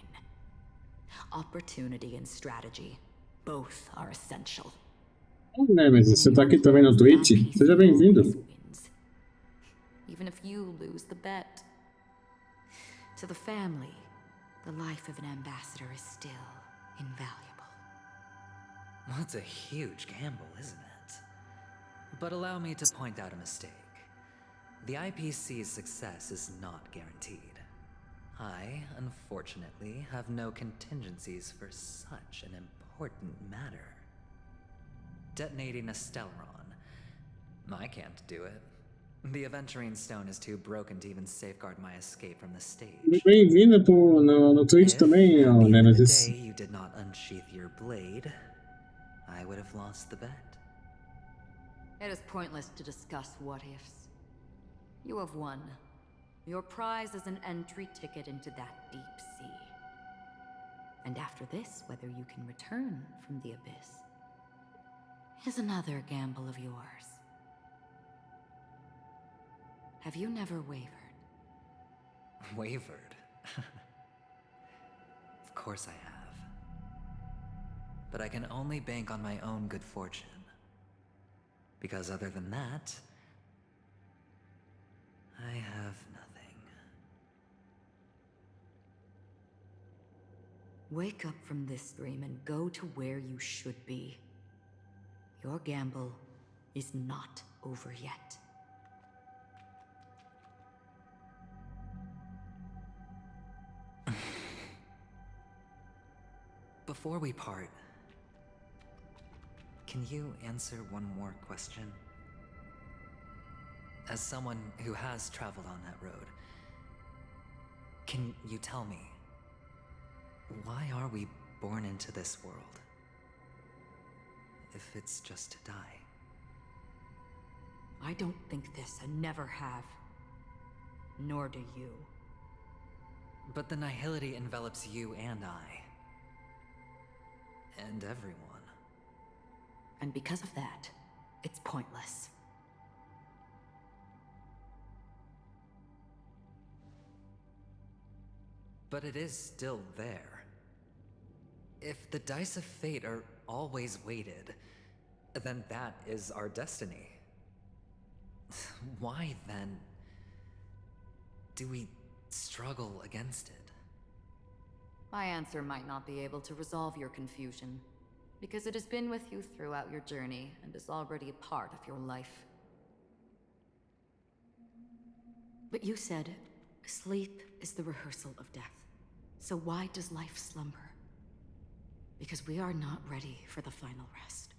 Speaker 7: Opportunity and strategy, both are essential.
Speaker 2: Né, mas você tá aqui também no Twitch? Seja bem-vindo.
Speaker 7: Even if you lose the bet. To the family, the life of an ambassador is still invaluable.
Speaker 9: That's a huge gamble, isn't it? But allow me to point out a mistake. The IPC's success is not guaranteed. I, unfortunately, have no contingencies for such an important matter. Detonating a Stellarons. I can't do it. The Aventurine Stone is too broken to even safeguard my escape from the stage.
Speaker 2: Bem-vinda no Twitch também, Nemesis.
Speaker 9: The day you did not unsheath your blade, I would have lost the bet.
Speaker 7: It is pointless to discuss what-ifs. You have won. Your prize is an entry ticket into that deep sea. And after this, whether you can return from the abyss is another gamble of yours. Have you never wavered?
Speaker 9: Wavered? Of course I have. But I can only bank on my own good fortune. Because other than that, I have nothing.
Speaker 7: Wake up from this dream and go to where you should be. Your gamble is not over yet.
Speaker 9: Before we part, can you answer one more question? As someone who has traveled on that road, can you tell me, why are we born into this world? If it's just to die.
Speaker 7: I don't think this and never have. Nor do you.
Speaker 9: But the nihility envelops you and I. And everyone.
Speaker 7: And because of that, it's pointless.
Speaker 9: But it is still there. If the dice of fate are always weighted, then that is our destiny. Why, then, do we struggle against it?
Speaker 7: My answer might not be able to resolve your confusion, because it has been with you throughout your journey and is already a part of your life. But you said, sleep is the rehearsal of death. So why does life slumber? Because we are not ready for the final rest.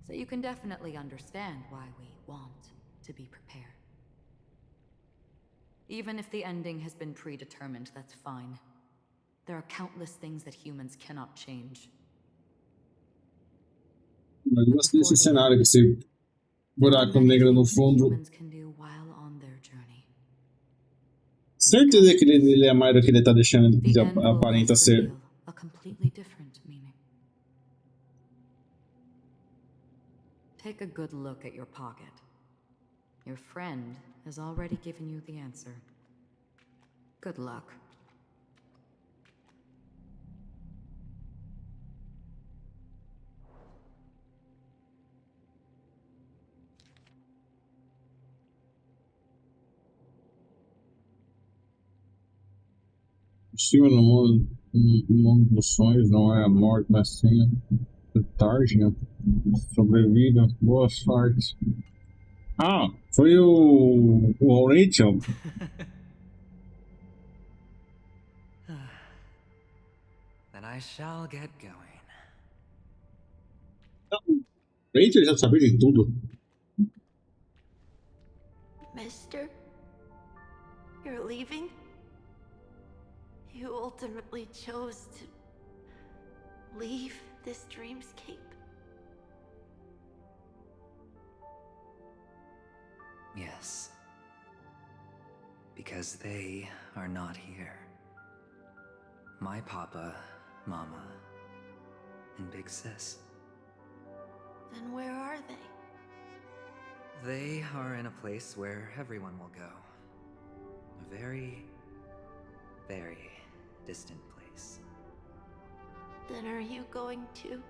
Speaker 7: So you can definitely understand why we want to be prepared. Even if the ending has been predetermined, that's fine. There are countless things that humans cannot change.
Speaker 2: Eu gosto desse cenário, com esse buraco negro no fundo. Certeza que ele é mais do que ele tá deixando de aparenta ser.
Speaker 7: A completely different meaning. Take a good look at your pocket. Your friend has already given you the answer. Good luck.
Speaker 2: Possível no mundo dos sonhos, não é a morte, mas sim a letargia. Sobreviva, boa sorte. Ah, foi o Rachel.
Speaker 9: Then I shall get going.
Speaker 2: Ranger já sabia de tudo.
Speaker 6: Mister, you're leaving? You ultimately chose to leave this dreamscape.
Speaker 9: Yes. Because they are not here. My papa, mama, and big sis.
Speaker 6: Then where are they?
Speaker 9: They are in a place where everyone will go. A very, very distant place.
Speaker 6: Then are you going to?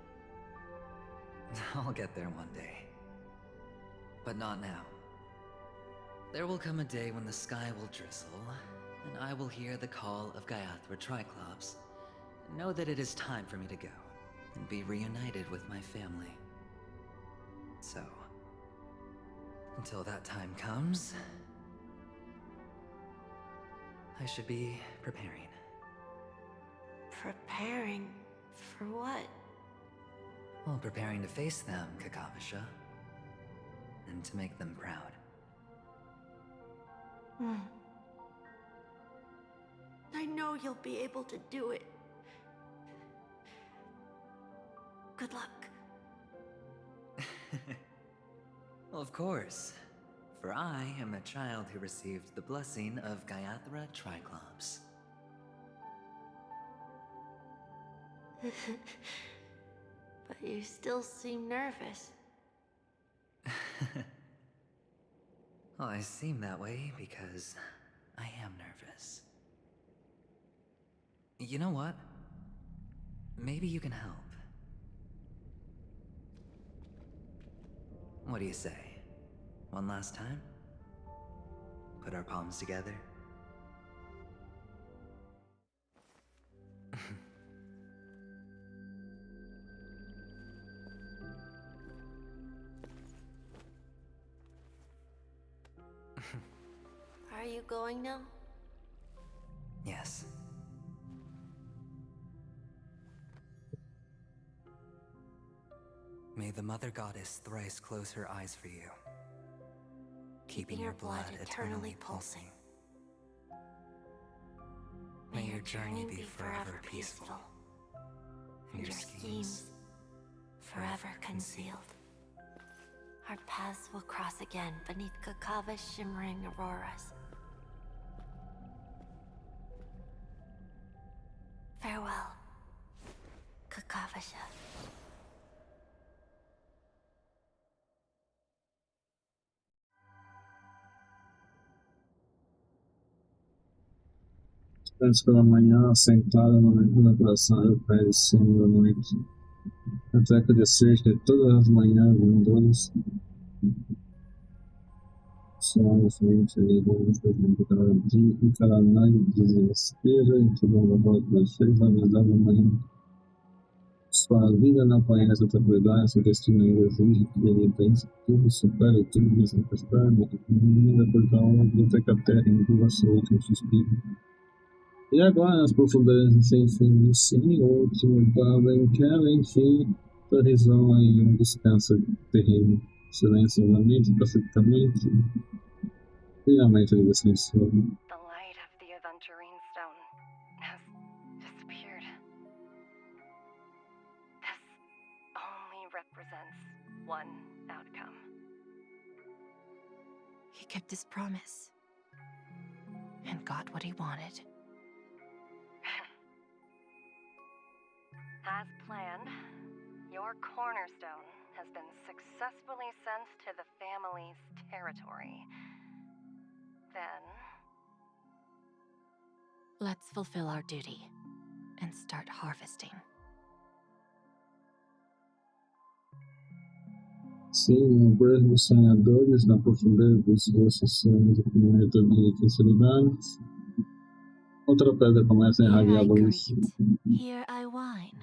Speaker 9: I'll get there one day. But not now. There will come a day when the sky will drizzle, and I will hear the call of Gaiathra Triclops, and know that it is time for me to go, and be reunited with my family. So, until that time comes, I should be preparing.
Speaker 6: Preparing for what?
Speaker 9: Well, preparing to face them, Kakavasha, and to make them proud.
Speaker 6: I know you'll be able to do it. Good luck.
Speaker 9: Well, of course. For I am a child who received the blessing of Gaiathra Triclops.
Speaker 6: But you still seem nervous.
Speaker 9: Well, I seem that way because I am nervous. You know what? Maybe you can help. What do you say? One last time? Put our palms together?
Speaker 6: Are you going now?
Speaker 9: Yes. May the Mother Goddess thrice close her eyes for you, keeping your blood eternally pulsing. May your journey be forever peaceful, and your schemes
Speaker 6: forever concealed. Our paths will cross again beneath Kakava's shimmering auroras. Farewell, Kakavasha.
Speaker 2: Antes pela manhã, sentada no coração, pés de sono da noite. Até que descer de todas as manhãs vindouras, suavemente ligamos de cada dia e cada noite de desespero em todo o valor das seis avisar da manhã. Sua vida não conhece tranquilidade, seu destino é exige que ele pense tudo, supera e tudo desinterpreta, ainda por causa até que a terra engula seu último suspiro. E agora, nas profundezas sem fim do sim, o último dado em queda, enfim, sorrisão em descanso terreno, silêncio na mente, pacificamente, finalmente ele descansou.
Speaker 19: The light of the aventurine stone has disappeared. This only represents one outcome.
Speaker 11: He kept his promise and got what he wanted.
Speaker 19: As planned, your cornerstone has been successfully sent to the family's territory. Then...
Speaker 11: Let's fulfill our duty and start harvesting.
Speaker 2: Sim, mesmo sonhadores na profundeza dos vossos sonhos e planeta de facilidades. Outra pedra começa a irradiar a luz.
Speaker 11: Here I whine,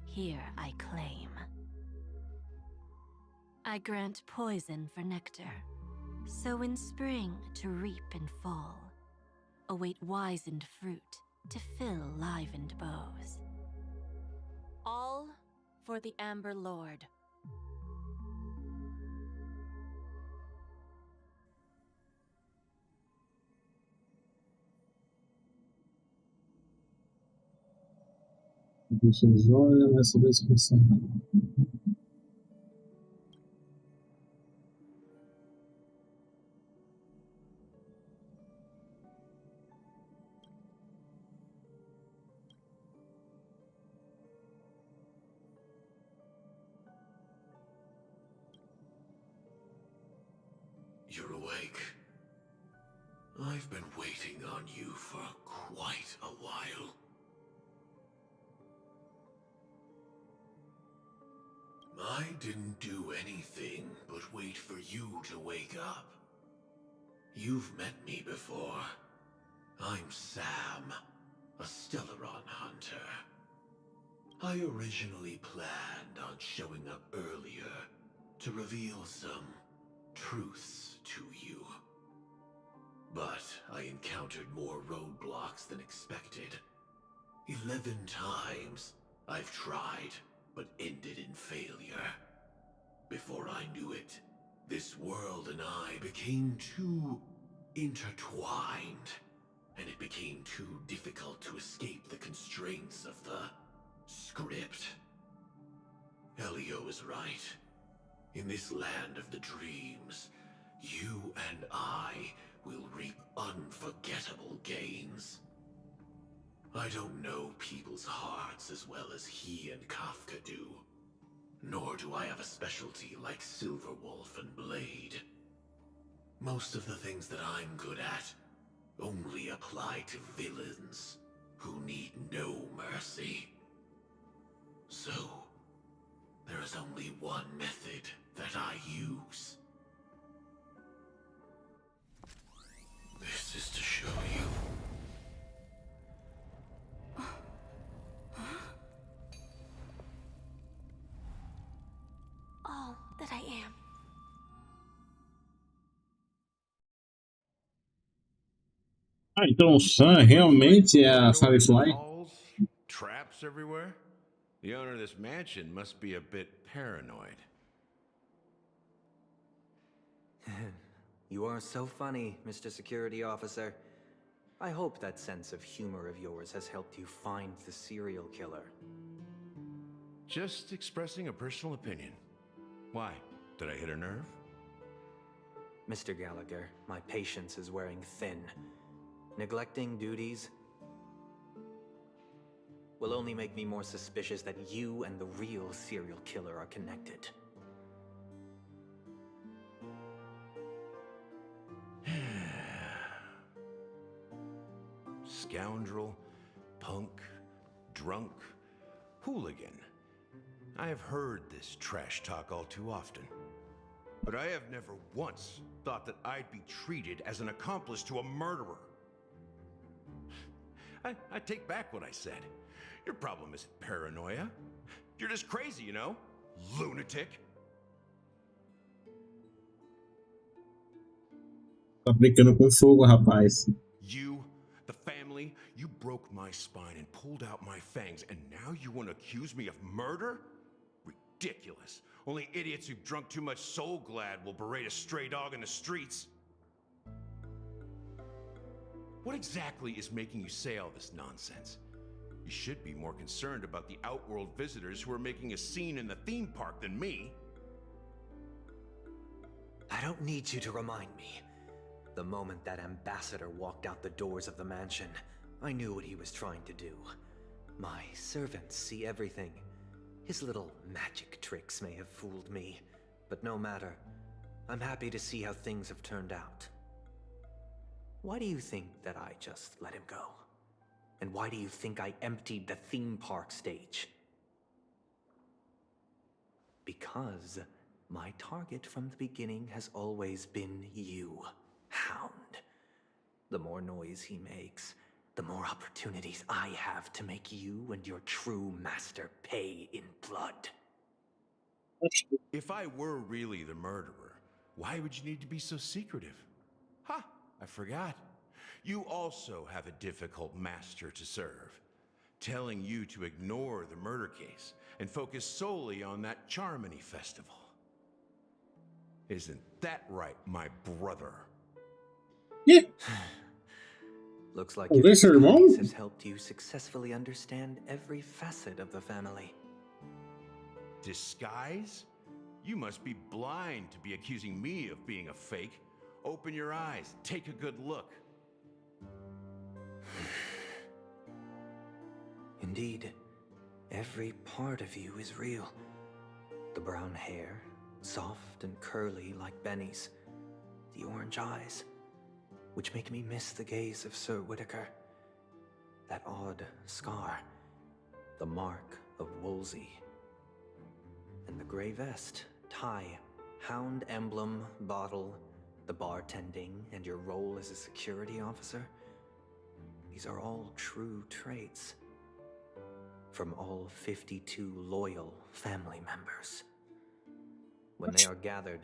Speaker 11: here I claim. I grant poison for nectar, sow in spring to reap in fall. Await wizened fruit to fill livened bows. All for the Amber Lord.
Speaker 2: Vocês olham essa descrição.
Speaker 20: You're awake. I've been waiting on you for quite a while. I didn't do anything but wait for you to wake up. You've met me before. I'm Sam, a Stellarons hunter. I originally planned on showing up earlier to reveal some truths to you. But I encountered more roadblocks than expected. 11 times I've tried, but ended in failure. Before I knew it, this world and I became too intertwined, and it became too difficult to escape the constraints of the script. Elio is right. In this land of the dreams, you and I will reap unforgettable gains. I don't know people's hearts as well as he and Kafka do. Nor do I have a specialty like Silverwolf and Blade. Most of the things that I'm good at only apply to villains who need no mercy. So, there is only one method that I use. This is to show you.
Speaker 6: All that I am.
Speaker 2: Ah, então o Sam realmente é a Firefly?
Speaker 8: Traps everywhere? The owner of this mansion must be a bit paranoid.
Speaker 21: You are so funny, Mr. Security Officer. I hope that sense of humor of yours has helped you find the serial killer.
Speaker 8: Just expressing a personal opinion. Why? Did I hit a nerve?
Speaker 21: Mr. Gallagher, my patience is wearing thin. Neglecting duties will only make me more suspicious that you and the real serial killer are connected.
Speaker 8: Scoundrel, punk, drunk, hooligan. I have heard this trash talk all too often. But I have never once thought that I'd be treated as an accomplice to a murderer. I take back what I said. Your problem isn't paranoia. You're just crazy, you know? Lunatic.
Speaker 2: Tá brincando com fogo, rapaz.
Speaker 8: You, the family, you broke my spine and pulled out my fangs, and now you want to accuse me of murder? Ridiculous. Only idiots who've drunk too much Soul Glad will berate a stray dog in the streets. What exactly is making you say all this nonsense? You should be more concerned about the Outworld visitors who are making a scene in the theme park than me.
Speaker 21: I don't need you to remind me. The moment that ambassador walked out the doors of the mansion, I knew what he was trying to do. My servants see everything. His little magic tricks may have fooled me, but no matter. I'm happy to see how things have turned out. Why do you think that I just let him go? And why do you think I emptied the theme park stage? Because my target from the beginning has always been you, Hound. The more noise he makes, the more opportunities I have to make you and your true master pay in blood.
Speaker 8: If I were really the murderer, why would you need to be so secretive? Ha! I forgot. You also have a difficult master to serve, telling you to ignore the murder case and focus solely on that Charmony festival. Isn't that right, my brother?
Speaker 2: Yeah.
Speaker 21: Looks like
Speaker 2: Oh,
Speaker 21: your
Speaker 2: esse é o irmão?
Speaker 21: disguise has helped you successfully understand every facet of the family.
Speaker 8: Disguise? You must be blind to be accusing me of being a fake. Open your eyes, take a good look.
Speaker 21: Indeed, every part of you is real. The brown hair, soft and curly like Benny's. The orange eyes, which make me miss the gaze of Sir Whitaker. That odd scar, the mark of Wolsey. And the gray vest, tie, hound emblem, bottle, the bartending, and your role as a security officer. These are all true traits. From all 52 loyal family members. When they are gathered,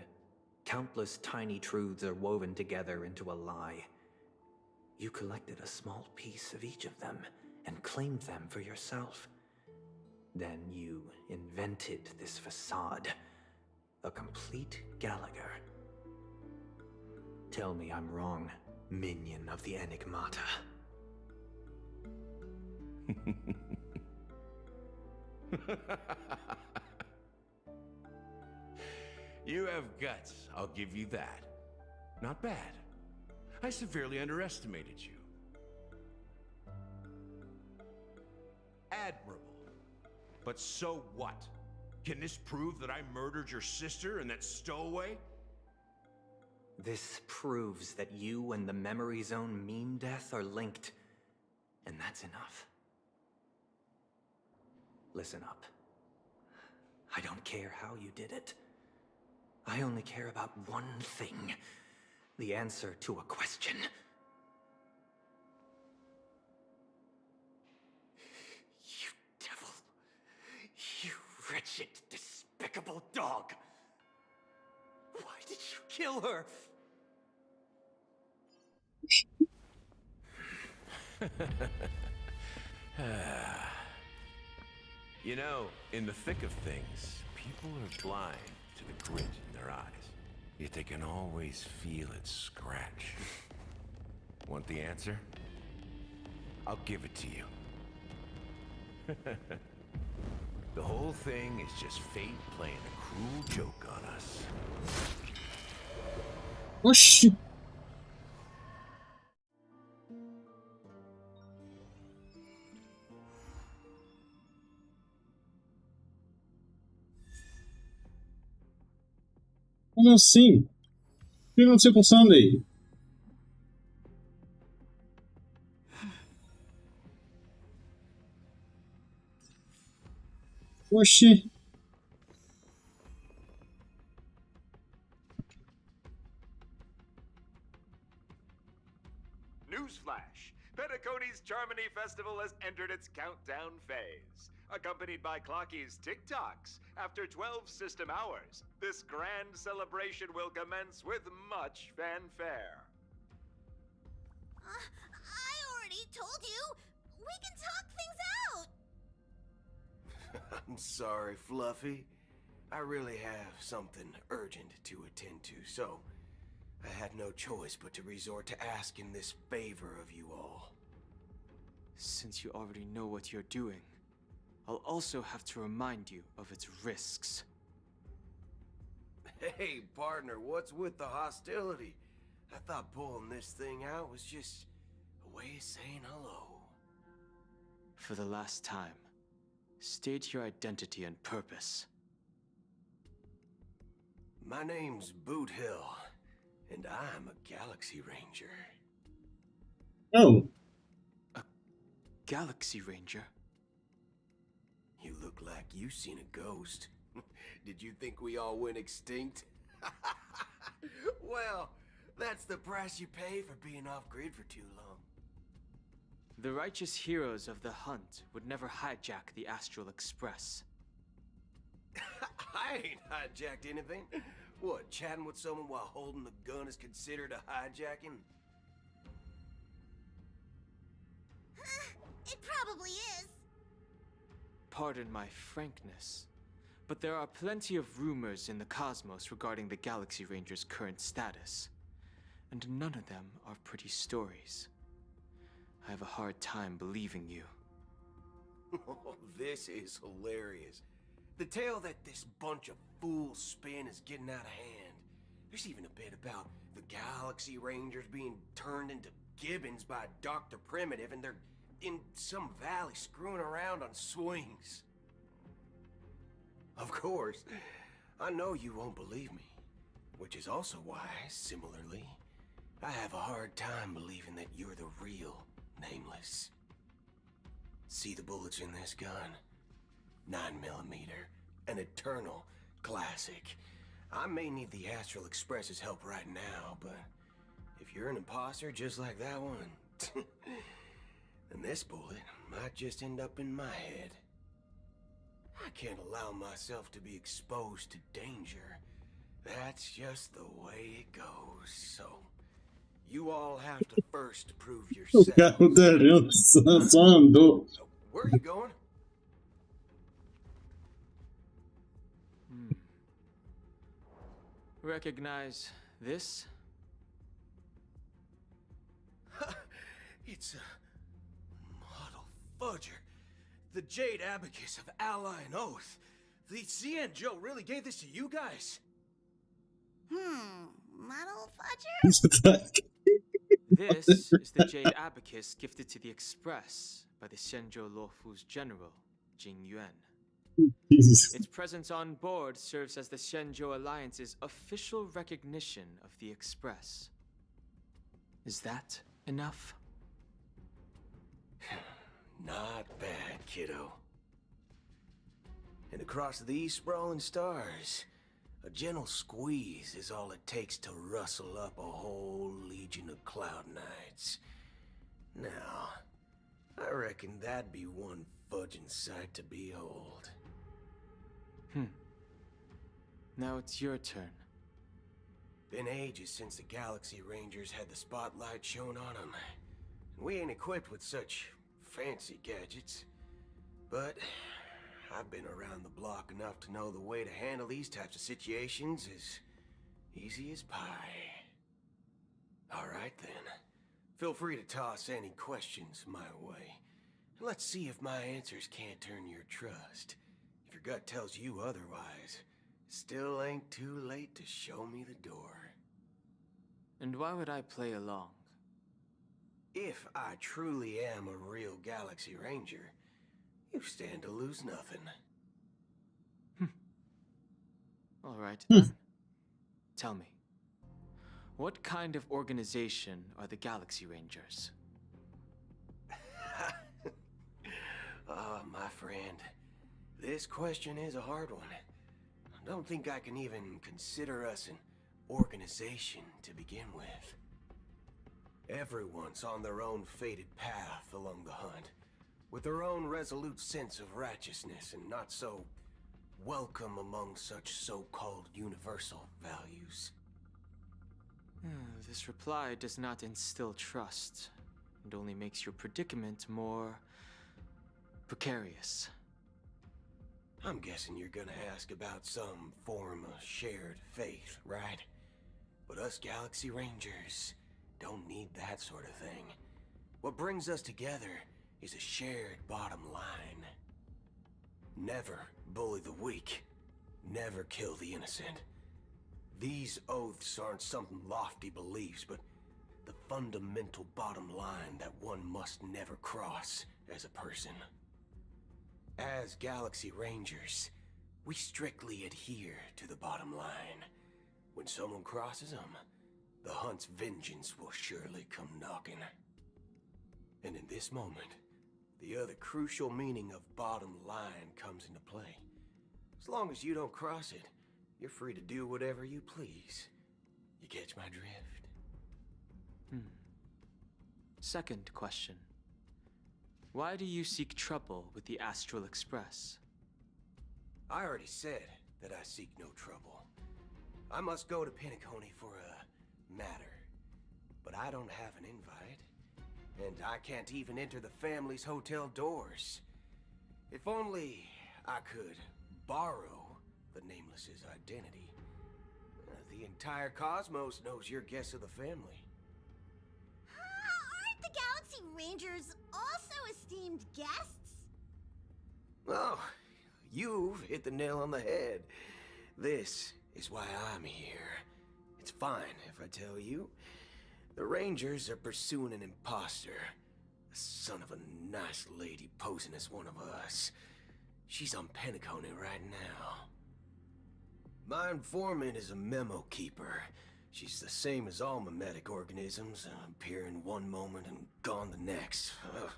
Speaker 21: countless tiny truths are woven together into a lie. You collected a small piece of each of them and claimed them for yourself. Then you invented this facade, a complete Gallagher. Tell me I'm wrong, minion of the Enigmata.
Speaker 8: You have guts, I'll give you that. Not bad. I severely underestimated you. Admirable. But so what? Can this prove that I murdered your sister and that stowaway?
Speaker 21: This proves that you and the Memory Zone meme death are linked, and that's enough. Listen up. I don't care how you did it. I only care about one thing. The answer to a question. You devil. You wretched, despicable dog. Why did you kill her?
Speaker 8: You know, in the thick of things, people are blind to the grit in their eyes. Yet they can always feel it scratch. Want the answer? I'll give it to you. The whole thing is just fate playing a cruel joke on us.
Speaker 2: Oxi! Como assim? O que aconteceu com o Sunday? Oxi!
Speaker 3: Newsflash! Penacony's Charmony Festival has entered its countdown phase. Accompanied by Clocky's TikToks, after 12 system hours, this grand celebration will commence with much fanfare.
Speaker 6: I already told you! We can talk things out!
Speaker 22: I'm sorry, Fluffy. I really have something urgent to attend to, so I had no choice but to resort to asking this favor of you all.
Speaker 23: Since you already know what you're doing, I'll also have to remind you of its risks.
Speaker 22: Hey, partner, what's with the hostility? I thought pulling this thing out was just a way of saying hello.
Speaker 23: For the last time, state your identity and purpose.
Speaker 22: My name's Boot Hill, and I'm a Galaxy Ranger.
Speaker 2: Oh.
Speaker 23: A Galaxy Ranger?
Speaker 22: You look like you seen a ghost. Did you think we all went extinct? Well, that's the price you pay for being off-grid for too long.
Speaker 23: The righteous heroes of the hunt would never hijack the Astral Express.
Speaker 22: I ain't hijacked anything. What, chatting with someone while holding the gun is considered a hijacking?
Speaker 6: It probably is.
Speaker 23: Pardon my frankness, but there are plenty of rumors in the cosmos regarding the Galaxy Ranger's current status, and none of them are pretty stories. I have a hard time believing you.
Speaker 22: This is hilarious. The tale that this bunch of fools spin is getting out of hand. There's even a bit about the Galaxy Rangers being turned into gibbons by Dr. Primitive, and they're in some valley screwing around on swings. Of course, I know you won't believe me, which is also why, similarly, I have a hard time believing that you're the real Nameless. See the bullets in this gun? 9mm, an eternal classic. I may need the Astral Express's help right now, but if you're an imposter just like that one, then this bullet might just end up in my head. I can't allow myself to be exposed to danger. That's just the way it goes, so you all have to first prove
Speaker 2: O
Speaker 22: yourself.
Speaker 2: carro da Deus só andou.
Speaker 22: Where are you going?
Speaker 23: Recognize this?
Speaker 22: It's a model fudger. The Jade Abacus of Ally and Oath. The CN Joe really gave this to you guys?
Speaker 4: Model fudger?
Speaker 23: This is the Jade Abacus gifted to the Express by the Shenzhou Luofu's general, Jing Yuan.
Speaker 2: Jesus.
Speaker 23: Its presence on board serves as the Shenzhou Alliance's official recognition of the Express. Is that enough?
Speaker 22: Not bad, kiddo. And across these sprawling stars, a gentle squeeze is all it takes to rustle up a whole legion of Cloud Knights. Now, I reckon that'd be one fudging sight to behold.
Speaker 23: Now it's your turn.
Speaker 22: Been ages since the Galaxy Rangers had the spotlight shown on them. We ain't equipped with such fancy gadgets. But I've been around the block enough to know the way to handle these types of situations is easy as pie. Alright then. Feel free to toss any questions my way. Let's see if my answers can't turn your trust. If your gut tells you otherwise, still ain't too late to show me the door.
Speaker 23: And why would I play along?
Speaker 22: If I truly am a real Galaxy Ranger, you stand to lose nothing.
Speaker 23: All right then. Tell me, what kind of organization are the Galaxy Rangers?
Speaker 22: My friend, this question is a hard one. I don't think I can even consider us an organization to begin with. Everyone's on their own fated path along the hunt, with their own resolute sense of righteousness and not so welcome among such so-called universal values.
Speaker 23: This reply does not instill trust, and only makes your predicament more precarious.
Speaker 22: I'm guessing you're gonna ask about some form of shared faith, right? But us Galaxy Rangers don't need that sort of thing. What brings us together is a shared bottom line. Never bully the weak. Never kill the innocent. These oaths aren't some lofty beliefs, but the fundamental bottom line that one must never cross as a person. As Galaxy Rangers, we strictly adhere to the bottom line. When someone crosses them, the hunt's vengeance will surely come knocking. And in this moment, the other crucial meaning of bottom line comes into play. As long as you don't cross it, you're free to do whatever you please. You catch my drift?
Speaker 23: Second question. Why do you seek trouble with the Astral Express?
Speaker 22: I already said that I seek no trouble. I must go to Penacony for a matter. But I don't have an invite. And I can't even enter the family's hotel doors. If only I could borrow the Nameless's identity. The entire cosmos knows you're guests of the family.
Speaker 4: Aren't the Galaxy
Speaker 6: Galaxy Rangers also esteemed guests?
Speaker 22: Oh, you've hit the nail on the head. This is why I'm here. It's fine if I tell you. The Rangers are pursuing an imposter. A son of a nice lady posing as one of us. She's on Penacony right now. My informant is a memo keeper. She's the same as all mimetic organisms, appearing one moment and gone the next. Ugh,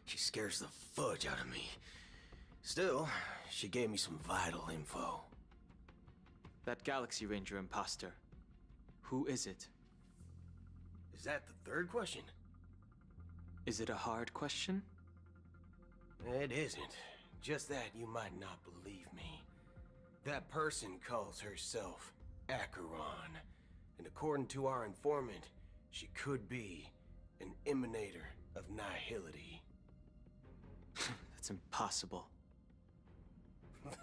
Speaker 22: she scares the fudge out of me. Still, she gave me some vital info.
Speaker 23: That Galaxy Ranger imposter. Who is it?
Speaker 22: Is that the third question?
Speaker 23: Is it a hard question?
Speaker 22: It isn't. Just that you might not believe me. That person calls herself Acheron. And according to our informant, she could be an emanator of nihility.
Speaker 23: That's impossible.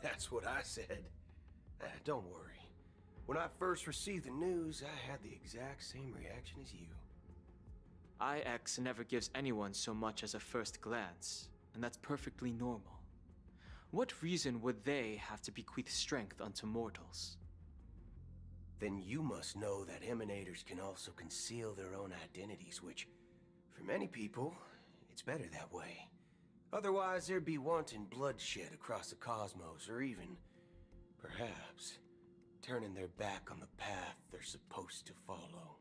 Speaker 22: That's what I said. Don't worry. When I first received the news, I had the exact same reaction as you.
Speaker 23: IX never gives anyone so much as a first glance, and that's perfectly normal. What reason would they have to bequeath strength unto mortals?
Speaker 22: Then you must know that emanators can also conceal their own identities, which, for many people, it's better that way. Otherwise, there'd be wanton bloodshed across the cosmos, or even, perhaps, turning their back on the path they're supposed to follow.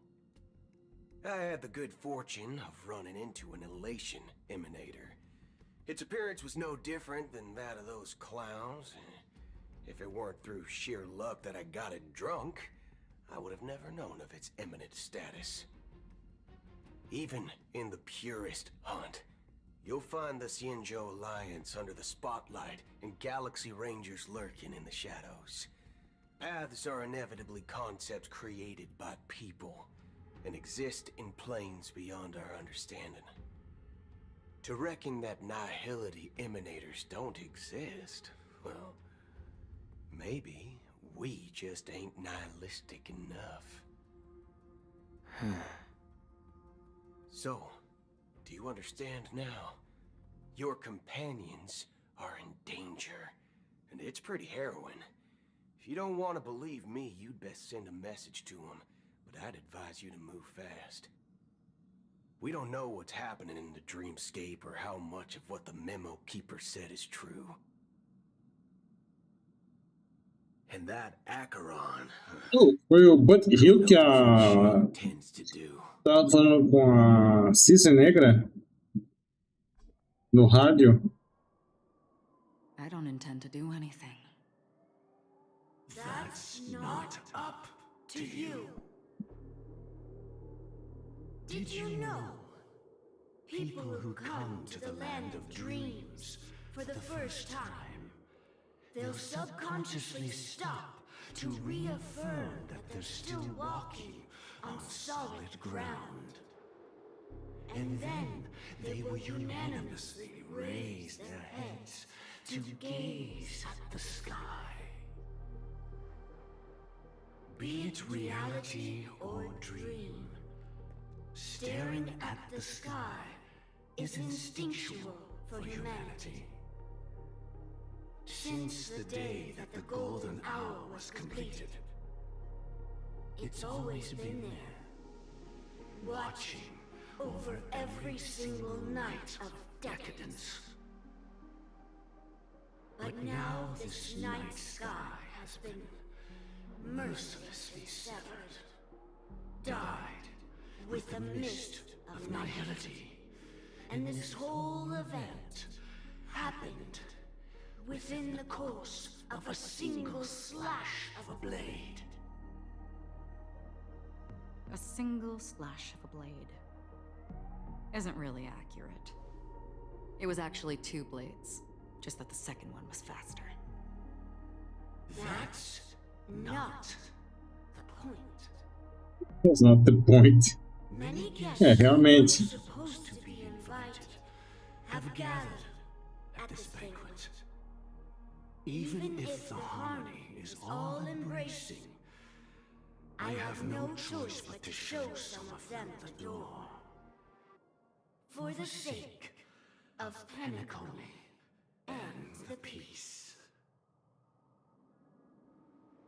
Speaker 22: I had the good fortune of running into an elation emanator. Its appearance was no different than that of those clowns. If it weren't through sheer luck that I got it drunk, I would have never known of its eminent status. Even in the purest hunt, you'll find the Xianzhou Alliance under the spotlight and Galaxy Rangers lurking in the shadows. Paths are inevitably concepts created by people and exist in planes beyond our understanding. To reckon that nihility emanators don't exist, well, maybe we just ain't nihilistic enough. So, do you understand now? Your companions are in danger, and it's pretty harrowing. If you don't want to believe me, you'd best send a message to them, but I'd advise you to move fast. We don't know what's happening in the dreamscape or how much of what the memo keeper said is true. And that Acheron...
Speaker 2: Oh, foi o Butt Hill que tava falando com a Cisne Negra no rádio.
Speaker 7: I don't intend to do anything.
Speaker 20: That's not up to you.
Speaker 6: Did you know? People who come to the land of dreams for the first time, they'll subconsciously stop to reaffirm that they're still walking on solid ground. And then they will unanimously raise their heads to gaze at the sky. Be it reality or dream, staring at the sky is instinctual for humanity. Since the day that the golden hour was completed, it's always been there, watching over every single night of decadence. But now this night sky has been mercilessly severed, dyed with the mist of nihility. And this whole event happened within the course of a single slash of a blade.
Speaker 7: A single slash of a blade isn't really accurate. It was actually 2 blades, just that the second one was faster.
Speaker 6: That's not the point.
Speaker 2: That's not the point.
Speaker 6: Many guests
Speaker 2: realmente.
Speaker 6: supposed to be invited have gathered at this banquet. Even if the harmony is all embracing, I have no choice but to show some of them the door. For the sake of Penacony and the peace.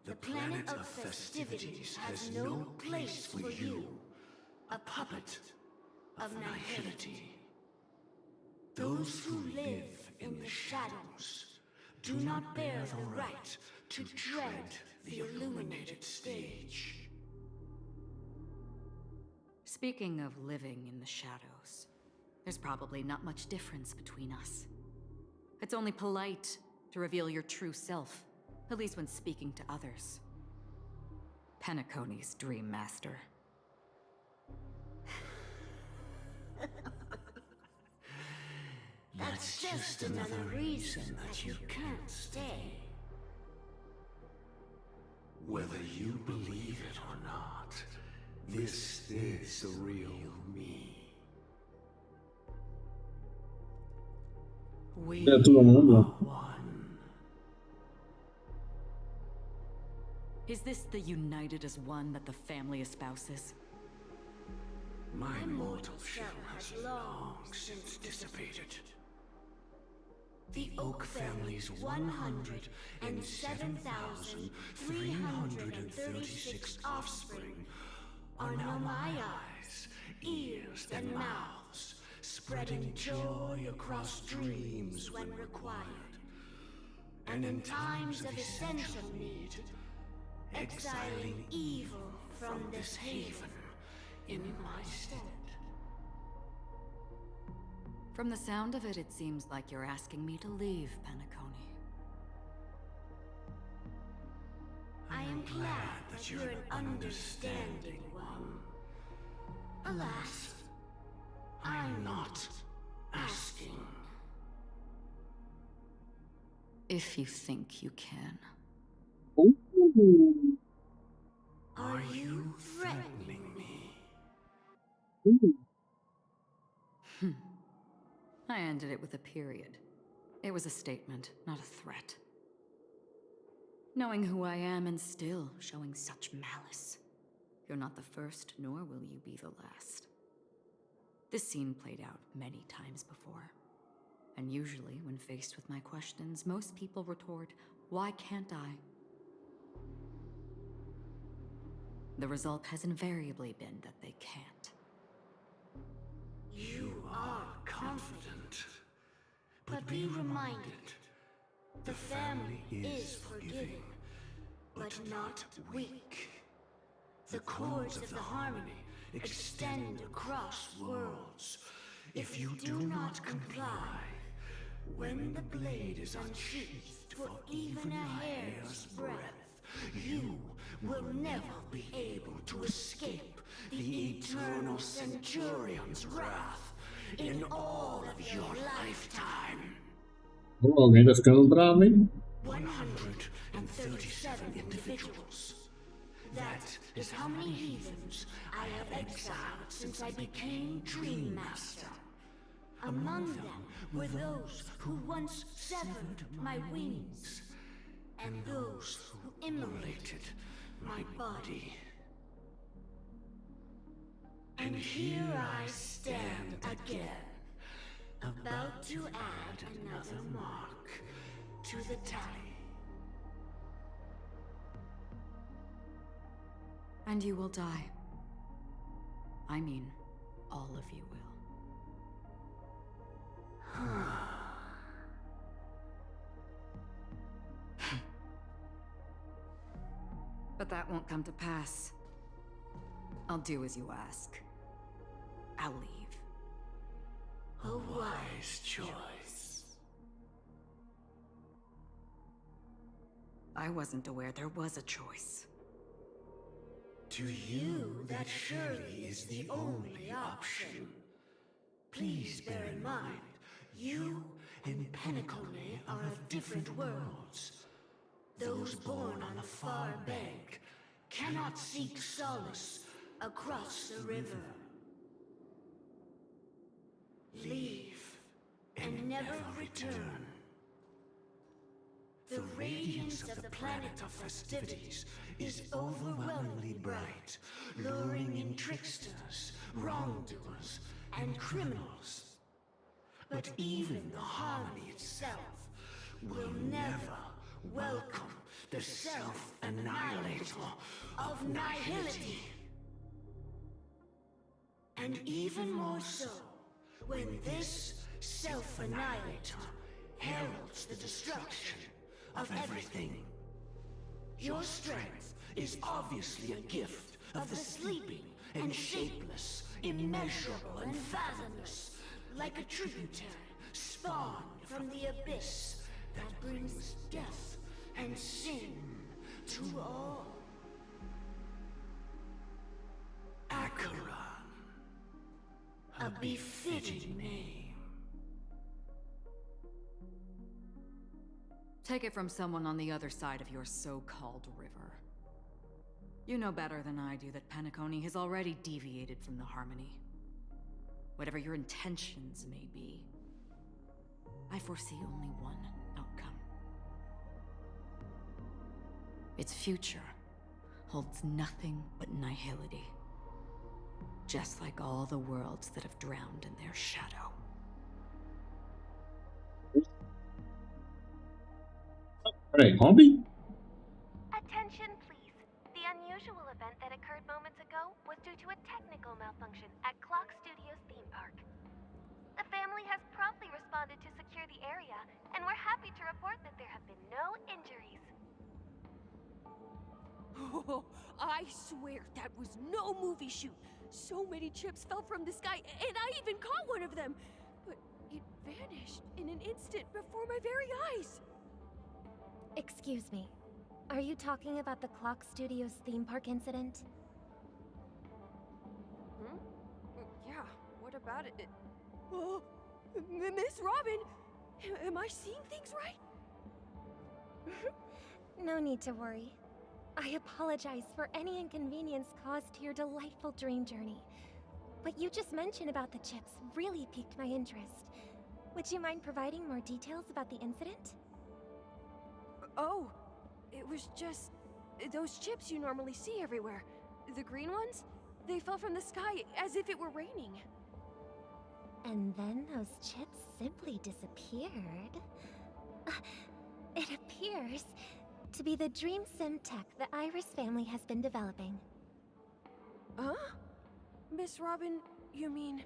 Speaker 6: The planet of festivities has no place for you, a puppet of nihility. Those who live in the shadows do not bear the right to tread the illuminated stage.
Speaker 7: Speaking of living in the shadows, there's probably not much difference between us. It's only polite to reveal your true self, at least when speaking to others. Penacony's Dream Master.
Speaker 6: That's just another reason that you can't stay.
Speaker 20: Whether you believe it or not, this is the real me.
Speaker 6: We
Speaker 2: É todo mundo.
Speaker 7: Is this the united as one that the family espouses?
Speaker 20: My mortal shell has long since dissipated.
Speaker 6: The Oak family's 107,336 offspring are now my eyes, ears, and mouths, spreading joy across dreams when required. And in times of essential need, exiling evil from this haven in my stead.
Speaker 7: From the sound of it, it seems like you're asking me to leave Penacony.
Speaker 6: I am glad that you're an understanding one. Alas, I'm not asking.
Speaker 7: If you think you can.
Speaker 6: Are you threatening me?
Speaker 7: I ended it with a period. It was a statement, not a threat. Knowing who I am and still showing such malice. You're not the first, nor will you be the last. This scene played out many times before. And usually, when faced with my questions, most people retort, "Why can't I?" The result has invariably been that they can't.
Speaker 6: You are confident, but be reminded, the family is forgiving, but not weak. The chords of the harmony extend across worlds. If you do not comply, when the blade is unsheathed for even a hair's breadth, you will never be able to escape the eternal Centurion's wrath in all of your lifetime.
Speaker 2: Oh, alguém tá ficando bravo, hein?
Speaker 6: 137 individuals. That is how many heathens I have exiled since I became Dream Master. Among them were those who once severed my wings, and those who immolated my body. And here I stand again, about to add another mark to the tally.
Speaker 7: And you will die. I mean, all of you will. But that won't come to pass. I'll do as you ask. I'll leave.
Speaker 6: A wise choice.
Speaker 7: I wasn't aware there was a choice.
Speaker 6: To you, that surely is the only option. Please bear in mind, you and Penacony are of different worlds. Those born on the far bank cannot seek solace across the river. Leave and never return. The radiance of the planet of festivities is overwhelmingly bright, luring in tricksters, wrongdoers, and criminals. But even the harmony itself will never welcome the self-annihilator of nihility. And even more so, when this self-annihilator heralds the destruction of everything. Your strength is obviously a gift of the sleeping and shapeless, immeasurable and fathomless, like a tributary spawned from the abyss that brings death and sin to all. Acheron, a befitting name.
Speaker 7: Take it from someone on the other side of your so-called river. You know better than I do that Penacony has already deviated from the harmony. Whatever your intentions may be, I foresee only one outcome. Its future holds nothing but nihility. Just like all the worlds that have drowned in their shadow.
Speaker 2: Alright, hobby?
Speaker 4: Attention, please. The unusual event that occurred moments ago was due to a technical malfunction at Clock Studios theme park. The family has promptly responded to secure the area, and we're happy to report that there have been no injuries.
Speaker 10: Oh, I swear that was no movie shoot. So many chips fell from the sky, and I even caught one of them. But it vanished in an instant before my very eyes.
Speaker 4: Excuse me. Are you talking about the Clock Studios theme park incident?
Speaker 10: Hmm? Yeah, what about it? Oh, Miss Robin! Am I seeing things right?
Speaker 4: No need to worry. I apologize for any inconvenience caused to your delightful dream journey. What you just mentioned about the chips really piqued my interest. Would you mind providing more details about the incident?
Speaker 10: Oh, it was just those chips you normally see everywhere. The green ones? They fell from the sky as if it were raining.
Speaker 4: And then those chips simply disappeared. It appears to be the dream sim tech the Iris family has been developing.
Speaker 10: Huh? Miss Robin, you mean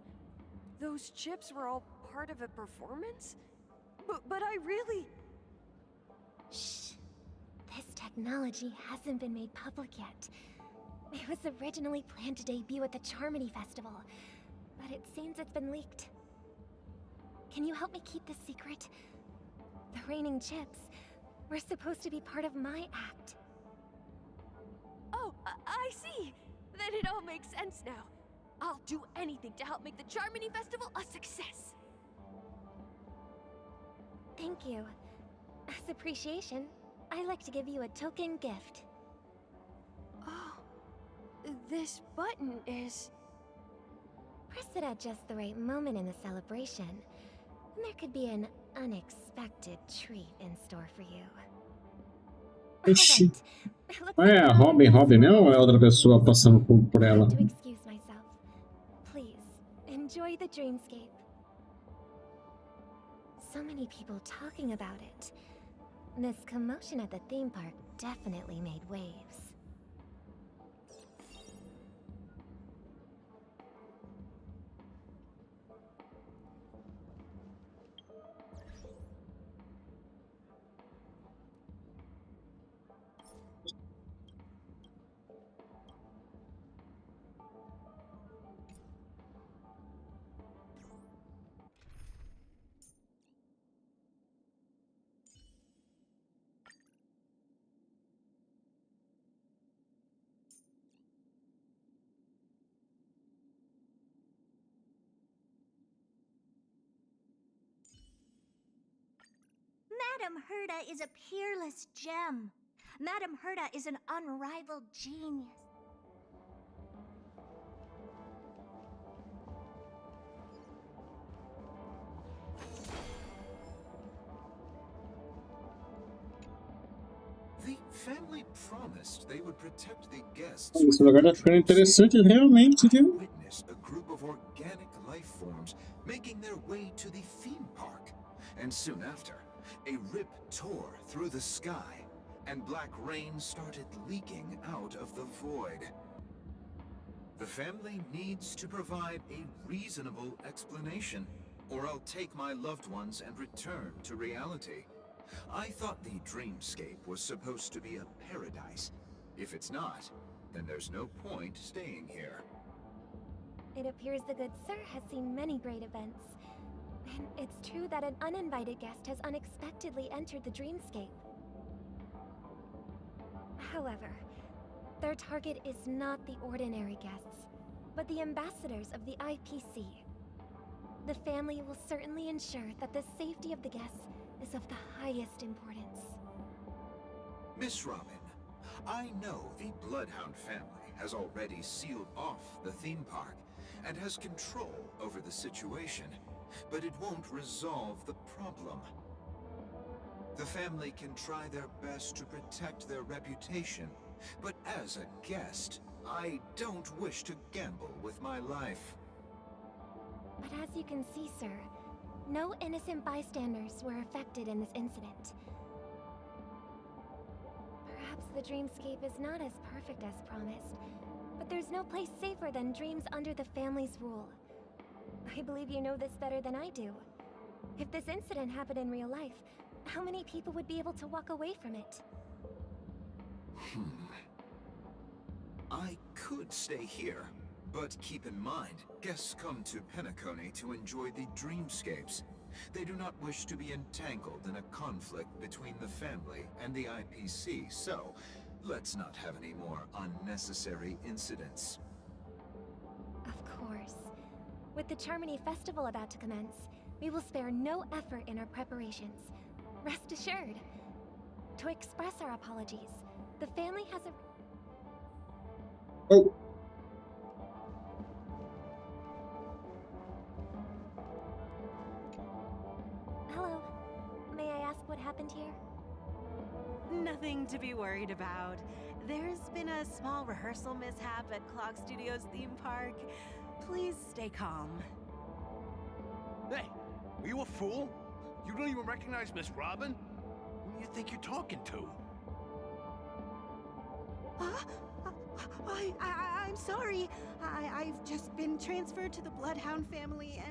Speaker 10: those chips were all part of a performance? But I really...
Speaker 4: Shh. This technology hasn't been made public yet. It was originally planned to debut at the Charmony Festival, but it seems it's been leaked. Can you help me keep this secret? The raining chips were supposed to be part of my act.
Speaker 10: Oh, I see! Then it all makes sense now. I'll do anything to help make the Charmony Festival a success.
Speaker 4: Thank you. As appreciation, I'd like to give you a token gift.
Speaker 10: Oh, this button is...
Speaker 4: Press it at just the right moment in the celebration, and there could be an unexpected treat in store for you.
Speaker 2: Ixi. É Robin mesmo ou é outra pessoa passando por ela?
Speaker 4: To excuse myself. Please, enjoy the dreamscape. So many people talking about it. This commotion at the theme park definitely made waves.
Speaker 12: Madame Herda is a peerless gem. Madame Herda is an unrivaled genius.
Speaker 13: The family promised they would protect the guests.
Speaker 2: Esse lugar tá ficando interessante realmente, viu?
Speaker 13: Witnessed a group of organic life forms making their way to the theme park. And soon after, a rip tore through the sky, and black rain started leaking out of the void. The family needs to provide a reasonable explanation, or I'll take my loved ones and return to reality. I thought the dreamscape was supposed to be a paradise. If it's not, then there's no point staying here.
Speaker 4: It appears the good sir has seen many great events. And it's true that an uninvited guest has unexpectedly entered the dreamscape. However, their target is not the ordinary guests, but the ambassadors of the IPC. The family will certainly ensure that the safety of the guests is of the highest importance.
Speaker 13: Miss Robin, I know the Bloodhound family has already sealed off the theme park and has control over the situation, but it won't resolve the problem. The family can try their best to protect their reputation, but as a guest, I don't wish to gamble with my life.
Speaker 4: But as you can see, sir, no innocent bystanders were affected in this incident. Perhaps the dreamscape is not as perfect as promised, but there's no place safer than dreams under the family's rule. I believe you know this better than I do. If this incident happened in real life, how many people would be able to walk away from it?
Speaker 13: I could stay here, but keep in mind, guests come to Penacony to enjoy the dreamscapes. They do not wish to be entangled in a conflict between the family and the IPC, so let's not have any more unnecessary incidents.
Speaker 4: Of course. With the Charmony Festival about to commence, we will spare no effort in our preparations. Rest assured. To express our apologies, the family has a...
Speaker 2: Oh.
Speaker 4: Hello. May I ask what happened here?
Speaker 15: Nothing to be worried about. There's been a small rehearsal mishap at Clock Studios theme park. Please stay calm.
Speaker 16: Hey, are you a fool? You don't even recognize Miss Robin? Who do you think you're talking to?
Speaker 15: I'm sorry. I've just been transferred to the Bloodhound family,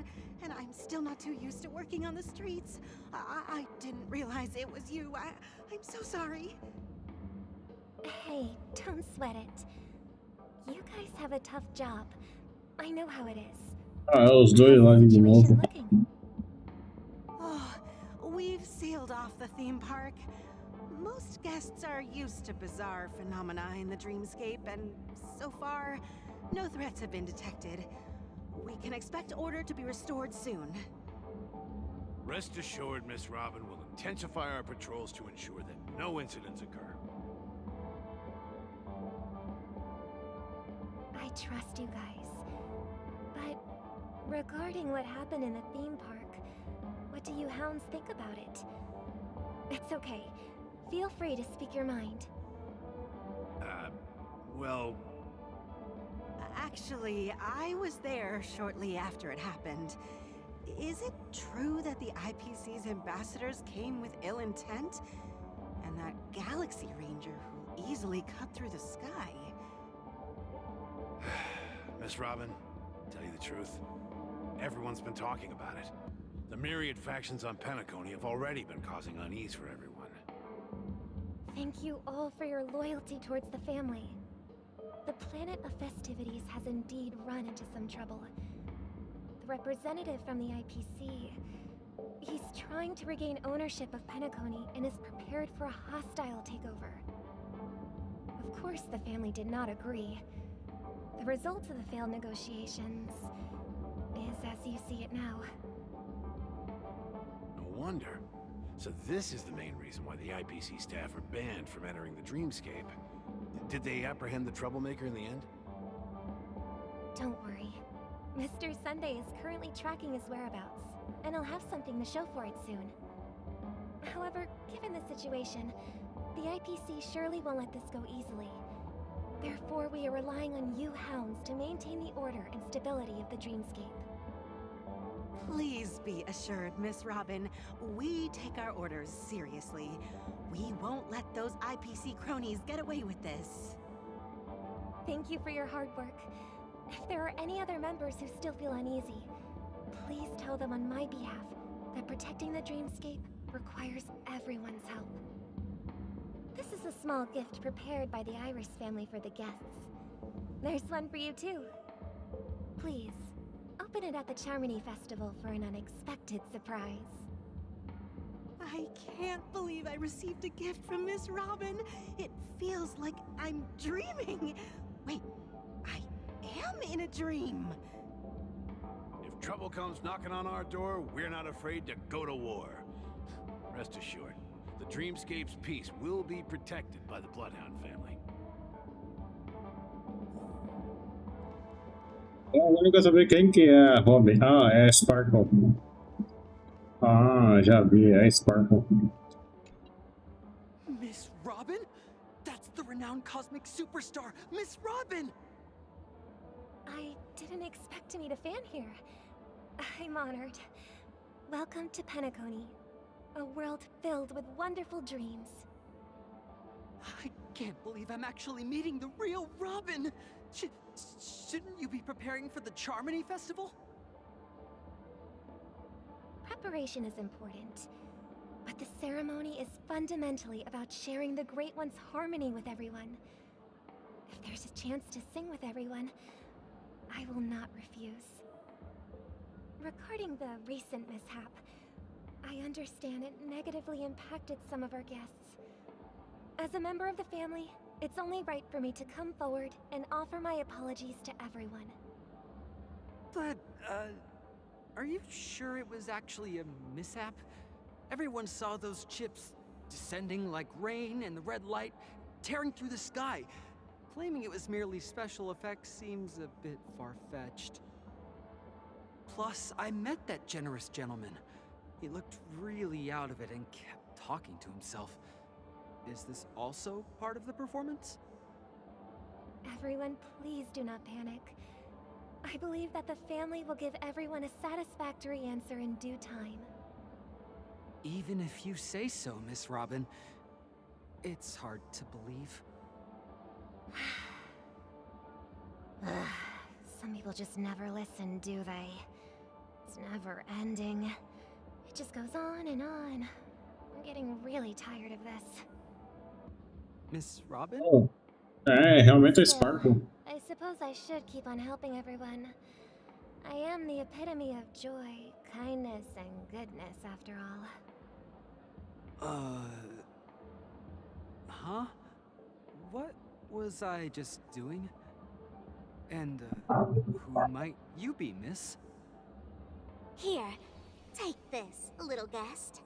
Speaker 15: and I'm still not too used to working on the streets. I didn't realize it was you. I'm so sorry.
Speaker 4: Hey, don't sweat it. You guys have a tough job. I know how it is.
Speaker 2: Ah, os dois lá de novo.
Speaker 15: Oh, we've sealed off the theme park. Most guests are used to bizarre phenomena in the dreamscape, and so far, no threats have been detected. We can expect order to be restored soon.
Speaker 16: Rest assured, Miss Robin will intensify our patrols to ensure that no incidents occur.
Speaker 4: I trust you guys. But regarding what happened in the theme park, what do you hounds think about it? It's okay. Feel free to speak your mind.
Speaker 16: Well...
Speaker 15: Actually, I was there shortly after it happened. Is it true that the IPC's ambassadors came with ill intent? And that Galaxy Ranger who easily cut through the sky?
Speaker 16: Miss Robin, to tell you the truth, everyone's been talking about it. The myriad factions on Penacony have already been causing unease for everyone.
Speaker 4: Thank you all for your loyalty towards the family. The planet of festivities has indeed run into some trouble. The representative from the IPC, he's trying to regain ownership of Penacony and is prepared for a hostile takeover. Of course, the family did not agree. The result of the failed negotiations is as you see it now.
Speaker 16: No wonder. So this is the main reason why the IPC staff are banned from entering the dreamscape. Did they apprehend the troublemaker in the end?
Speaker 4: Don't worry. Mr. Sunday is currently tracking his whereabouts, and I'll have something to show for it soon. However, given the situation, The IPC surely won't let this go easily. Therefore, we are relying on you hounds to maintain the order and stability of the dreamscape.
Speaker 15: Please be assured, Miss Robin, we take our orders seriously. We won't let those IPC cronies get away with this.
Speaker 4: Thank you for your hard work. If there are any other members who still feel uneasy, please tell them on my behalf that protecting the dreamscape requires everyone's help. This is a small gift prepared by the Iris family for the guests. There's one for you too. Please, open it at the Charmony Festival for an unexpected surprise.
Speaker 15: I can't believe I received a gift from Miss Robin. It feels like I'm dreaming. Wait, I am in a dream.
Speaker 14: If trouble comes knocking on our door, we're not afraid to go to war. Rest assured, the Dreamscape's peace will be protected by the Bloodhound family.
Speaker 2: Agora eu quero saber quem que é a Robin. Ah, é a Sparkle. Ah, já vi, é a Sparkle.
Speaker 17: Miss Robin? That's the renowned cosmic superstar, Miss Robin!
Speaker 4: I didn't expect to meet a fan here. I'm honored. Welcome to Penacony, a world filled with wonderful dreams.
Speaker 17: I can't believe I'm actually meeting the real Robin! Shouldn't you be preparing for the Charmony Festival?
Speaker 4: Preparation is important, but the ceremony is fundamentally about sharing the Great One's harmony with everyone. If there's a chance to sing with everyone, I will not refuse. Regarding the recent mishap, I understand it negatively impacted some of our guests. As a member of the family, it's only right for me to come forward and offer my apologies to everyone.
Speaker 17: But, are you sure it was actually a mishap? Everyone saw those chips descending like rain and the red light tearing through the sky. Claiming it was merely special effects seems a bit far-fetched. Plus, I met that generous gentleman. He looked really out of it and kept talking to himself. Is this also part of the performance?
Speaker 4: Everyone, please do not panic. I believe that the family will give everyone a satisfactory answer in due time.
Speaker 17: Even if you say so, Miss Robin, it's hard to believe.
Speaker 4: Some people just never listen, do they? It's never ending. It just goes on and on. I'm getting really tired of this.
Speaker 17: Miss Robin?
Speaker 2: Oh, realmente é Sparkle.
Speaker 4: I suppose I should keep on helping everyone. I am the epitome of joy, kindness, and goodness, after all.
Speaker 17: Huh? What was I just doing? And, who might you be, miss?
Speaker 12: Here, take this, little guest.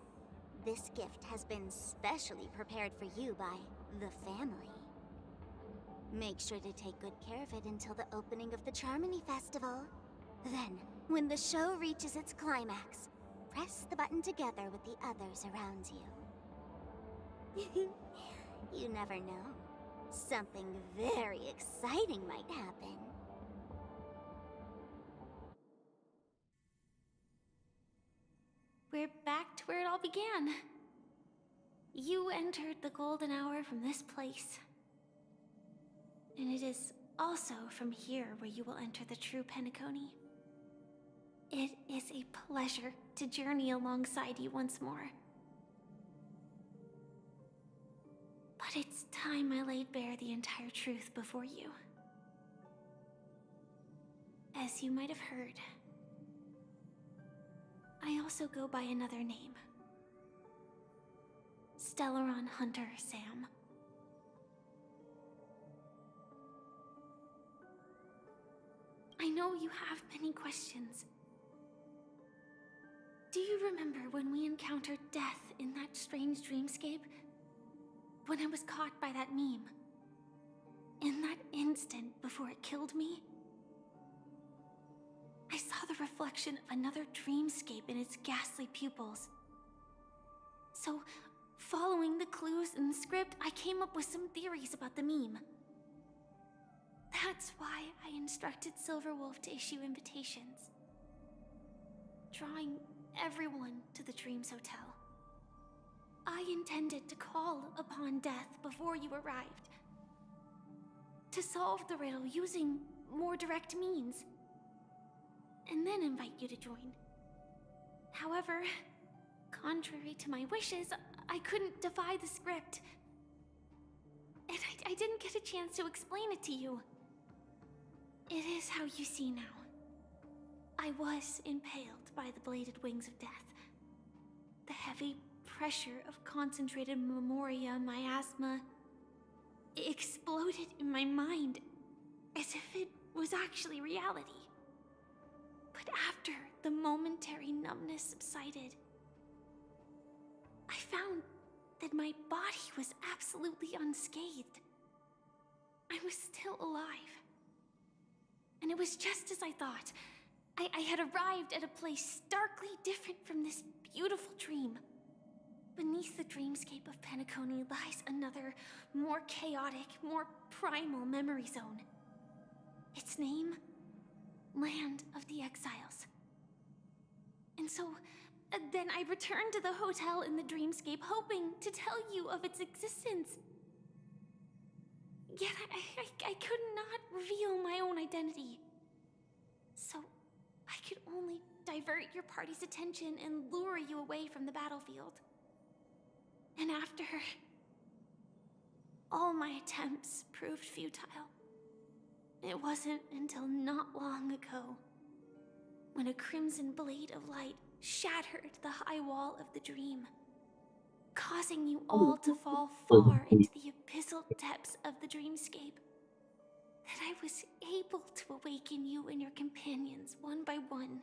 Speaker 12: This gift has been specially prepared for you by the family. Make sure to take good care of it until the opening of the Charmony Festival. Then, when the show reaches its climax, press the button together with the others around you. You never know. Something very exciting might happen.
Speaker 18: We're back to where it all began. You entered the golden hour from this place. And it is also from here where you will enter the true Penacony. It is a pleasure to journey alongside you once more. But it's time I laid bare the entire truth before you. As you might have heard, I also go by another name. Stellaron Hunter Sam. I know you have many questions. Do you remember when we encountered death in that strange dreamscape? When I was caught by that meme? In that instant before it killed me? I saw the reflection of another dreamscape in its ghastly pupils. So, Following the clues in the script, I came up with some theories about the meme. That's why I instructed Silverwolf to issue invitations, drawing everyone to the Dreams Hotel. I intended to call upon death before you arrived, to solve the riddle using more direct means, and then invite you to join. However, contrary to my wishes, I couldn't defy the script, and I didn't get a chance to explain it to you. It is how you see now. I was impaled by the bladed wings of death. The heavy pressure of concentrated memoria miasma exploded in my mind as if it was actually reality. But after the momentary numbness subsided, I found that my body was absolutely unscathed. I was still alive. And it was just as I thought. I had arrived at a place starkly different from this beautiful dream. Beneath the dreamscape of Penacony lies another, more chaotic, more primal memory zone. Its name? Land of the Exiles. And so, then I returned to the hotel in the dreamscape, hoping to tell you of its existence. Yet I could not reveal my own identity. So, I could only divert your party's attention and lure you away from the battlefield. And after all my attempts proved futile, it wasn't until not long ago when a crimson blade of light shattered the high wall of the dream, causing you all to fall far into the abyssal depths of the dreamscape, that I was able to awaken you and your companions one by one.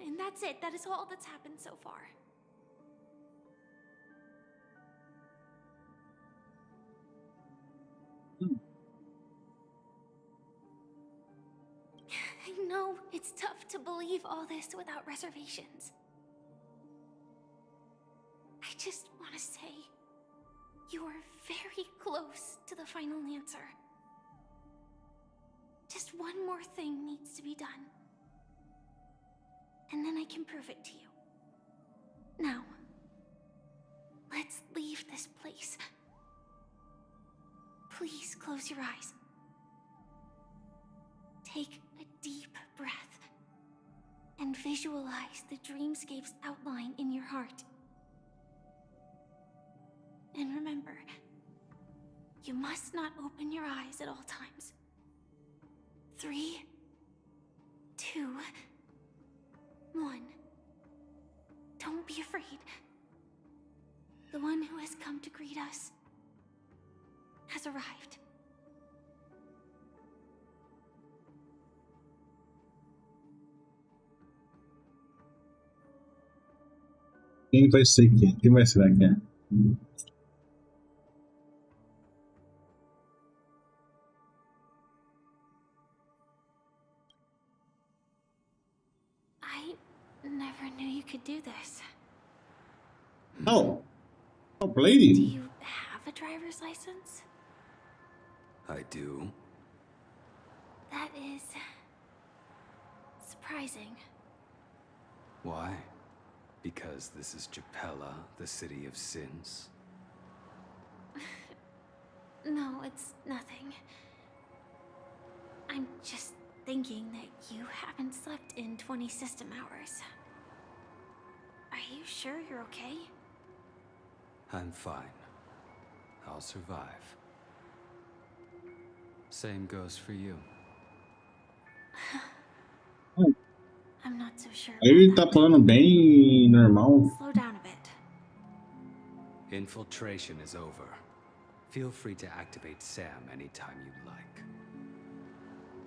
Speaker 18: And that's it. That is all that's happened so far. It's tough to believe all this without reservations. I just want to say, you are very close to the final answer. Just one more thing needs to be done. And then I can prove it to you. Now, let's leave this place. Please close your eyes. Take a deep breath and visualize the dreamscape's outline in your heart. And remember, you must not open your eyes at all times. 3, 2, 1. Don't be afraid. The one who has come to greet us has arrived.
Speaker 2: Quem vai ser quem? Quem vai ser quem?
Speaker 18: I never knew you could do this.
Speaker 2: Oh, lady.
Speaker 18: Do you have a driver's license?
Speaker 16: I do.
Speaker 18: That is surprising.
Speaker 16: Why? Because this is Japella, the city of sins?
Speaker 18: No, it's nothing. I'm just thinking that you haven't slept in 20 system hours. Are you sure you're okay?
Speaker 16: I'm fine. I'll survive. Same goes for you.
Speaker 18: I'm not so sure.
Speaker 2: Ele tá falando bem normal.
Speaker 18: Slow down a bit.
Speaker 16: Infiltration is over. Feel free to activate Sam anytime you'd like.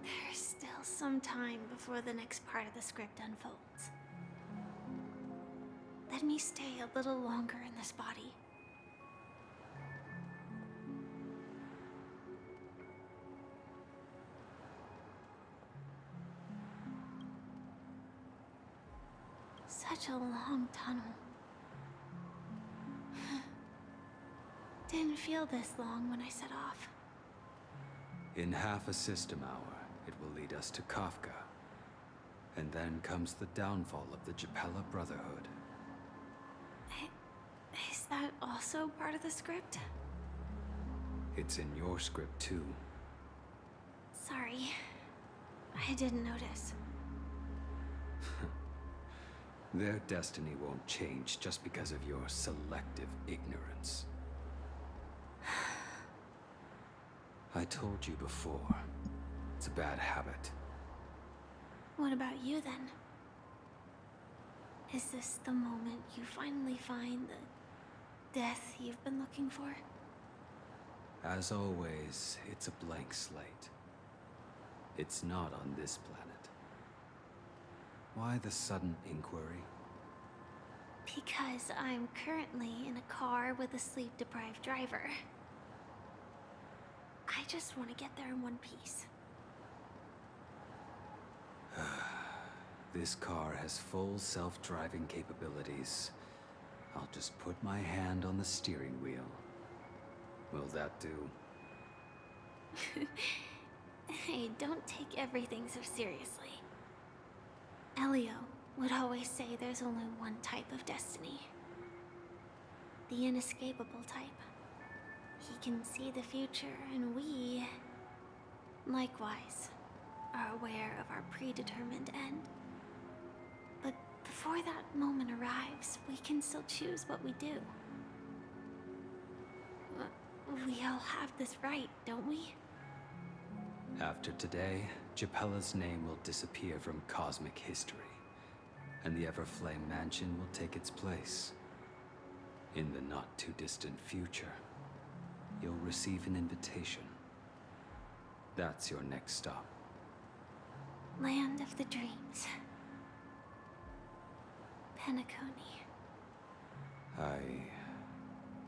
Speaker 18: There's still some time before the next part of the script unfolds. Let me stay a little longer in this body. Such a long tunnel. Didn't feel this long when I set off.
Speaker 16: In half a system hour, it will lead us to Kafka. And then comes the downfall of the Japella Brotherhood.
Speaker 18: Is that also part of the script?
Speaker 16: It's in your script too.
Speaker 18: Sorry. I didn't notice.
Speaker 16: Their destiny won't change just because of your selective ignorance. I told you before, it's a bad habit.
Speaker 18: What about you then? Is this the moment you finally find the death you've been looking for?
Speaker 16: As always, it's a blank slate. It's not on this planet. Why the sudden inquiry?
Speaker 18: Because I'm currently in a car with a sleep-deprived driver. I just want to get there in one piece.
Speaker 16: This car has full self-driving capabilities. I'll just put my hand on the steering wheel. Will that do?
Speaker 18: Hey, don't take everything so seriously. Elio would always say there's only one type of destiny. The inescapable type. He can see the future, and we, likewise, are aware of our predetermined end. But before that moment arrives, we can still choose what we do. We all have this right, don't we?
Speaker 16: After today, Japella's name will disappear from cosmic history, and the Everflame Mansion will take its place. In the not-too-distant future, you'll receive an invitation. That's your next stop.
Speaker 18: Land of the Dreams. Penacony.
Speaker 16: I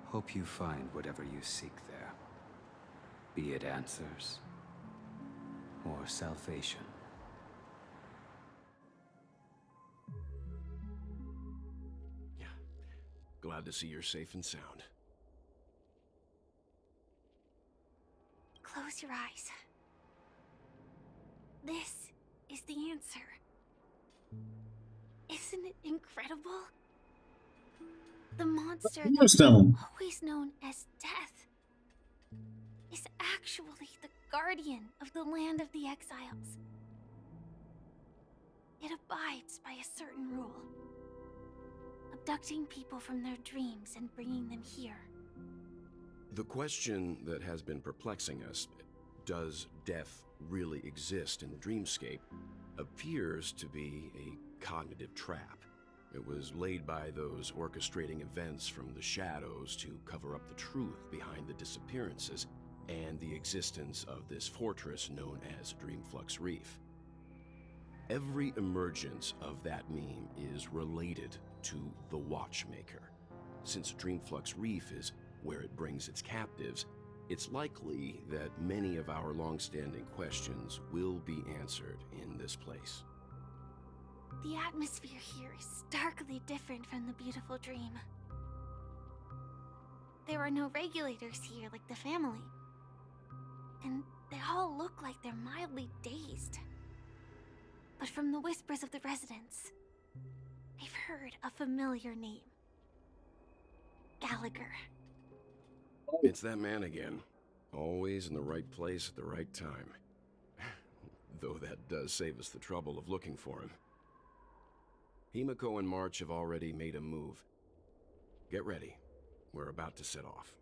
Speaker 16: hope you find whatever you seek there. Be it answers or salvation. glad to see you're safe and sound.
Speaker 18: Close your eyes. This is the answer. Isn't it incredible? The monster that's always known as Death is actually the guardian of the land of the exiles. It abides by a certain rule, abducting people from their dreams and bringing them here.
Speaker 16: The question that has been perplexing us, does death really exist in the dreamscape, appears to be a cognitive trap. It was laid by those orchestrating events from the shadows to cover up the truth behind the disappearances and the existence of this fortress known as Dreamflux Reef. Every emergence of that meme is related to the Watchmaker. Since Dreamflux Reef is where it brings its captives, it's likely that many of our long-standing questions will be answered in this place.
Speaker 18: The atmosphere here is starkly different from the beautiful dream. There are no regulators here like the family. And they all look like they're mildly dazed. But from the whispers of the residents, I've heard a familiar name. Gallagher.
Speaker 16: It's that man again. Always in the right place at the right time. Though that does save us the trouble of looking for him. Himiko and March have already made a move. Get ready. We're about to set off.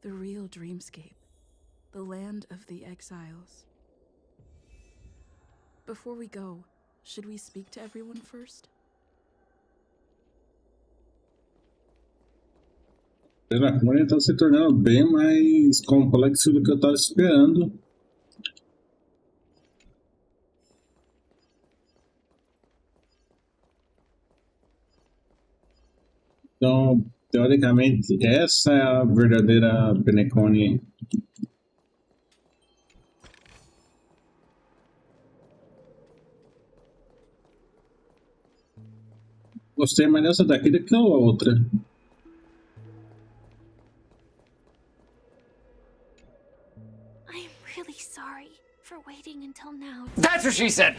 Speaker 1: The real dreamscape. The land of the exiles. Before we go, should we speak to everyone first?
Speaker 2: Penacony está se tornando bem mais complexo do que eu estava esperando. Então, teoricamente, essa é a verdadeira Penacony. Gostei mais dessa daqui do que a outra.
Speaker 18: I'm really sorry for waiting until now.
Speaker 17: That's what she said!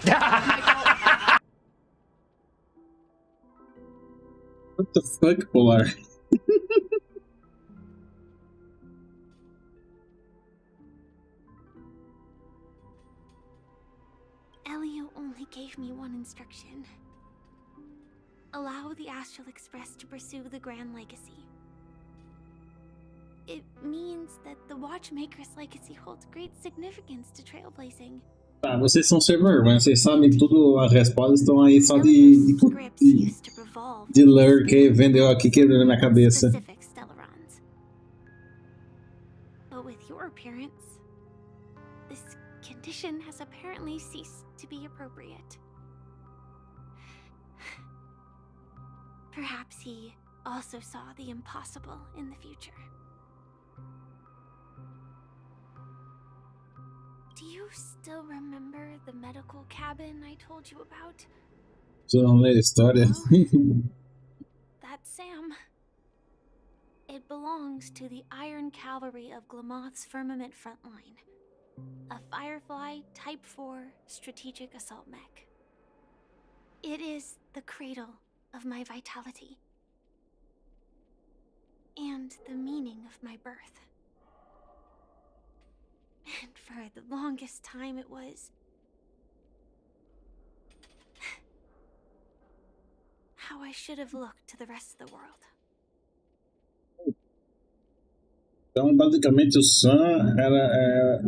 Speaker 2: What the fuck, Polar?
Speaker 18: Elio only gave me one instruction. Allow the Astral Express to pursue the Grand Legacy. It means that the Watchmaker's legacy holds great significance to trailblazing.
Speaker 2: Tá, vocês são sem vergonha, vocês sabem tudo, as respostas estão aí só de lure que vendeu aqui, quebrando na minha cabeça.
Speaker 18: Stellarons. But with your appearance, this condition has apparently ceased to be appropriate. Perhaps he also saw the impossible in the future. Do you still remember the medical cabin I told you about?
Speaker 2: Você não lê a história?
Speaker 18: That's Sam. It belongs to the Iron Cavalry of Glamoth's Firmament Frontline. A Firefly Type 4 strategic assault mech. It is the cradle of my vitality. And the meaning of my birth. And for the longest time it was how I should have looked to the rest of the world.
Speaker 2: Então, basicamente, o Sam era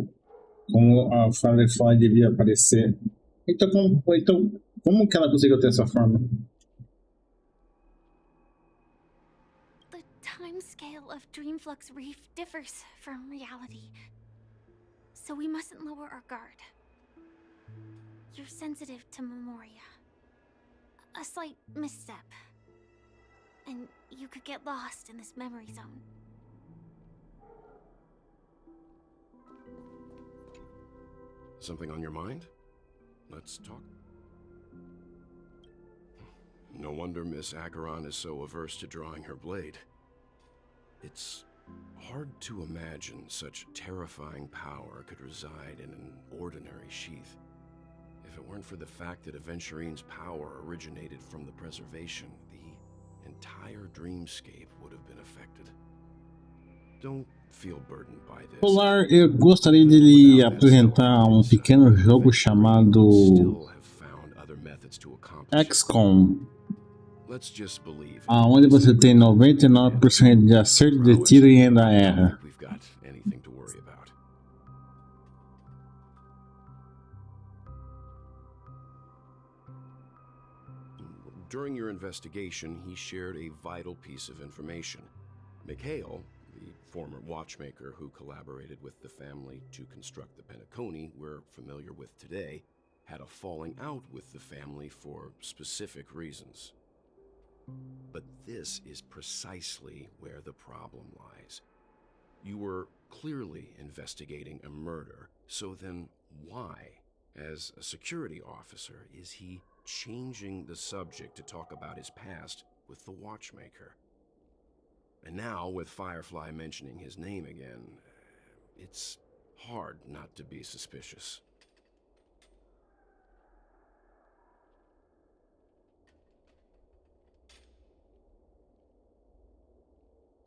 Speaker 2: como a Firefly devia aparecer. Então, como que ela conseguiu ter essa forma?
Speaker 18: The time scale of Dreamflux Reef differs from reality. So we mustn't lower our guard. You're sensitive to Memoria. A slight misstep, and you could get lost in this memory zone.
Speaker 16: Something on your mind? Let's talk. No wonder Miss Acheron is so averse to drawing her blade. It's hard to imagine such terrifying power could reside in an ordinary sheath. If it weren't for the fact that Aventurine's power originated from the preservation, the entire dreamscape would have been affected. Don't feel burdened by this.
Speaker 2: Polar, eu gostaria de lhe apresentar um pequeno jogo chamado XCOM, onde você tem 99% de acerto de tiro e ainda erra.
Speaker 16: During your investigation, he shared a vital piece of information. Mikhail, the former watchmaker who collaborated with the family to construct the Penacony we're familiar with today, had a falling out with the family for specific reasons. But this is precisely where the problem lies. You were clearly investigating a murder, so then why, as a security officer, is he changing the subject to talk about his past with the watchmaker? And now, with Firefly mentioning his name again, it's hard not to be suspicious.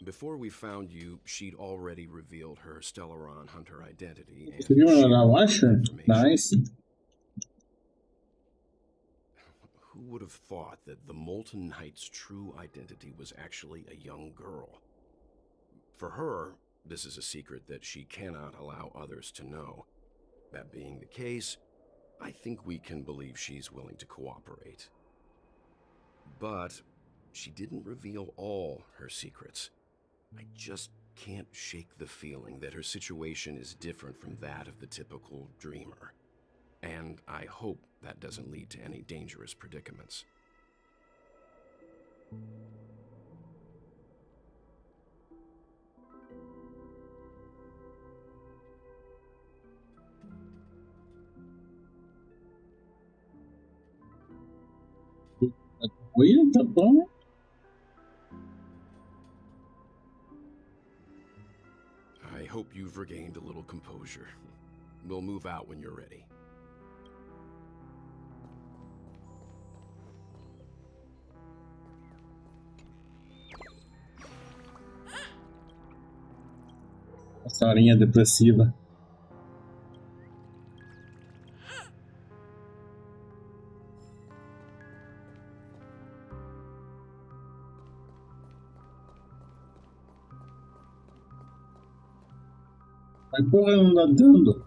Speaker 16: Before we found you, she'd already revealed her Stellaron hunter identity and
Speaker 2: Nice.
Speaker 16: Who would have thought that the Molten Knight's true identity was actually a young girl? For her, this is a secret that she cannot allow others to know. That being the case, I think we can believe she's willing to cooperate. But she didn't reveal all her secrets. I just can't shake the feeling that her situation is different from that of the typical dreamer. And I hope that doesn't lead to any dangerous predicaments. I hope you've regained a little composure. We'll move out when you're ready.
Speaker 2: Essa horinha depressiva. Mas porra, não dá dano.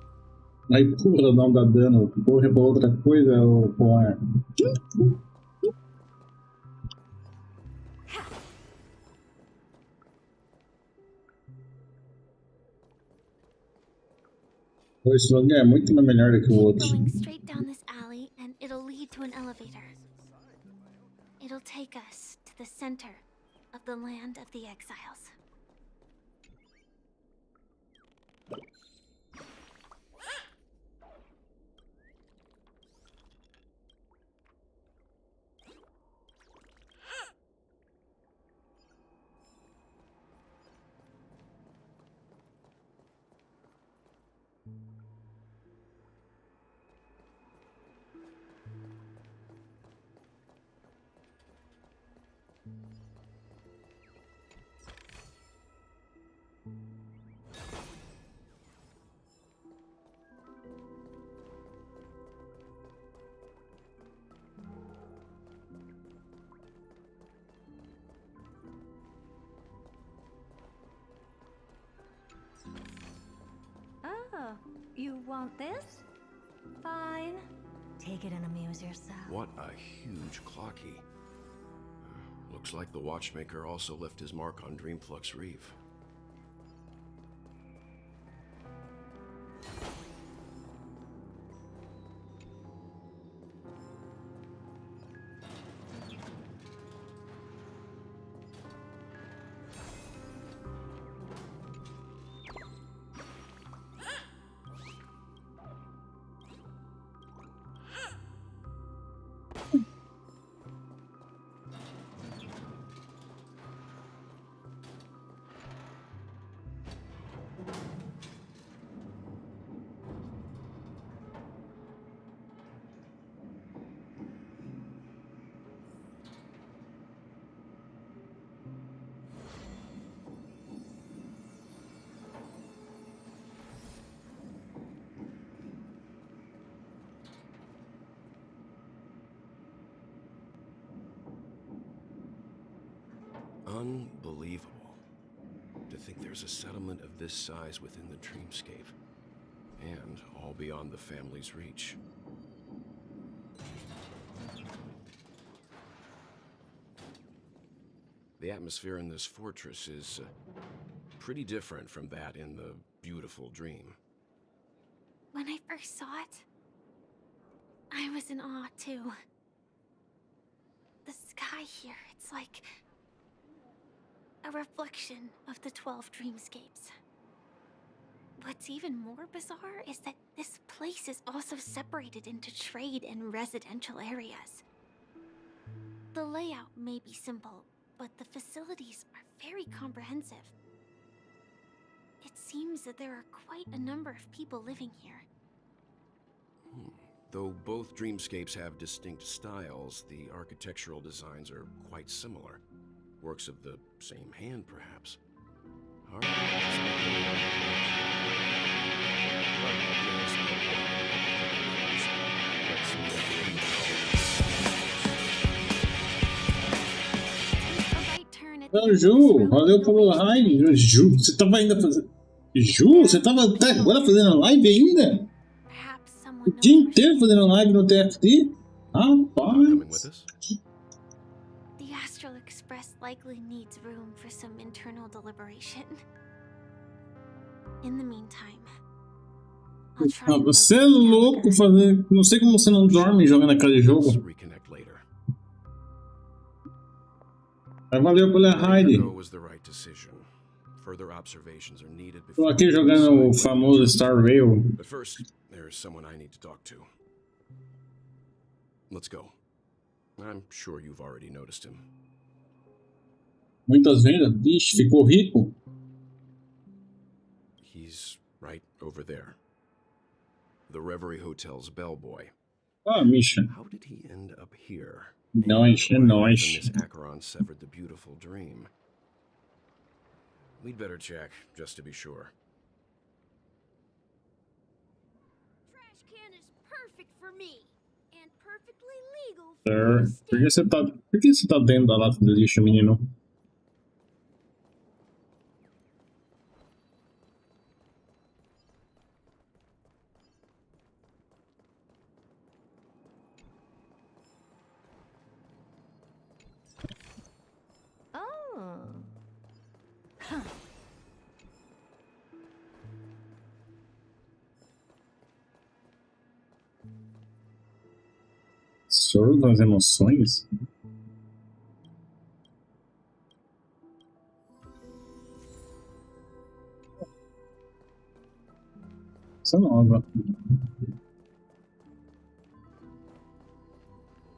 Speaker 2: Mas porra, não dá dano. Porra é pra outra coisa, ou porra. Esse lugar é muito melhor do que o outro.
Speaker 18: Going straight down this alley and it'll lead to an elevator. It'll take us to the center of the land of the exiles.
Speaker 4: Oh, you want this? Fine. Take it and amuse yourself.
Speaker 16: What a huge clocky. Looks like the watchmaker also left his mark on Dreamflux Reef. Unbelievable. To think there's a settlement of this size within the dreamscape, and all beyond the family's reach. The atmosphere in this fortress is pretty different from that in the beautiful dream.
Speaker 18: When I first saw it, I was in awe too. The sky here, it's like a reflection of the 12 dreamscapes. What's even more bizarre is that this place is also separated into trade and residential areas. The layout may be simple, but the facilities are very comprehensive. It seems that there are quite a number of people living here.
Speaker 16: Though both dreamscapes have distinct styles, the architectural designs are quite similar. Works of the same hand, perhaps. Hard to
Speaker 2: Não, Ju, valeu pelo raid. Ju, você tava ainda fazendo. Ju, você tava até agora fazendo live ainda? O dia inteiro fazendo live no TFT? Rapaz.
Speaker 18: The Astral Express likely needs room for some internal deliberation. In the meantime, I'll try and
Speaker 2: Você é louco fazer. Não sei como você não dorme jogando aquele jogo. Mas valeu pela raid. Tô aqui jogando o famoso Star Rail.
Speaker 16: But first, there's someone I need to talk to. Let's go. I'm sure you've already noticed him.
Speaker 2: Muitas vendas? Vixe, ficou rico.
Speaker 16: He's right over there. The Reverie Hotel's bellboy.
Speaker 2: Ah, Misha.
Speaker 16: How did he end up here?
Speaker 2: Nice, nice.
Speaker 16: This Acheron severed the beautiful dream. We'd better check, just to be sure.
Speaker 10: Trash can is perfect for me, and perfectly legal
Speaker 2: Sir, por que você tá dentro da lata de lixo, menino? Senhor das emoções? Essa é nova.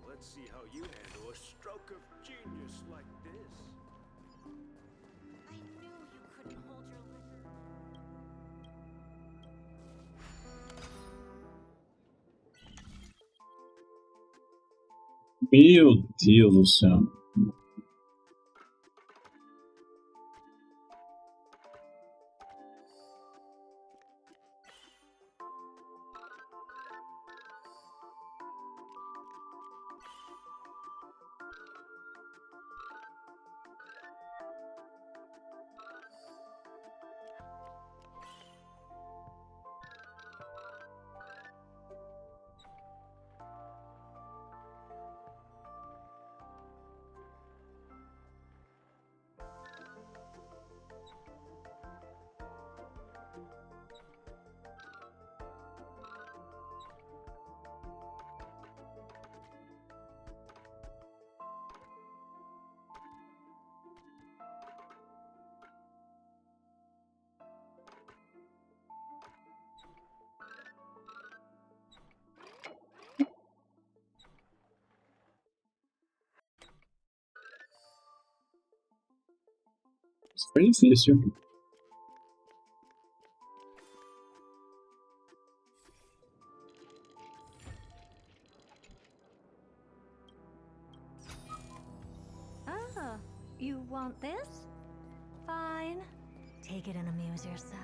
Speaker 14: Let's see how you handle a stroke of genius like this.
Speaker 4: I knew you couldn't hold your liquor.
Speaker 2: Meu Deus do céu. Foi difícil.
Speaker 11: Oh, you want this? Fine. Take it and amuse yourself.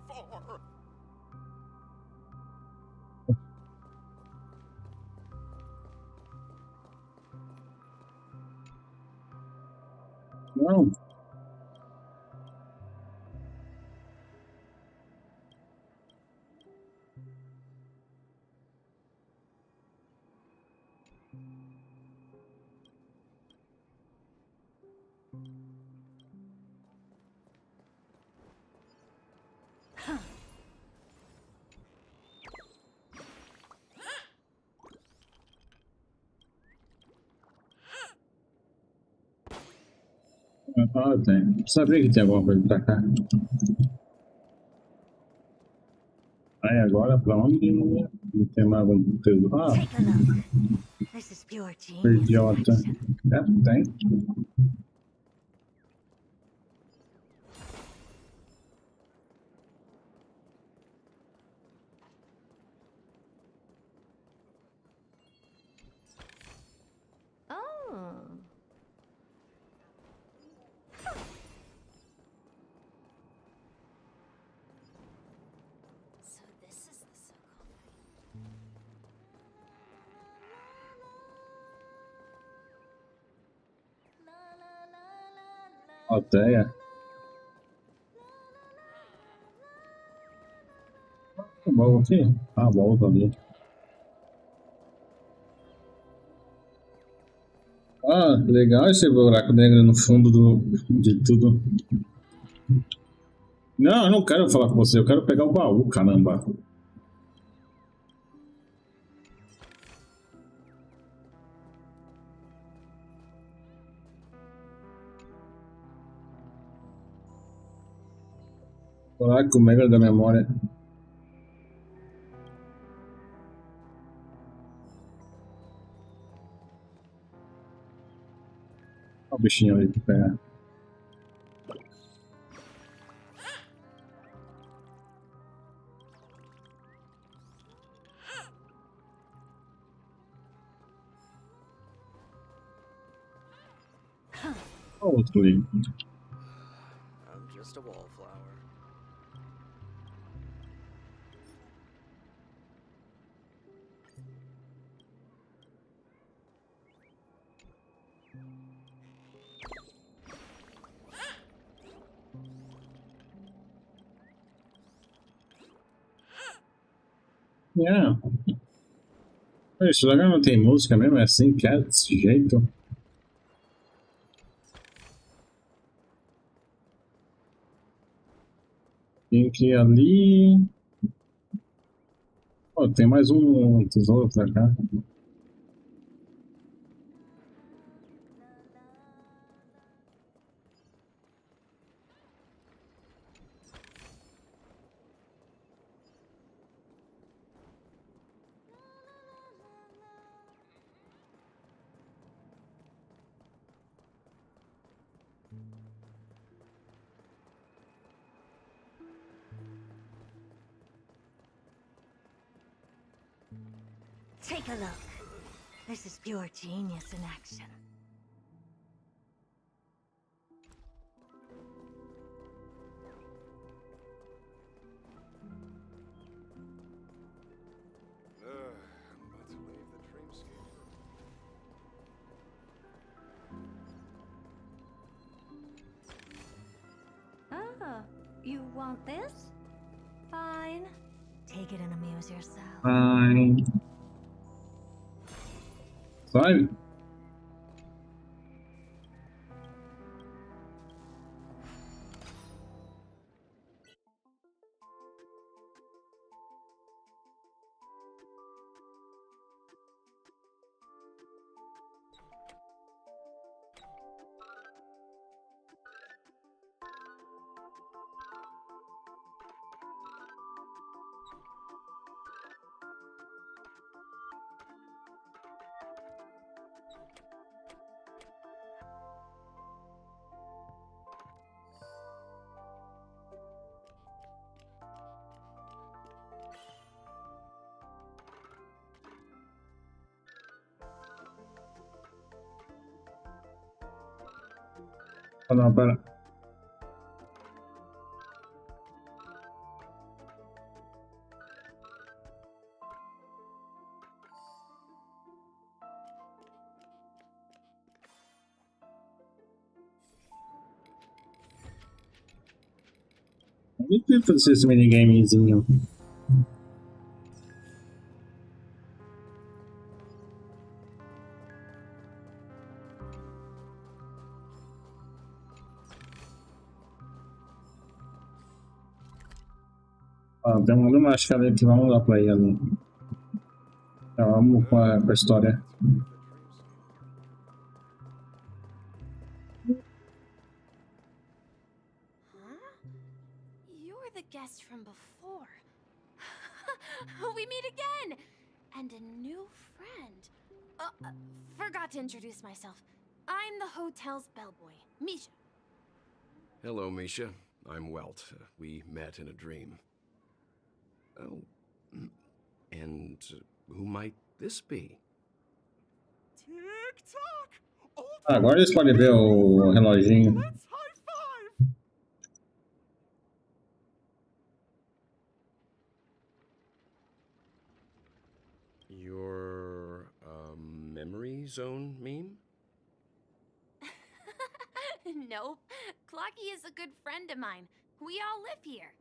Speaker 8: for?
Speaker 2: Não. Ah, tem. Sabia que tinha alguma coisa pra cá. Aí agora pra onde? Não tem mais algum conteúdo. Ah,
Speaker 4: This is pure genius.
Speaker 2: idiota. É, tem.
Speaker 4: Oh.
Speaker 12: So this is the so-called
Speaker 2: Alteia. Volta aqui? Ah, volta ali. Ah, legal esse buraco negro no fundo de tudo. Não, eu não quero falar com você, eu quero pegar o baú, caramba. Buraco negro da memória. Olha o bichinho ali pra pegar. Outro ali.
Speaker 5: I'm just a wallflower.
Speaker 2: Yeah. Esse lugar não tem música mesmo, é assim que é, desse jeito. Tem que ir ali. Oh, tem mais um tesouro pra cá.
Speaker 4: Take a look. This is pure genius in action.
Speaker 5: I'm about to leave the dreamscape.
Speaker 4: Ah, you want this? Fine. Take it and amuse yourself.
Speaker 2: Fine. Sai. Ah, não, pera. Muito bem fazer esse minigamezinho. Tem uma escada aqui, vamos lá pra aí ali. Então, vamos com a história.
Speaker 10: Huh? You're the guest from before. We meet again! And a new friend. Forgot to introduce myself. I'm the hotel's bellboy, Misha.
Speaker 16: Hello, Misha. I'm Welt. We met in a dream. Oh, and who might this be?
Speaker 2: Agora eles podem ver o reloginho.
Speaker 16: Your memory zone meme?
Speaker 10: Nope. Clocky is a good friend of mine. We all live here.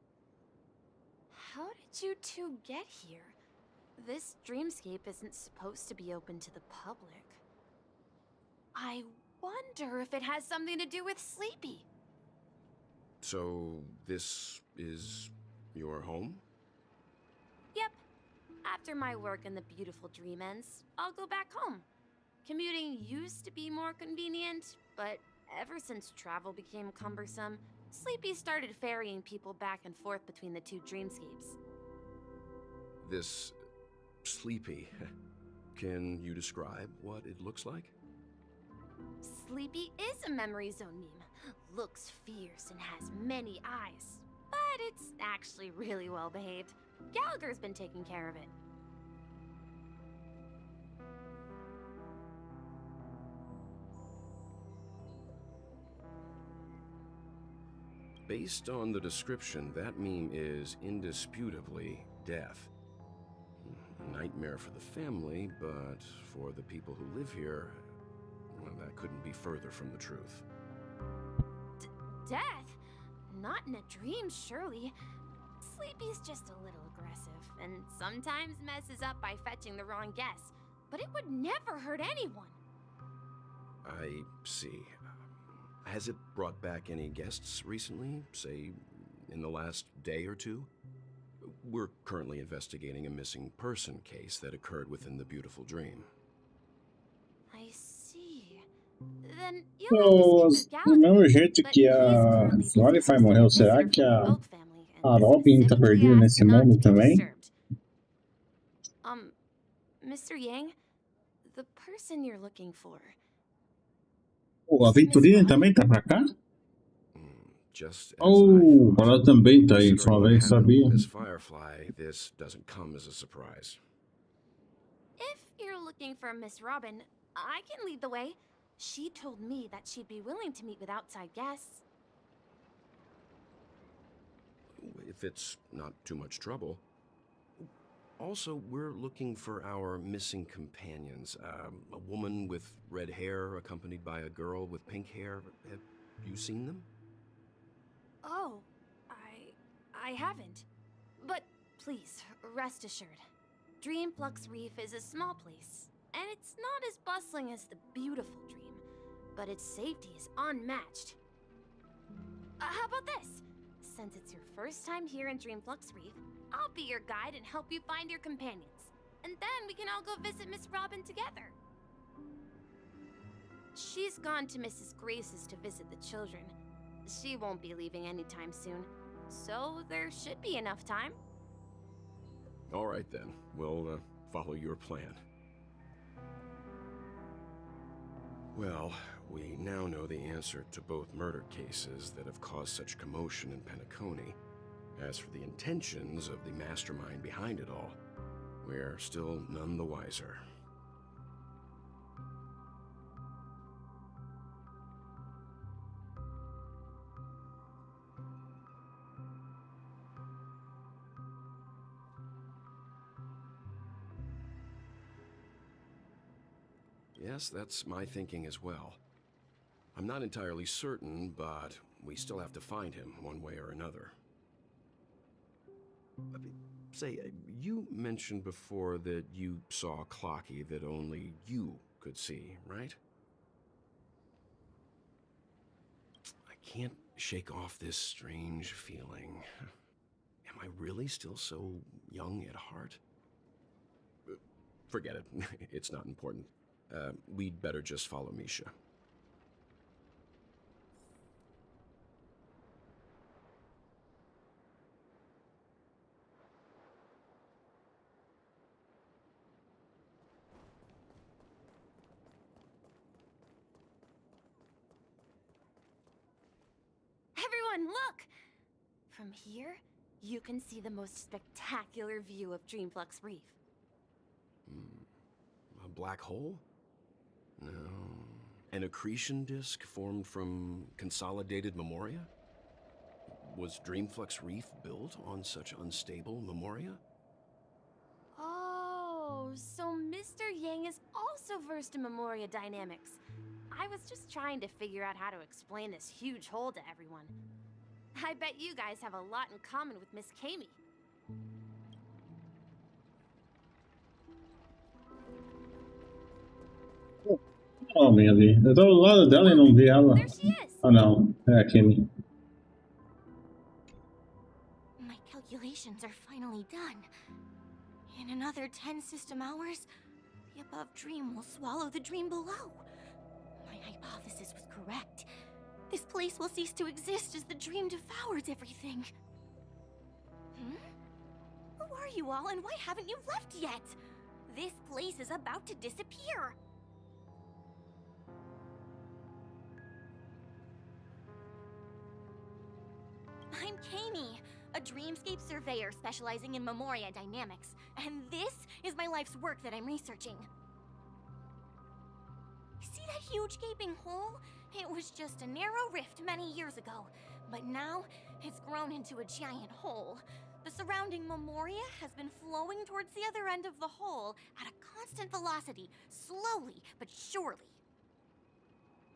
Speaker 10: How did you two get here? This dreamscape isn't supposed to be open to the public. I wonder if it has something to do with Sleepy.
Speaker 16: So, this is your home?
Speaker 10: Yep. After my work in the beautiful dream ends, I'll go back home. Commuting used to be more convenient, but ever since travel became cumbersome, Sleepy started ferrying people back and forth between the two dreamscapes.
Speaker 16: This Sleepy. Can you describe what it looks like?
Speaker 10: Sleepy is a memory zone meme. Looks fierce and has many eyes. But it's actually really well behaved. Gallagher's been taking care of it.
Speaker 16: Based on the description, that meme is indisputably death. A nightmare for the family, but for the people who live here, well, that couldn't be further from the truth.
Speaker 10: Death? Not in a dream, surely. Sleepy's just a little aggressive, and sometimes messes up by fetching the wrong guess. But it would never hurt anyone.
Speaker 16: I see. Has it brought back any guests recently, say, in the last day or two? We're currently investigating a missing person case that occurred within the beautiful dream.
Speaker 10: I see. Then
Speaker 2: Do mesmo jeito que a Glorify morreu, será que a Robin tá perdida nesse mundo também?
Speaker 10: Mr. Yang, the person you're looking for.
Speaker 2: O Aventurino também tá pra cá?
Speaker 16: Just
Speaker 2: Oh, ela também tá aí, falei, sabia.
Speaker 16: Miss Firefly, this doesn't come as a surprise.
Speaker 10: If you're looking for Miss Robin, I can lead the way. She told me that she'd be willing to meet with outside guests.
Speaker 16: If it's not too much trouble. Also, we're looking for our missing companions. A woman with red hair accompanied by a girl with pink hair. Have you seen them?
Speaker 10: Oh, I haven't. But please, rest assured. Dreamflux Reef is a small place, and it's not as bustling as the beautiful dream, but its safety is unmatched. How about this? Since it's your first time here in Dreamflux Reef, I'll be your guide and help you find your companions. And then we can all go visit Miss Robin together. She's gone to Mrs. Grace's to visit the children. She won't be leaving anytime soon, so there should be enough time.
Speaker 16: All right then, we'll follow your plan. Well, we now know the answer to both murder cases that have caused such commotion in Penacony. As for the intentions of the mastermind behind it all, we're still none the wiser. Yes, that's my thinking as well. I'm not entirely certain, but we still have to find him one way or another. Say, you mentioned before that you saw Clocky that only you could see, right? I can't shake off this strange feeling. Am I really still so young at heart? Forget it. It's not important. We'd better just follow Misha.
Speaker 10: Everyone, look! From here, you can see the most spectacular view of Dreamflux Reef.
Speaker 16: A black hole? No. An accretion disk formed from consolidated memoria? Was Dreamflux Reef built on such unstable memoria?
Speaker 10: Oh, so Mr. Yang is also versed in memoria dynamics. I was just trying to figure out how to explain this huge hole to everyone. I bet you guys have a lot in common with Miss Kami.
Speaker 2: Oh, Mandy. Eu tô do lado dela e não vi ela. Oh, não. É a Kimi.
Speaker 4: My calculations are finally done. In another 10 system hours, the above dream will swallow the dream below. My hypothesis was correct. This place will cease to exist as the dream devours everything. Who are you all, and why haven't you left yet? This place is about to disappear. I'm Kami, a dreamscape surveyor specializing in memoria dynamics, and this is my life's work that I'm researching. See that huge gaping hole? It was just a narrow rift many years ago, but now it's grown into a giant hole. The surrounding memoria has been flowing towards the other end of the hole at a constant velocity, slowly but surely.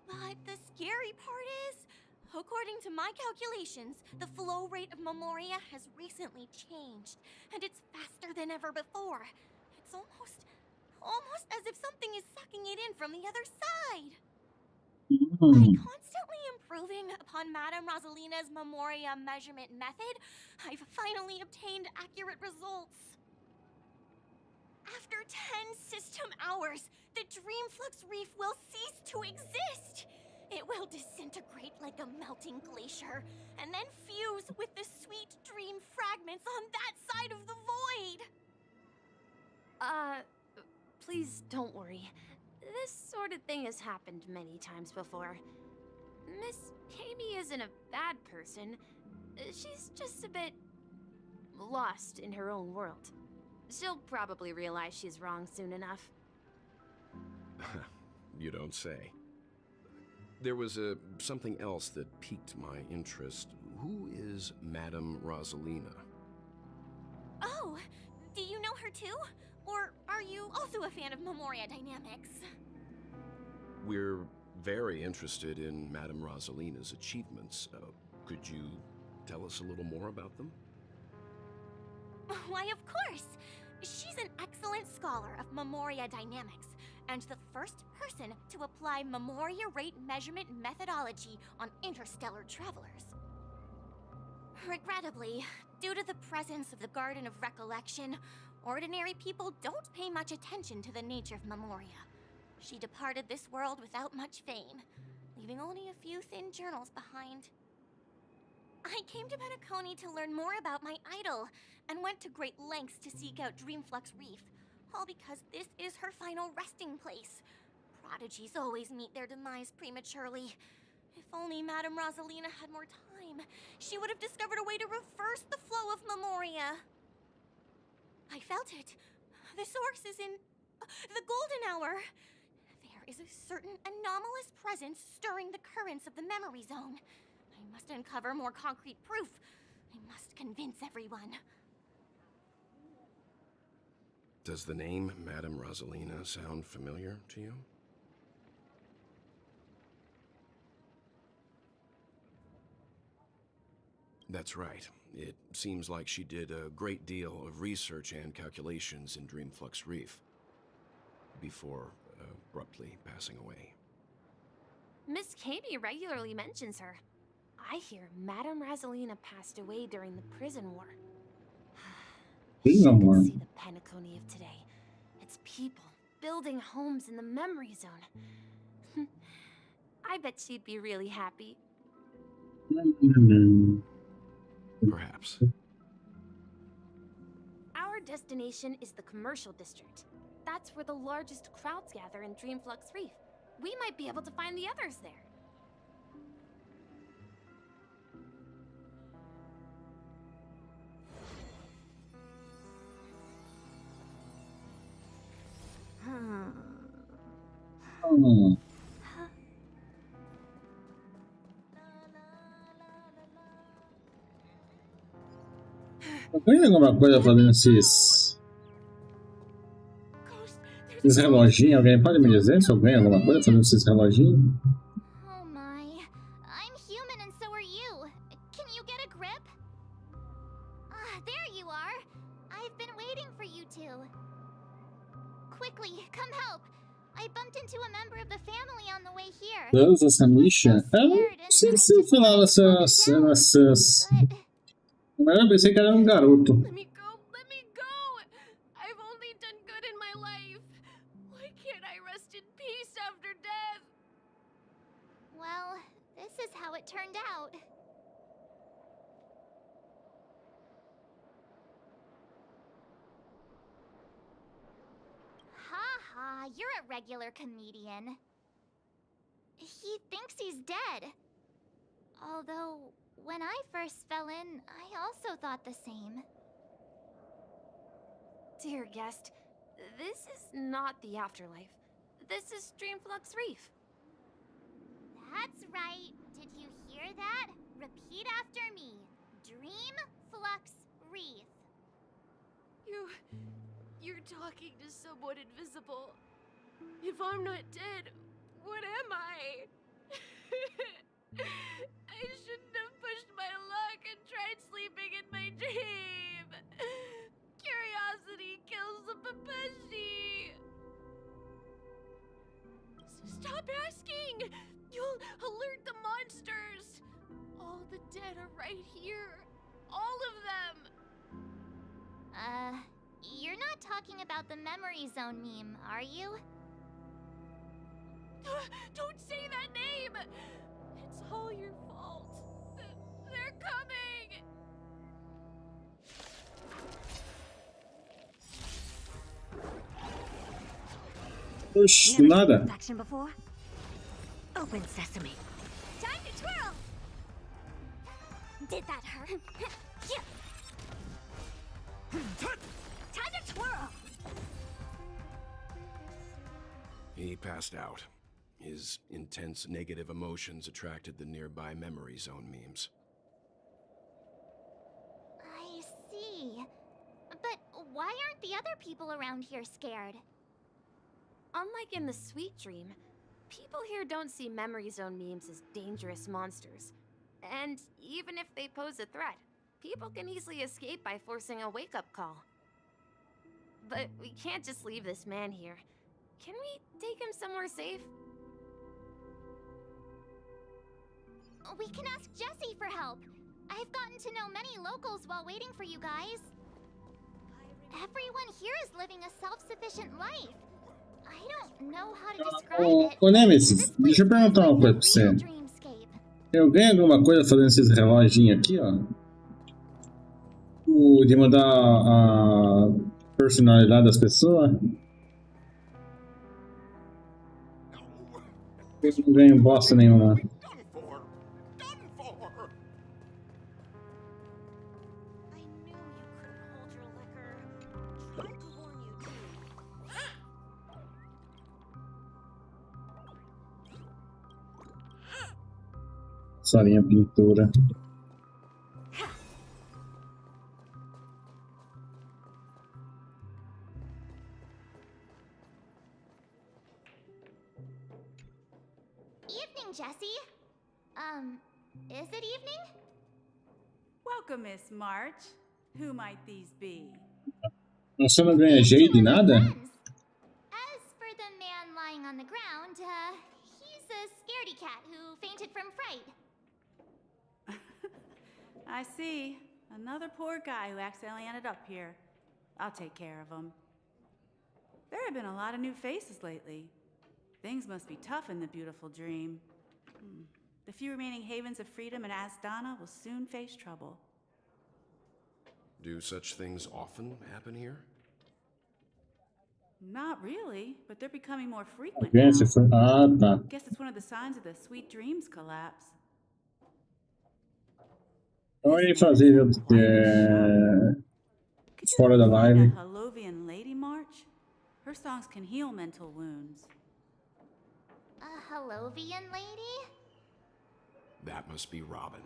Speaker 4: But the scary part is, according to my calculations, the flow rate of memoria has recently changed, and it's faster than ever before. It's almost as if something is sucking it in from the other side. By constantly improving upon Madame Rosalina's memoria measurement method, I've finally obtained accurate results. After 10 system hours, the Dreamflux Reef will cease to exist. It will disintegrate like a melting glacier, and then fuse with the sweet dream fragments on that side of the void.
Speaker 10: Please don't worry. This sort of thing has happened many times before. Miss Kami isn't a bad person. She's just a bit lost in her own world. She'll probably realize she's wrong soon enough.
Speaker 16: You don't say. There was something else that piqued my interest. Who is Madame Rosalina?
Speaker 4: Oh, do you know her too? Or are you also a fan of memoria dynamics?
Speaker 16: We're very interested in Madame Rosalina's achievements. Could you tell us a little more about them?
Speaker 4: Why, of course! She's an excellent scholar of memoria dynamics, and the first person to apply memoria rate measurement methodology on interstellar travelers. Regrettably, due to the presence of the Garden of Recollection, ordinary people don't pay much attention to the nature of memoria. She departed this world without much fame, leaving only a few thin journals behind. I came to Penacony to learn more about my idol, and went to great lengths to seek out Dreamflux Reef, all because this is her final resting place. Prodigies always meet their demise prematurely. If only Madame Rosalina had more time, she would have discovered a way to reverse the flow of memoria. I felt it. The source is in the golden hour. There is a certain anomalous presence stirring the currents of the memory zone. I must uncover more concrete proof. I must convince everyone.
Speaker 16: Does the name Madame Rosalina sound familiar to you? That's right. It seems like she did a great deal of research and calculations in Dreamflux Reef before abruptly passing away.
Speaker 10: Miss Katie regularly mentions her. I hear Madame Razelina passed away during the prison war. She could see the Penacony of today. It's people building homes in the memory zone. I bet she'd be really happy.
Speaker 16: Perhaps.
Speaker 10: Our destination is the commercial district. That's where the largest crowds gather in Dreamflux Reef. We might be able to find the others there.
Speaker 2: Eu ganho alguma coisa fazendo esses reloginhos? Alguém pode me dizer se eu ganho alguma coisa fazendo esses reloginhos?
Speaker 12: Oh my. I'm human and so are you. Can you get a grip? Ah, there you are. I've been waiting for you two. Quickly, come help. I bumped into a member of the family on the way here.
Speaker 2: Deus, essa Misha? Eu não sei se eu falava essas... Mas eu pensei que era um garoto.
Speaker 10: Let me go. I've only done good in my life. Why can't I rest in peace after death?
Speaker 12: Well, this is how it turned out. Ha, you're a regular comedian. He thinks he's dead. Although, when I first fell in, I also thought the same.
Speaker 10: Dear guest, this is not the afterlife. This is Dreamflux Reef.
Speaker 12: That's right. Did you hear that? Repeat after me. Dreamflux Reef.
Speaker 10: You're talking to someone invisible. If I'm not dead, what am I? I shouldn't have pushed my luck and tried sleeping in my dream. Curiosity kills the Papeshi. Stop asking! You'll alert the monsters. All the dead are right here. All of them.
Speaker 12: You're not talking about the memory zone meme, are you?
Speaker 10: Don't say that name! It's all your fault. They're coming!
Speaker 2: Oxe, nada.
Speaker 4: Action before? Open sesame.
Speaker 12: Time to twirl! Did that hurt? Time to twirl!
Speaker 16: He passed out. His intense negative emotions attracted the nearby memory zone memes.
Speaker 12: I see. But why aren't the other people around here scared?
Speaker 10: Unlike in the Sweet Dream, people here don't see memory zone memes as dangerous monsters. And even if they pose a threat, people can easily escape by forcing a wake-up call. But we can't just leave this man here. Can we take him somewhere safe?
Speaker 12: We can ask Jessie for help. I've gotten to know many locals while waiting for you guys. Everyone here is living a self-sufficient life. I don't know how to describe it.
Speaker 2: Ô Nemesis, deixa eu perguntar uma coisa pra você. Eu ganho alguma coisa fazendo esses reloginhos aqui, ó? De mudar a personalidade das pessoas? Eu não ganho bosta nenhuma. Só linha pintura.
Speaker 12: Evening, Jessie. Is it evening?
Speaker 9: Welcome, Miss March. Who might these be?
Speaker 2: Você não ganha jeito em nada?
Speaker 12: As for the man lying on the ground, he's a scaredy cat who fainted from fright.
Speaker 9: I see. Another poor guy who accidentally ended up here. I'll take care of him. There have been a lot of new faces lately. Things must be tough in the beautiful dream. The few remaining havens of freedom in Asdana will soon face trouble.
Speaker 16: Do such things often happen here?
Speaker 9: Not really, but they're becoming more frequent
Speaker 2: Tá.
Speaker 9: now. Guess it's one of the signs of the Sweet Dreams collapse.
Speaker 2: Eu ia fazer fora da live.
Speaker 9: A Holovian lady march? Her songs can heal mental wounds.
Speaker 12: A Holovian lady?
Speaker 16: That must be Robin.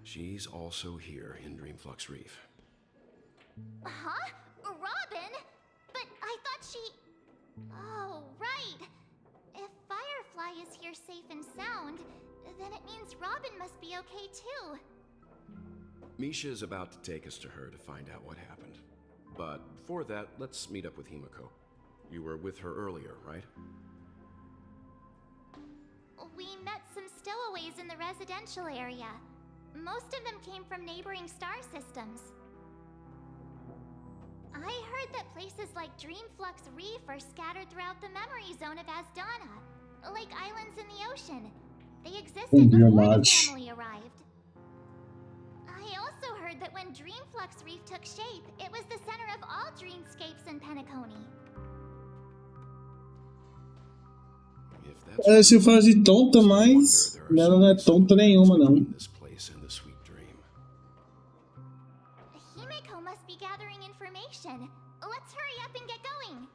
Speaker 16: She's also here in Dreamflux Reef.
Speaker 12: Huh? Robin? But I thought she... Oh, right. If Firefly is here safe and sound, then it means Robin must be okay too.
Speaker 16: Misha is about to take us to her to find out what happened. But before that, let's meet up with Himiko. You were with her earlier, right?
Speaker 12: We met some stowaways in the residential area. Most of them came from neighboring star systems. I heard that places like Dreamflux Reef are scattered throughout the memory zone of Asdana, like islands in the ocean. They existed before the family arrived. I also heard that when Dreamflux Reef took shape, it was the center of all dreamscapes in Penacony.
Speaker 2: Parece que faz de tonta, mas ela não é tonta nenhuma, não.
Speaker 12: Himiko must be gathering information. Let's hurry up and get going.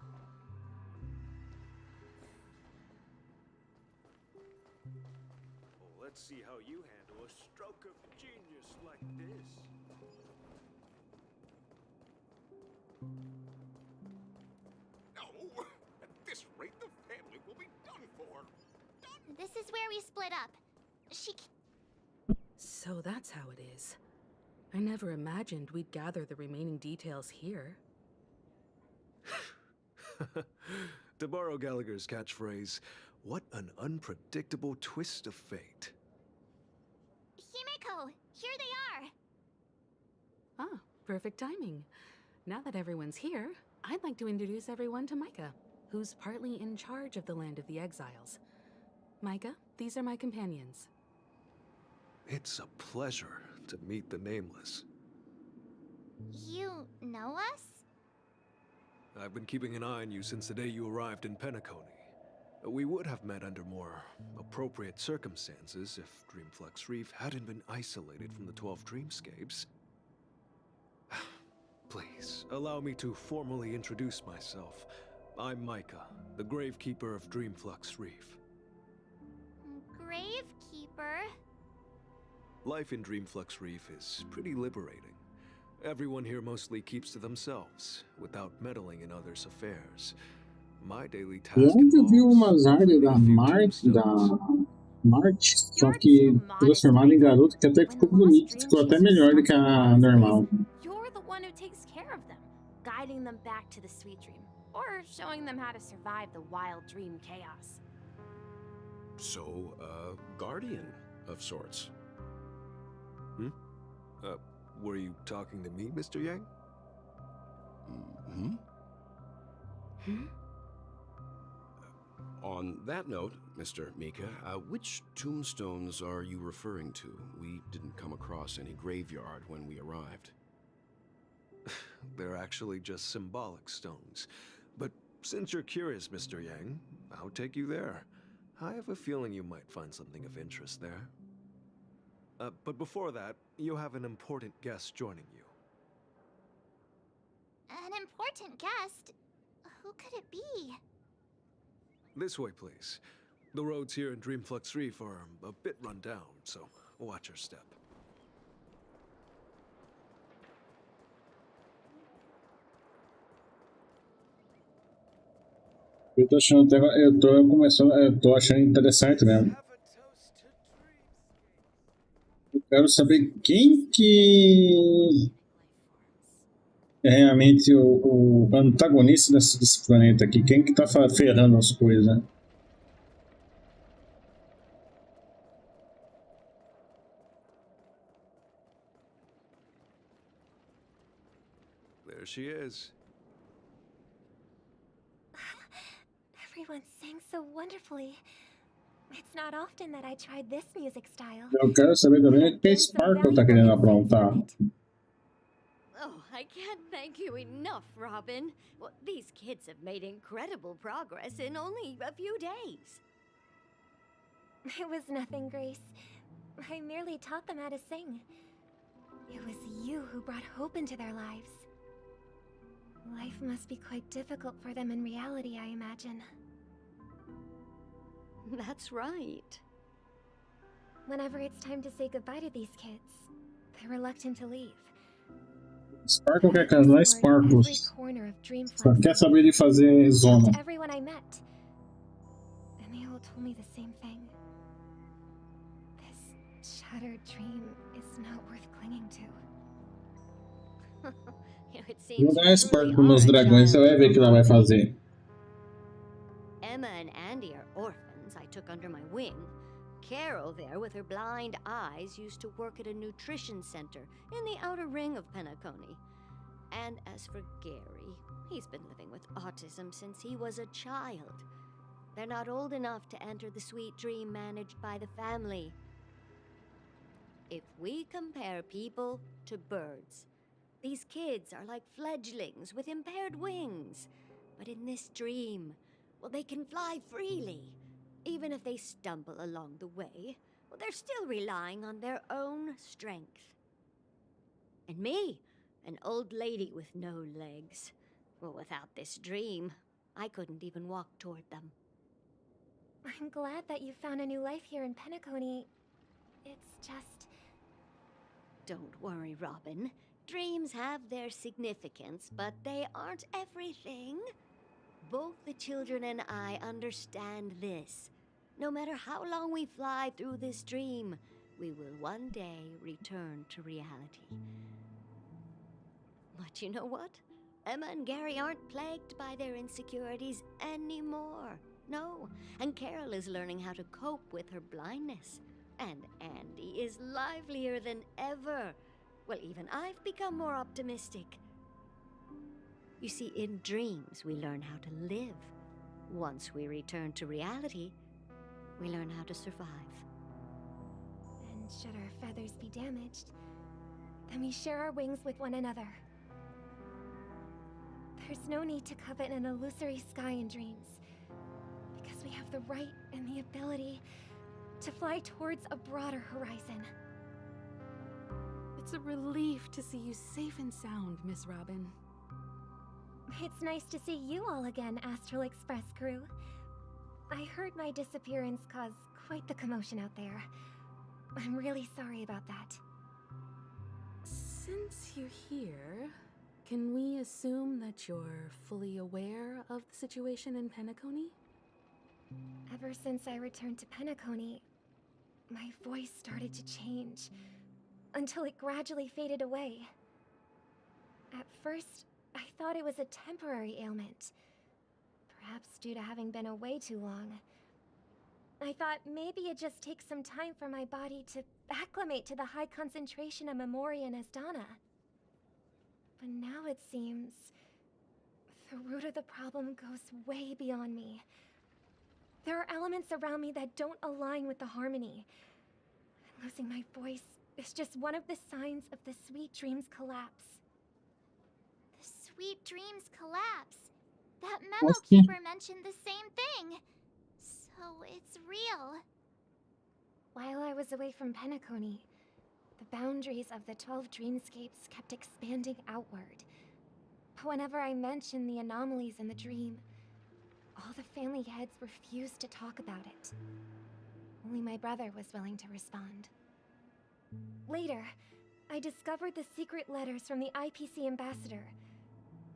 Speaker 14: Well, let's see how you handle a stroke of genius like this.
Speaker 5: No! At this rate, the family will be done for.
Speaker 12: This is where we split up.
Speaker 1: So that's how it is. I never imagined we'd gather the remaining details here.
Speaker 14: To borrow Gallagher's catchphrase, what an unpredictable twist of fate.
Speaker 12: Himiko, here they are.
Speaker 1: Ah, perfect timing. Now that everyone's here, I'd like to introduce everyone to Micah, who's partly in charge of the Land of the Exiles. Micah, these are my companions.
Speaker 14: It's a pleasure to meet the Nameless.
Speaker 12: You know us?
Speaker 14: I've been keeping an eye on you since the day you arrived in Penacony. We would have met under more appropriate circumstances if Dreamflux Reef hadn't been isolated from the 12 dreamscapes. Please, allow me to formally introduce myself. I'm Micah, the Gravekeeper of Dreamflux Reef.
Speaker 12: Gravekeeper?
Speaker 14: Life in Dreamflux Reef is pretty liberating. Everyone here mostly keeps to themselves, without meddling in others' affairs. My daily task
Speaker 2: Eu nunca vi umas áreas da Marte, só que transformada em garoto, que até ficou bonito, ficou até melhor do que a normal.
Speaker 10: You're the one who takes care of them, guiding them back to the sweet dream, or showing them how to survive the wild dream chaos.
Speaker 16: So, guardian of sorts.
Speaker 14: Were you talking to me, Mr. Yang?
Speaker 16: On that note, Mr. Mika, which tombstones are you referring to? We didn't come across any graveyard when we arrived.
Speaker 14: They're actually just symbolic stones. But since you're curious, Mr. Yang, I'll take you there. I have a feeling you might find something of interest there. But before that, you have an important guest joining you.
Speaker 12: An important guest? Who could it be?
Speaker 14: This way, please. The roads here in Dreamflux Reef are a bit run down, so watch your step.
Speaker 2: Eu tô achando eu tô achando interessante mesmo. Quero saber quem que é realmente o antagonista desse planeta aqui. Quem que tá ferrando as coisas, né?
Speaker 14: There she is.
Speaker 4: Everyone sang so wonderfully. It's not often that I tried this music style.
Speaker 2: Eu quero saber também o que a Sparkle tá querendo aprontar.
Speaker 3: Oh, I can't thank you enough, Robin. Well, these kids have made incredible progress in only a few days.
Speaker 4: It was nothing, Grace. I merely taught them how to sing. It was you who brought hope into their lives. Life must be quite difficult for them in reality, I imagine.
Speaker 3: That's right.
Speaker 4: Whenever it's time to say goodbye to these kids, they're reluctant to leave.
Speaker 2: Sparkle quer casar Sparkles. Só quer saber de fazer zona.
Speaker 4: To everyone I met, and they all told me the same thing. This shattered dream is not worth clinging to.
Speaker 2: Vou dar Sparkle nos dragões, você vai ver o que ela vai fazer.
Speaker 3: Emma and Andy are orphans I took under my wing. Carol there with her blind eyes used to work at a nutrition center in the outer ring of Penacony. And as for Gary, he's been living with autism since he was a child. They're not old enough to enter the sweet dream managed by the family. If we compare people to birds, these kids are like fledglings with impaired wings. But in this dream, well, they can fly freely. Even if they stumble along the way, well, they're still relying on their own strength. And me, an old lady with no legs. Well, without this dream, I couldn't even walk toward them.
Speaker 4: I'm glad that you found a new life here in Penacony. It's just...
Speaker 3: Don't worry, Robin. Dreams have their significance, but they aren't everything. Both the children and I understand this. No matter how long we fly through this dream, we will one day return to reality. But you know what? Emma and Gary aren't plagued by their insecurities anymore. No, and Carol is learning how to cope with her blindness. And Andy is livelier than ever. Well, even I've become more optimistic. You see, in dreams, we learn how to live. Once we return to reality, we learn how to survive.
Speaker 4: And should our feathers be damaged, then we share our wings with one another. There's no need to covet an illusory sky in dreams, because we have the right and the ability to fly towards a broader horizon.
Speaker 1: It's a relief to see you safe and sound, Miss Robin.
Speaker 4: It's nice to see you all again, Astral Express crew. I heard my disappearance caused quite the commotion out there. I'm really sorry about that.
Speaker 1: Since you're here, can we assume that you're fully aware of the situation in Penacony?
Speaker 4: Ever since I returned to Penacony, my voice started to change, until it gradually faded away. At first, I thought it was a temporary ailment, perhaps due to having been away too long. I thought maybe it just takes some time for my body to acclimate to the high concentration of Memoria and Asdana. But now it seems the root of the problem goes way beyond me. There are elements around me that don't align with the harmony. And losing my voice is just one of the signs of the Sweet Dreams collapse.
Speaker 12: The Sweet Dreams collapse? That memo keeper mentioned the same thing. So it's real.
Speaker 4: While I was away from Penacony, the boundaries of the 12 dreamscapes kept expanding outward. But whenever I mentioned the anomalies in the dream, all the family heads refused to talk about it. Only my brother was willing to respond. Later, I discovered the secret letters from the IPC ambassador,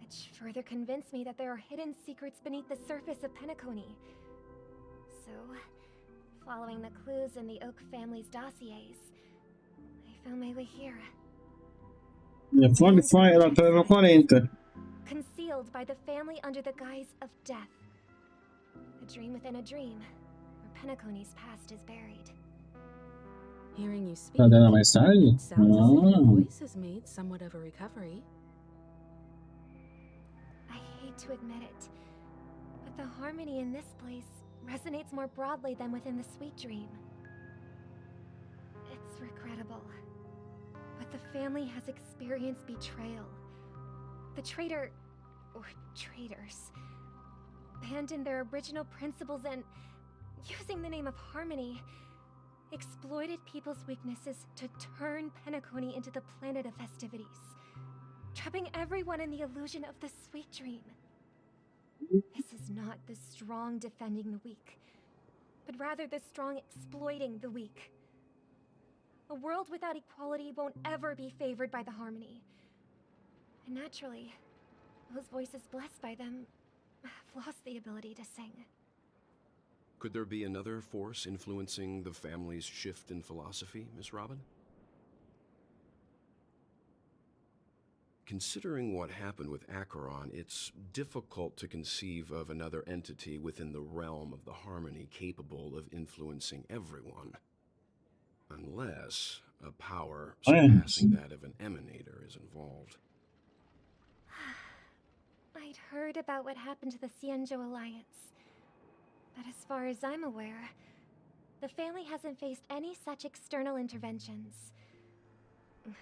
Speaker 4: which further convinced me that there are hidden secrets beneath the surface of Penacony. So, following the clues in the Oak family's dossiers, I found my way here.
Speaker 2: E Fortify ela tá no 40.
Speaker 4: Concealed by the family under the guise of death. A dream within a dream, where Penacony's past is buried.
Speaker 1: Hearing you speak,
Speaker 2: Tá dando mais tarde?
Speaker 1: it sounds as if your
Speaker 2: Ah.
Speaker 1: voice has made somewhat of a recovery.
Speaker 4: I hate to admit it, but the harmony in this place resonates more broadly than within the sweet dream. It's regrettable, but the family has experienced betrayal. The traitor, or traitors, abandoned their original principles and, using the name of harmony, exploited people's weaknesses to turn Penacony into the planet of festivities, trapping everyone in the illusion of the sweet dream. This is not the strong defending the weak, but rather the strong exploiting the weak. A world without equality won't ever be favored by the harmony. And naturally, those voices blessed by them have lost the ability to sing.
Speaker 16: Could there be another force influencing the family's shift in philosophy, Miss Robin? Considering what happened with Acheron, it's difficult to conceive of another entity within the realm of the harmony capable of influencing everyone. Unless a power surpassing that of an emanator is involved.
Speaker 4: I'd heard about what happened to the Xianzhou Alliance. But as far as I'm aware, the family hasn't faced any such external interventions.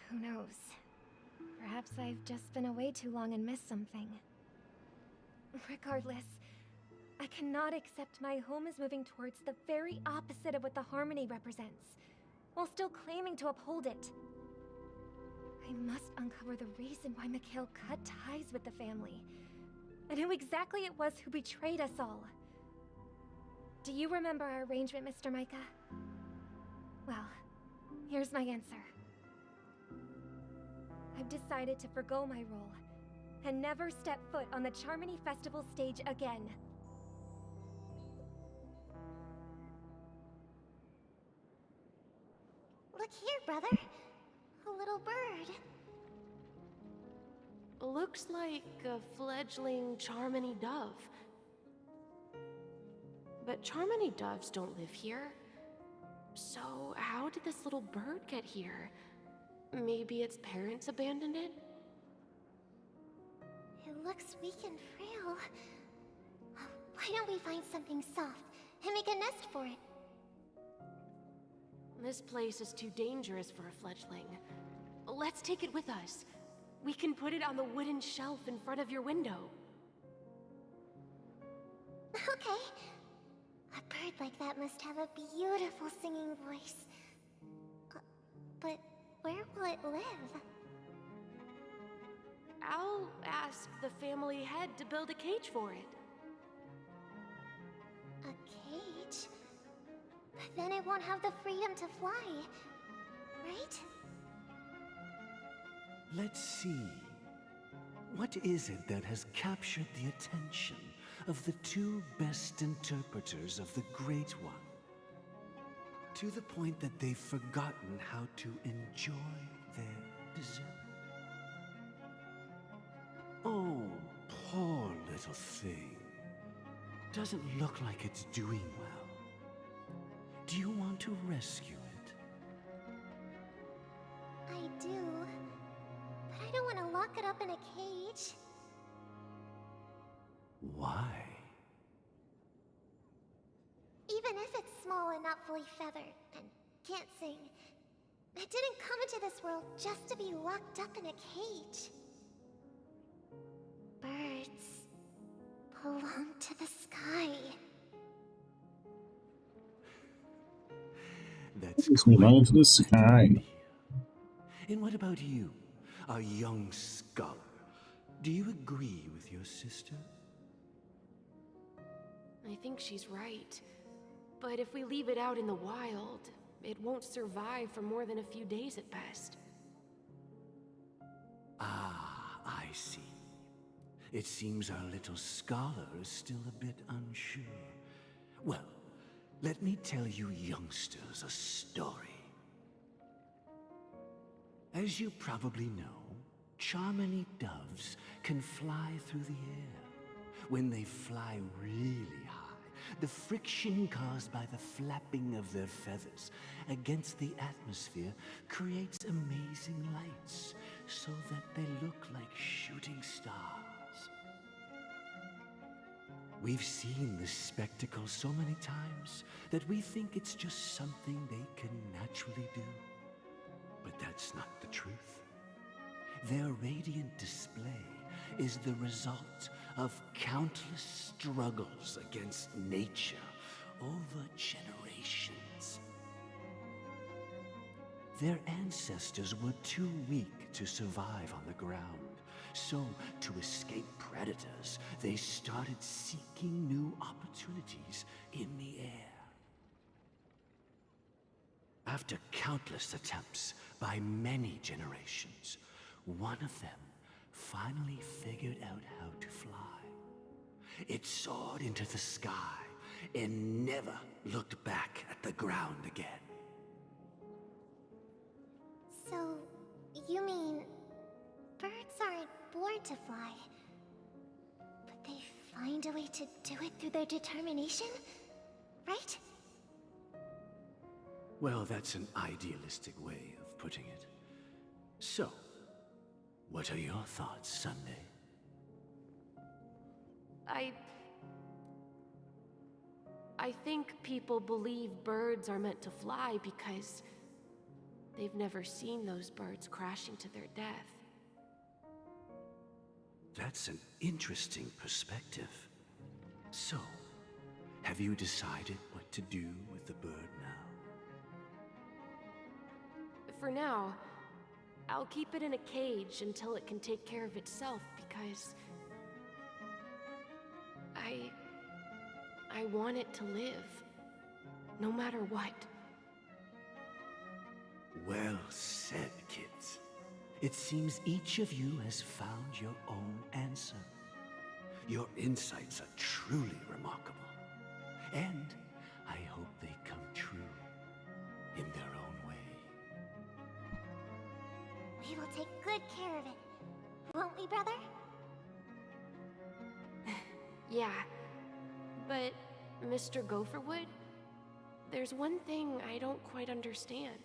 Speaker 4: Who knows? Perhaps I've just been away too long and missed something. Regardless, I cannot accept my home is moving towards the very opposite of what the harmony represents, while still claiming to uphold it. I must uncover the reason why Mikhail cut ties with the family, and who exactly it was who betrayed us all. Do you remember our arrangement, Mr. Micah? Well, here's my answer. I've decided to forgo my role, and never step foot on the Charmony Festival stage again. Look here, brother. A little bird.
Speaker 10: Looks like a fledgling Charmony dove. But Charmony doves don't live here. So how did this little bird get here? Maybe its parents abandoned it?
Speaker 4: It looks weak and frail. Why don't we find something soft and make a nest for it?
Speaker 10: This place is too dangerous for a fledgling. Let's take it with us. We can put it on the wooden shelf in front of your window.
Speaker 4: Okay. A bird like that must have a beautiful singing voice. But where will it live?
Speaker 10: I'll ask the family head to build a cage for it.
Speaker 4: A cage? But then it won't have the freedom to fly, right?
Speaker 6: Let's see. What is it that has captured the attention of the two best interpreters of the Great One? To the point that they've forgotten how to enjoy their dessert. Oh, poor little thing. Doesn't look like it's doing well. Do you want to rescue it?
Speaker 4: I do. But I don't want to lock it up in a cage.
Speaker 6: Why?
Speaker 4: Even if it's small and not fully feathered and can't sing, it didn't come into this world just to be locked up in a cage. Birds belong to the sky.
Speaker 6: That's
Speaker 2: belong to the sky.
Speaker 6: And what about you, a young scholar? Do you agree with your sister?
Speaker 10: I think she's right. But if we leave it out in the wild, it won't survive for more than a few days at best.
Speaker 6: Ah, I see. It seems our little scholar is still a bit unsure. Well, let me tell you youngsters a story. As you probably know, Charmony doves can fly through the air. When they fly really high, the friction caused by the flapping of their feathers against the atmosphere creates amazing lights so that they look like shooting stars. We've seen this spectacle so many times that we think it's just something they can naturally do. But that's not the truth. Their radiant display is the result of countless struggles against nature over generations. Their ancestors were too weak to survive on the ground, so to escape predators, they started seeking new opportunities in the air. After countless attempts by many generations, one of them finally figured out how to fly. It soared into the sky and never looked back at the ground again.
Speaker 4: So, you mean birds aren't born to fly, but they find a way to do it through their determination, right?
Speaker 6: Well, that's an idealistic way of putting it. So, what are your thoughts, Sunday?
Speaker 10: I think people believe birds are meant to fly because they've never seen those birds crashing to their death.
Speaker 6: That's an interesting perspective. So, have you decided what to do with the bird now?
Speaker 10: For now, I'll keep it in a cage until it can take care of itself because I want it to live, no matter what.
Speaker 6: Well said, kids. It seems each of you has found your own answer. Your insights are truly remarkable, and I hope they come true in their own way.
Speaker 4: We will take good care of it, won't we, brother?
Speaker 10: Yeah, but Mr. Gopherwood, there's one thing I don't quite understand.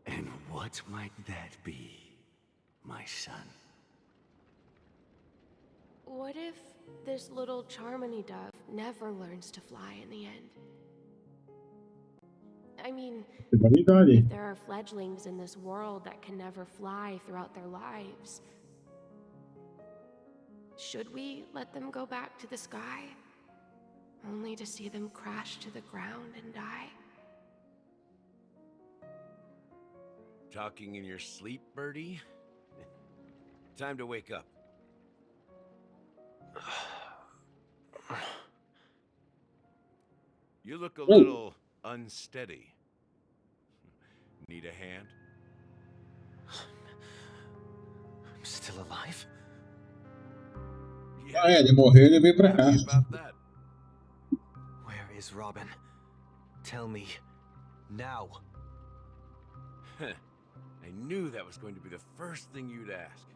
Speaker 6: And what might that be, my son?
Speaker 10: What if this little Charmony dove never learns to fly in the end? I mean, if there are fledglings in this world that can never fly throughout their lives, should we let them go back to the sky, only to see them crash to the ground and die?
Speaker 8: Talking in your sleep, birdie? Time to wake up. You look a little unsteady. Need a hand?
Speaker 6: I'm still alive?
Speaker 2: Ah, ele morreu, ele veio pra cá.
Speaker 19: Where is Robin? Tell me now.
Speaker 8: I knew that was going to be the first thing you'd ask.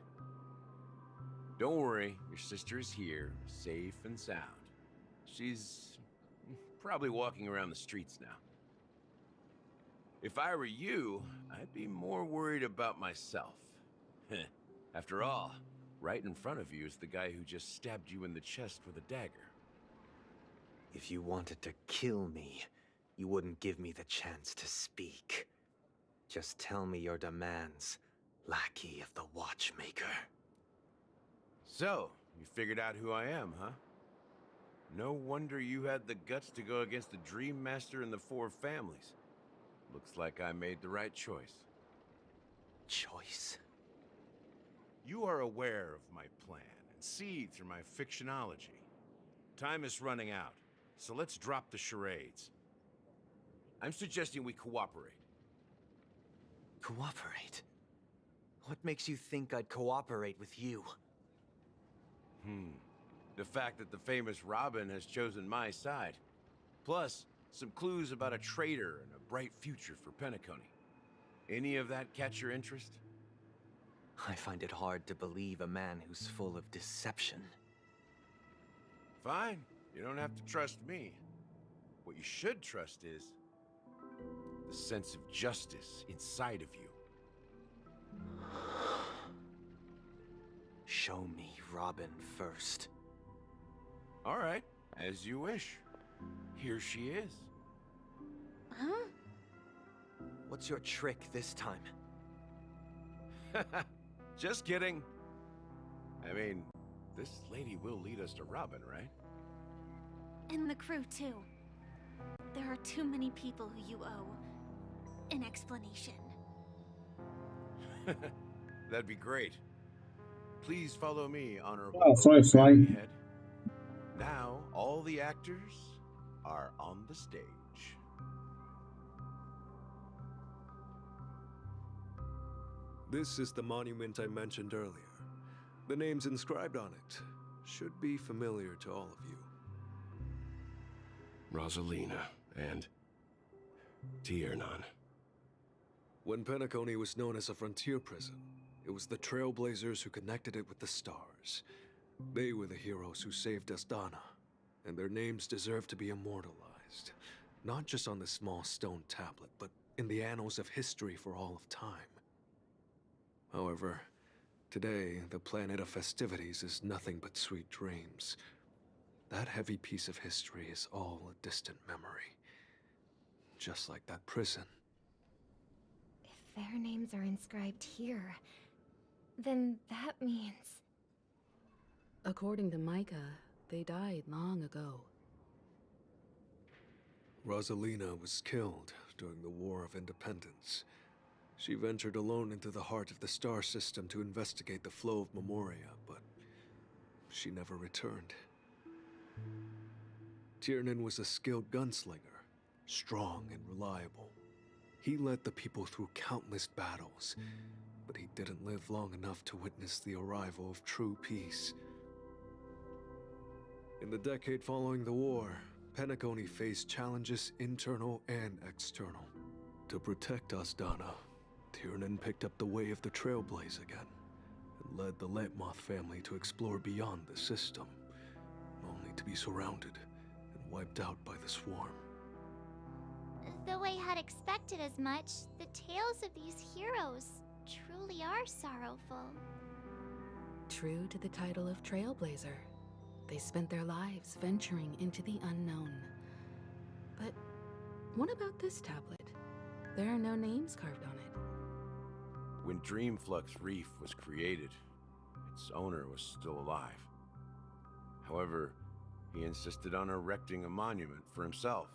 Speaker 8: Don't worry, your sister is here, safe and sound. She's probably walking around the streets now. If I were you, I'd be more worried about myself. After all, right in front of you is the guy who just stabbed you in the chest with a dagger.
Speaker 19: If you wanted to kill me, you wouldn't give me the chance to speak. Just tell me your demands, lackey of the Watchmaker.
Speaker 8: So, you figured out who I am, huh? No wonder you had the guts to go against the Dream Master and the Four Families. Looks like I made the right choice.
Speaker 19: Choice?
Speaker 8: You are aware of my plan and see through my fictionology. Time is running out, so let's drop the charades. I'm suggesting we cooperate.
Speaker 19: Cooperate? What makes you think I'd cooperate with you?
Speaker 8: The fact that the famous Robin has chosen my side. Plus, some clues about a traitor and a bright future for Penacony. Any of that catch your interest?
Speaker 19: I find it hard to believe a man who's full of deception.
Speaker 8: Fine. You don't have to trust me. What you should trust is the sense of justice inside of you.
Speaker 19: Show me Robin first.
Speaker 8: All right, as you wish. Here she is.
Speaker 4: Huh?
Speaker 19: What's your trick this time?
Speaker 8: Just kidding. I mean, this lady will lead us to Robin, right?
Speaker 18: And the crew, too. There are too many people who you owe an explanation.
Speaker 8: That'd be great. Please follow me, Honorable.
Speaker 2: Oh, Firefly.
Speaker 8: Head. Now, all the actors are on the stage.
Speaker 14: This is the monument I mentioned earlier. The names inscribed on it should be familiar to all of you.
Speaker 16: Rosalina and Tiernan.
Speaker 14: When Penacony was known as a frontier prison, it was the Trailblazers who connected it with the stars. They were the heroes who saved Astana, and their names deserve to be immortalized. Not just on this small stone tablet, but in the annals of history for all of time. However, today, the planet of festivities is nothing but sweet dreams. That heavy piece of history is all a distant memory. Just like that prison.
Speaker 4: If their names are inscribed here, then that means...
Speaker 1: According to Micah, they died long ago.
Speaker 14: Rosalina was killed during the War of Independence. She ventured alone into the heart of the star system to investigate the flow of Memoria, but she never returned. Tiernan was a skilled gunslinger, strong and reliable. He led the people through countless battles, but he didn't live long enough to witness the arrival of true peace. In the decade following the war, Penacony faced challenges internal and external. To protect Astana, Tiernan picked up the way of the Trailblaze again, and led the Letmoth family to explore beyond the system, only to be surrounded and wiped out by the swarm.
Speaker 12: Though I had expected as much, the tales of these heroes truly are sorrowful.
Speaker 1: True to the title of Trailblazer, they spent their lives venturing into the unknown. But what about this tablet? There are no names carved on it.
Speaker 8: When Dreamflux Reef was created, its owner was still alive. However, he insisted on erecting a monument for himself,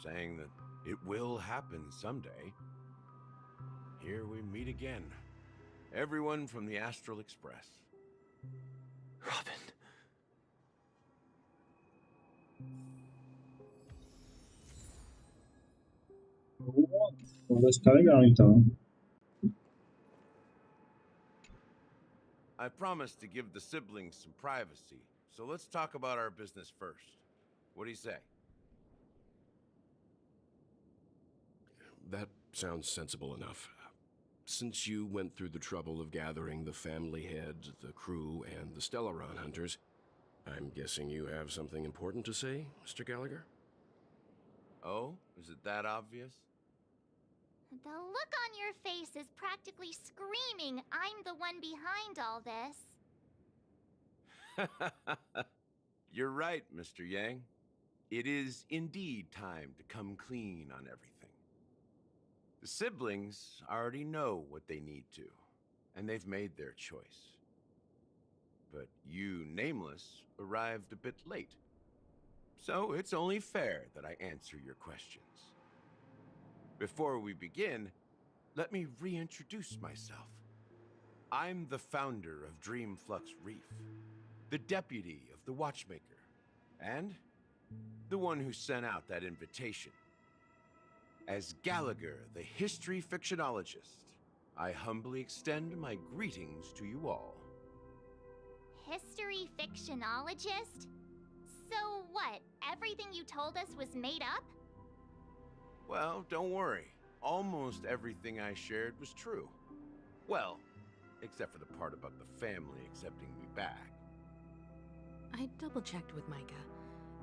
Speaker 8: saying that it will happen someday. Here we meet again. Everyone from the Astral Express.
Speaker 19: Robin.
Speaker 2: Vai ficar legal então.
Speaker 8: I promised to give the siblings some privacy, so let's talk about our business first. What do you say?
Speaker 16: That sounds sensible enough. Since you went through the trouble of gathering the family head, the crew, and the Stellaron hunters, I'm guessing you have something important to say, Mr. Gallagher?
Speaker 8: Oh, is it that obvious?
Speaker 12: The look on your face is practically screaming, I'm the one behind all this.
Speaker 8: You're right, Mr. Yang. It is indeed time to come clean on everything. The siblings already know what they need to, and they've made their choice. But you, Nameless, arrived a bit late. So it's only fair that I answer your questions. Before we begin, let me reintroduce myself. I'm the founder of Dreamflux Reef, the deputy of the Watchmaker, and the one who sent out that invitation. As Gallagher, the history fictionologist, I humbly extend my greetings to you all.
Speaker 12: History fictionologist? So what, everything you told us was made up?
Speaker 8: Well, don't worry. almost everything I shared was true. Well, except for the part about the family accepting me back.
Speaker 1: I double-checked with Micah,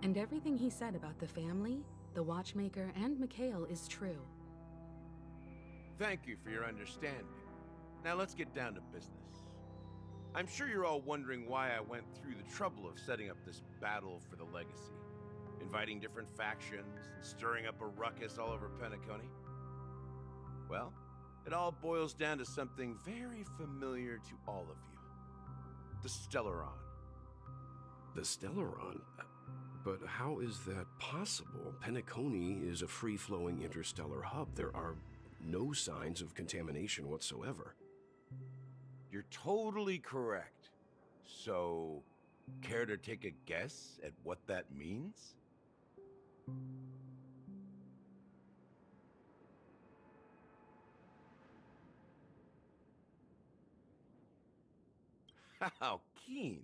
Speaker 1: and everything he said about the family, the watchmaker, and Mikhail is true.
Speaker 8: Thank you for your understanding. Now let's get down to business. I'm sure you're all wondering why I went through the trouble of setting up this battle for the legacy, inviting different factions, and stirring up a ruckus all over Penacony. Well, it all boils down to something very familiar to all of you. The Stellaron.
Speaker 16: The Stellaron? But how is that possible? Penacony is a free-flowing interstellar hub. There are no signs of contamination whatsoever.
Speaker 8: You're totally correct. So, care to take a guess at what that means? How keen.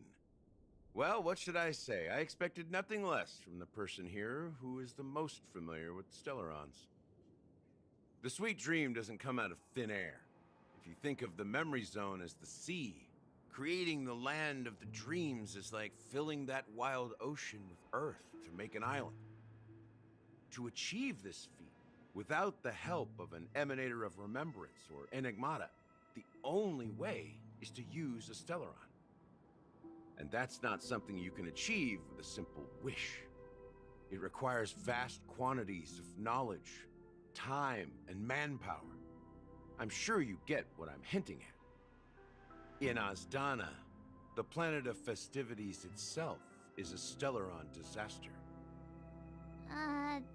Speaker 8: Well, what should I say? I expected nothing less from the person here who is the most familiar with the Stellarons. The sweet dream doesn't come out of thin air. If you think of the memory zone as the sea, creating the land of the dreams is like filling that wild ocean with earth to make an island. To achieve this feat, without the help of an emanator of remembrance or enigmata, the only way is to use a Stellaron. And that's not something you can achieve with a simple wish. It requires vast quantities of knowledge, time, and manpower. I'm sure you get what I'm hinting at. In Azdana, the planet of festivities itself is a Stellaron disaster.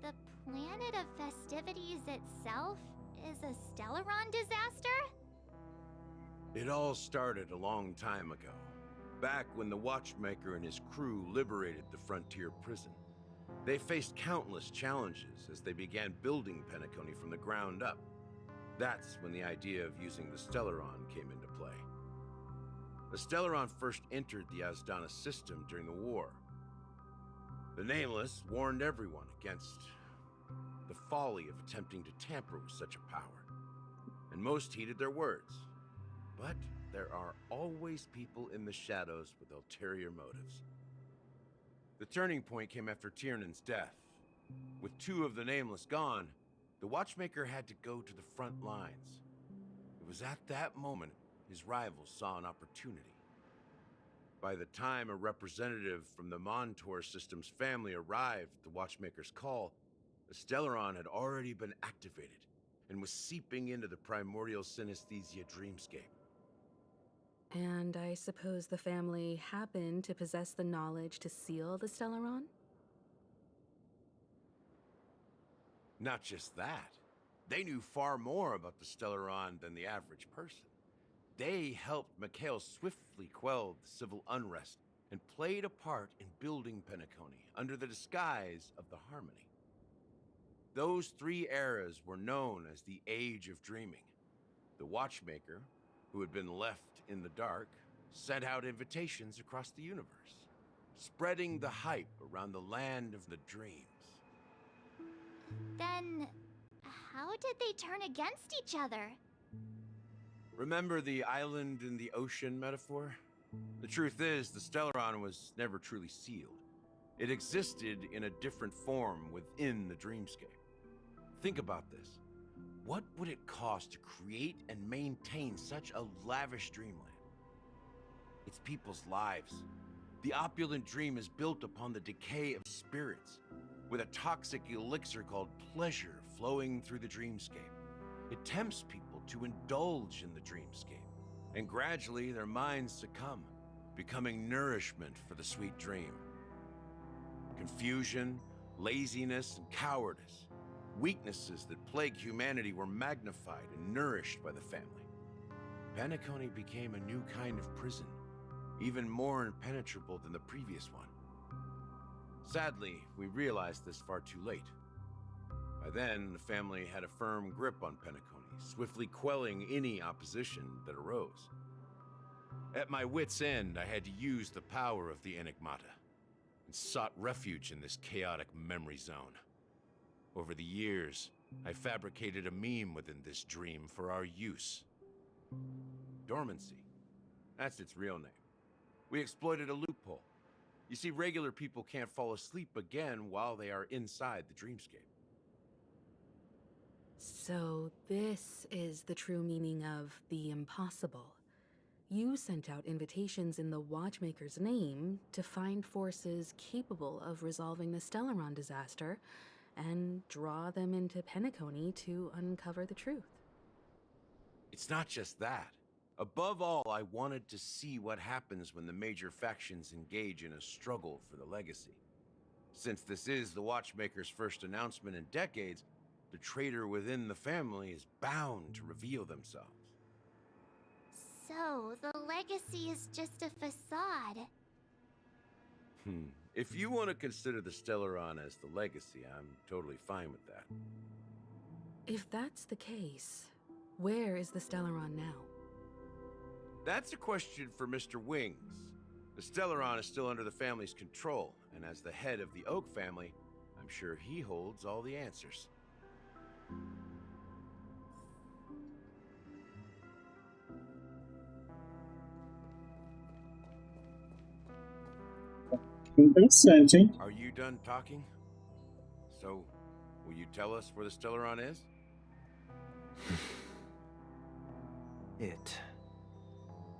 Speaker 12: The planet of festivities itself is a Stellaron disaster?
Speaker 8: It all started a long time ago, back when the Watchmaker and his crew liberated the frontier prison. They faced countless challenges as they began building Penacony from the ground up. That's when the idea of using the Stellaron came into play. The Stellaron first entered the Azdana system during the war. The Nameless warned everyone against the folly of attempting to tamper with such a power, and most heeded their words. But there are always people in the shadows with ulterior motives. The turning point came after Tiernan's death. With two of the Nameless gone, the Watchmaker had to go to the front lines. It was at that moment his rivals saw an opportunity. By the time a representative from the Montour system's family arrived at the Watchmaker's call, the Stellaron had already been activated and was seeping into the primordial synesthesia dreamscape.
Speaker 1: And I suppose the family happened to possess the knowledge to seal the Stellaron?
Speaker 8: Not just that. They knew far more about the Stellaron than the average person. They helped Mikhail swiftly quell the civil unrest and played a part in building Penacony under the disguise of the Harmony. Those three eras were known as the Age of Dreaming. The Watchmaker, who had been left in the dark, sent out invitations across the universe, spreading the hype around the land of the dreams.
Speaker 12: Then, how did they turn against each other?
Speaker 8: Remember the island in the ocean metaphor? The truth is, the Stellaron was never truly sealed. It existed in a different form within the dreamscape. Think about this. What would it cost to create and maintain such a lavish dreamland? It's people's lives. The opulent dream is built upon the decay of spirits, with a toxic elixir called pleasure flowing through the dreamscape. It tempts people to indulge in the dreamscape, and gradually their minds succumb, becoming nourishment for the sweet dream. Confusion, laziness, and cowardice, weaknesses that plague humanity, were magnified and nourished by the family. Penacony became a new kind of prison, even more impenetrable than the previous one. Sadly, we realized this far too late. By then, the family had a firm grip on Penacony, swiftly quelling any opposition that arose. At my wit's end, I had to use the power of the enigmata, and sought refuge in this chaotic memory zone. Over the years, I fabricated a meme within this dream for our use. Dormancy. That's its real name. We exploited a loophole. You see, regular people can't fall asleep again while they are inside the dreamscape.
Speaker 1: So this is the true meaning of the impossible. You sent out invitations in the Watchmaker's name to find forces capable of resolving the Stellaron disaster and draw them into Penacony to uncover the truth.
Speaker 8: It's not just that. Above all, I wanted to see what happens when the major factions engage in a struggle for the legacy. Since this is the Watchmaker's first announcement in decades, the traitor within the family is bound to reveal themselves.
Speaker 12: So, the legacy is just a facade.
Speaker 8: If you want to consider the Stellaron as the legacy, I'm totally fine with that.
Speaker 1: If that's the case, where is the Stellaron now?
Speaker 8: That's a question for Mr. Wings. The Stellaron is still under the family's control, and as the head of the Oak family, I'm sure he holds all the answers.
Speaker 2: Interessante, hein?
Speaker 8: Are you done talking? So, will you tell us where the Stellaron is?
Speaker 19: It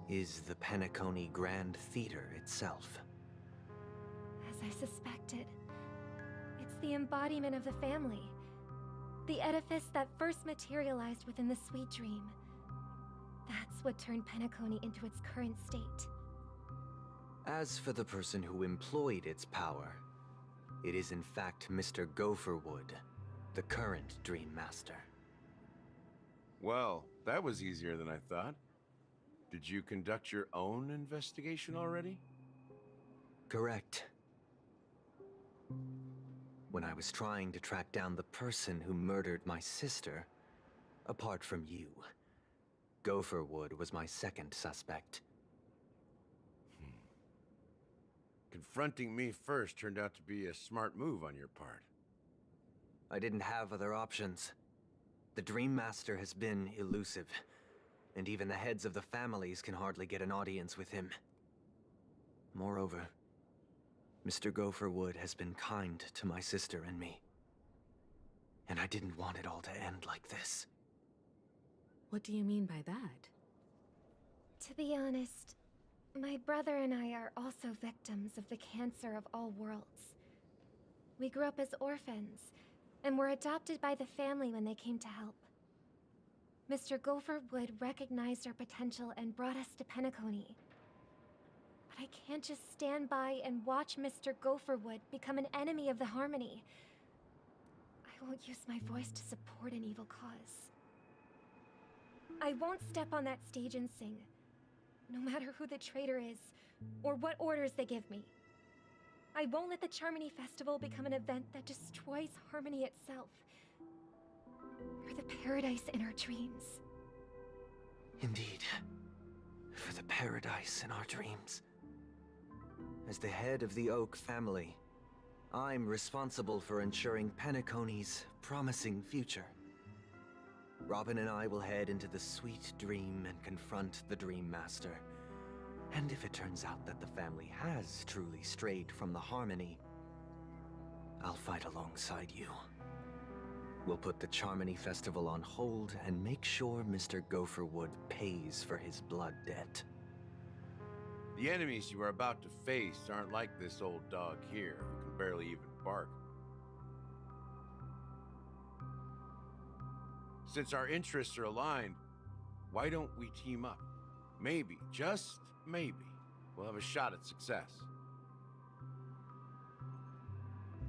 Speaker 19: is the Penacony Grand Theater itself.
Speaker 10: As I suspected, it's the embodiment of the family. The edifice that first materialized within the Sweet Dream. That's what turned Penacony into its current state.
Speaker 19: As for the person who employed its power, it is in fact Mr. Gopherwood, the current Dream Master.
Speaker 8: Well, that was easier than I thought. Did you conduct your own investigation already?
Speaker 19: Correct. When I was trying to track down the person who murdered my sister, apart from you, Gopherwood was my second suspect.
Speaker 8: Confronting me first turned out to be a smart move on your part.
Speaker 19: I didn't have other options. The Dream Master has been elusive, and even the heads of the families can hardly get an audience with him. Moreover, Mr. Gopherwood has been kind to my sister and me. And I didn't want it all to end like this.
Speaker 1: What do you mean by that?
Speaker 10: To be honest, my brother and I are also victims of the cancer of all worlds. We grew up as orphans, and were adopted by the family when they came to help. Mr. Gopherwood recognized our potential and brought us to Penacony. But I can't just stand by and watch Mr. Gopherwood become an enemy of the Harmony. I won't use my voice to support an evil cause. I won't step on that stage and sing, no matter who the traitor is, or what orders they give me. I won't let the Charmony Festival become an event that destroys Harmony itself, or the paradise in our dreams.
Speaker 19: Indeed. For the paradise in our dreams. As the head of the Oak family, I'm responsible for ensuring Penacony's promising future. Robin and I will head into the Sweet Dream and confront the Dream Master. And if it turns out that the family has truly strayed from the Harmony, I'll fight alongside you. We'll put the Charmony Festival on hold and make sure Mr. Gopherwood pays for his blood debt.
Speaker 8: The enemies you are about to face aren't like this old dog here, who can barely even bark. Since our interests are aligned, why don't we team up? Maybe, just maybe, we'll have a shot at success.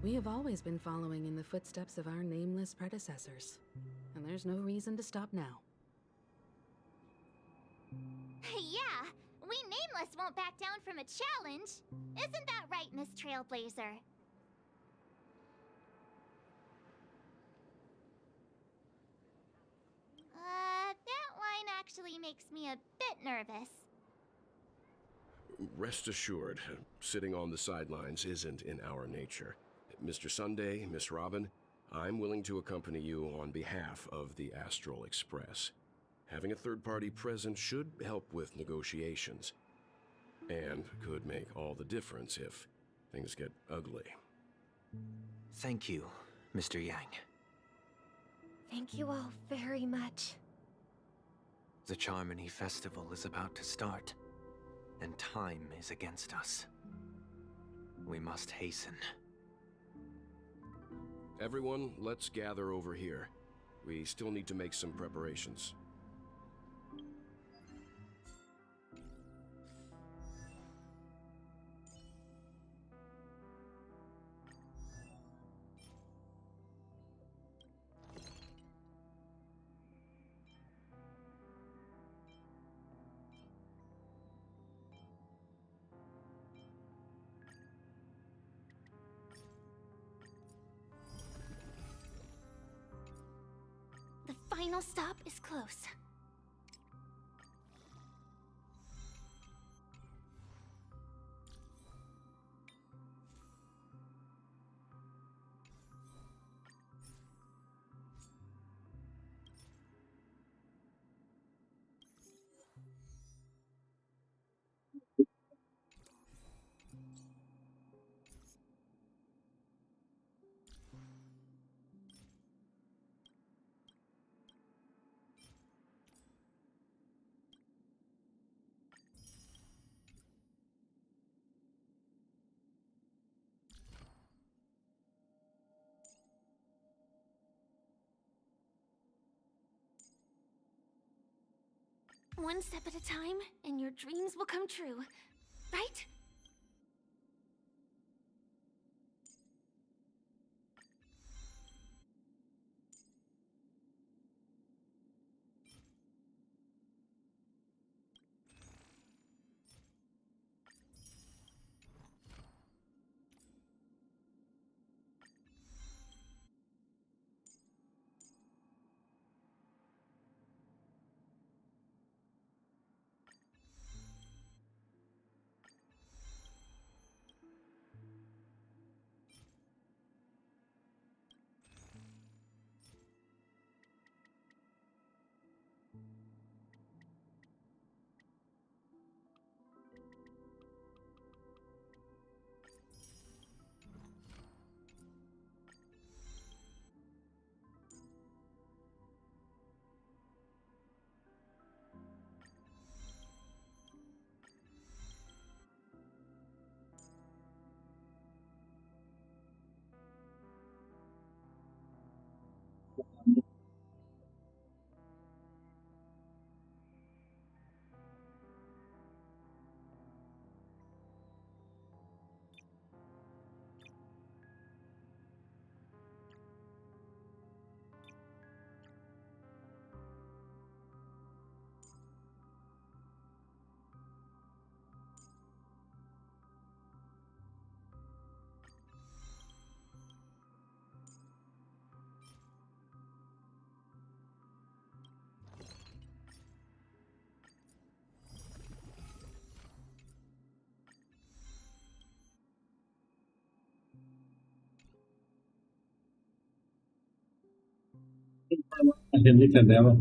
Speaker 1: We have always been following in the footsteps of our nameless predecessors, and there's no reason to stop now.
Speaker 12: Yeah, we Nameless won't back down from a challenge. Isn't that right, Miss Trailblazer? That line actually makes me a bit nervous.
Speaker 16: Rest assured, sitting on the sidelines isn't in our nature. Mr. Sunday, Miss Robin, I'm willing to accompany you on behalf of the Astral Express. Having a third party present should help with negotiations, and could make all the difference if things get ugly.
Speaker 19: Thank you, Mr. Yang.
Speaker 10: Thank you all very much.
Speaker 19: The Charmony Festival is about to start, and time is against us. We must hasten.
Speaker 16: Everyone, let's gather over here. We still need to make some preparations.
Speaker 18: The final stop is close. One step at a time, and your dreams will come true. Right?
Speaker 2: A relíquia dela.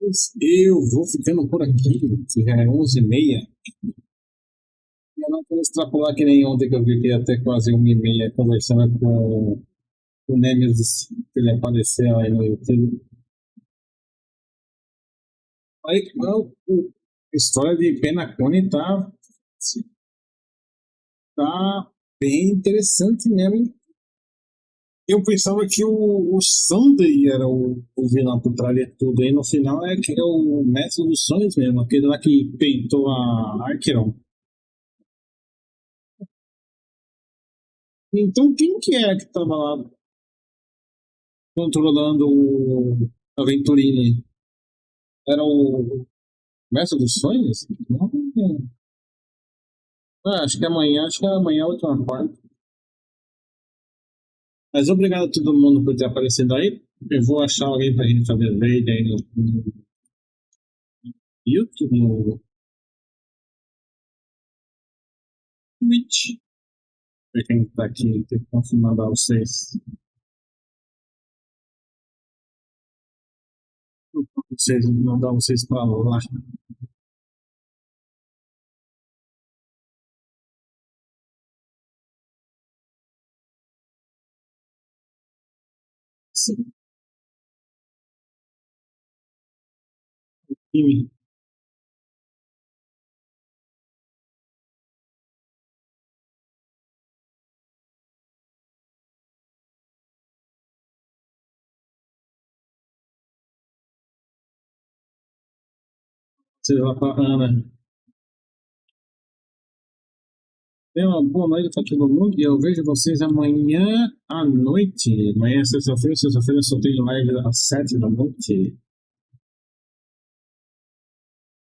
Speaker 2: Mas eu vou ficando por aqui, que já é 11h30. Eu não quero extrapolar que nem ontem que eu fiquei até quase 1h30 conversando com o Nemesis, que ele apareceu aí no YouTube. Aí, a história de Penacony tá bem interessante mesmo. Eu pensava que o Sunday era o vilão por trás de tudo, aí no final é que é o mestre dos sonhos mesmo, aquele lá que peitou a Archeron. Então quem que é que tava lá controlando o Aventurine? Era o mestre dos sonhos? Não. Acho que amanhã é a última parte. Mas obrigado a todo mundo por ter aparecido aí. Eu vou achar alguém pra gente fazer raid aí no YouTube no Twitch. Pra quem tá aqui, tem que confirmar pra vocês. Vocês mandar vocês pra lá. Sim. Vocês lá pra Ana. Uma boa noite para todo mundo e eu vejo vocês amanhã à noite. Amanhã é sexta-feira, eu só tenho live às 7 da noite.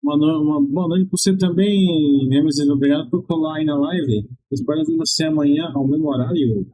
Speaker 2: Uma boa noite para você também, Nemesis. Obrigado por colar aí na live. Espero ver você amanhã ao mesmo horário.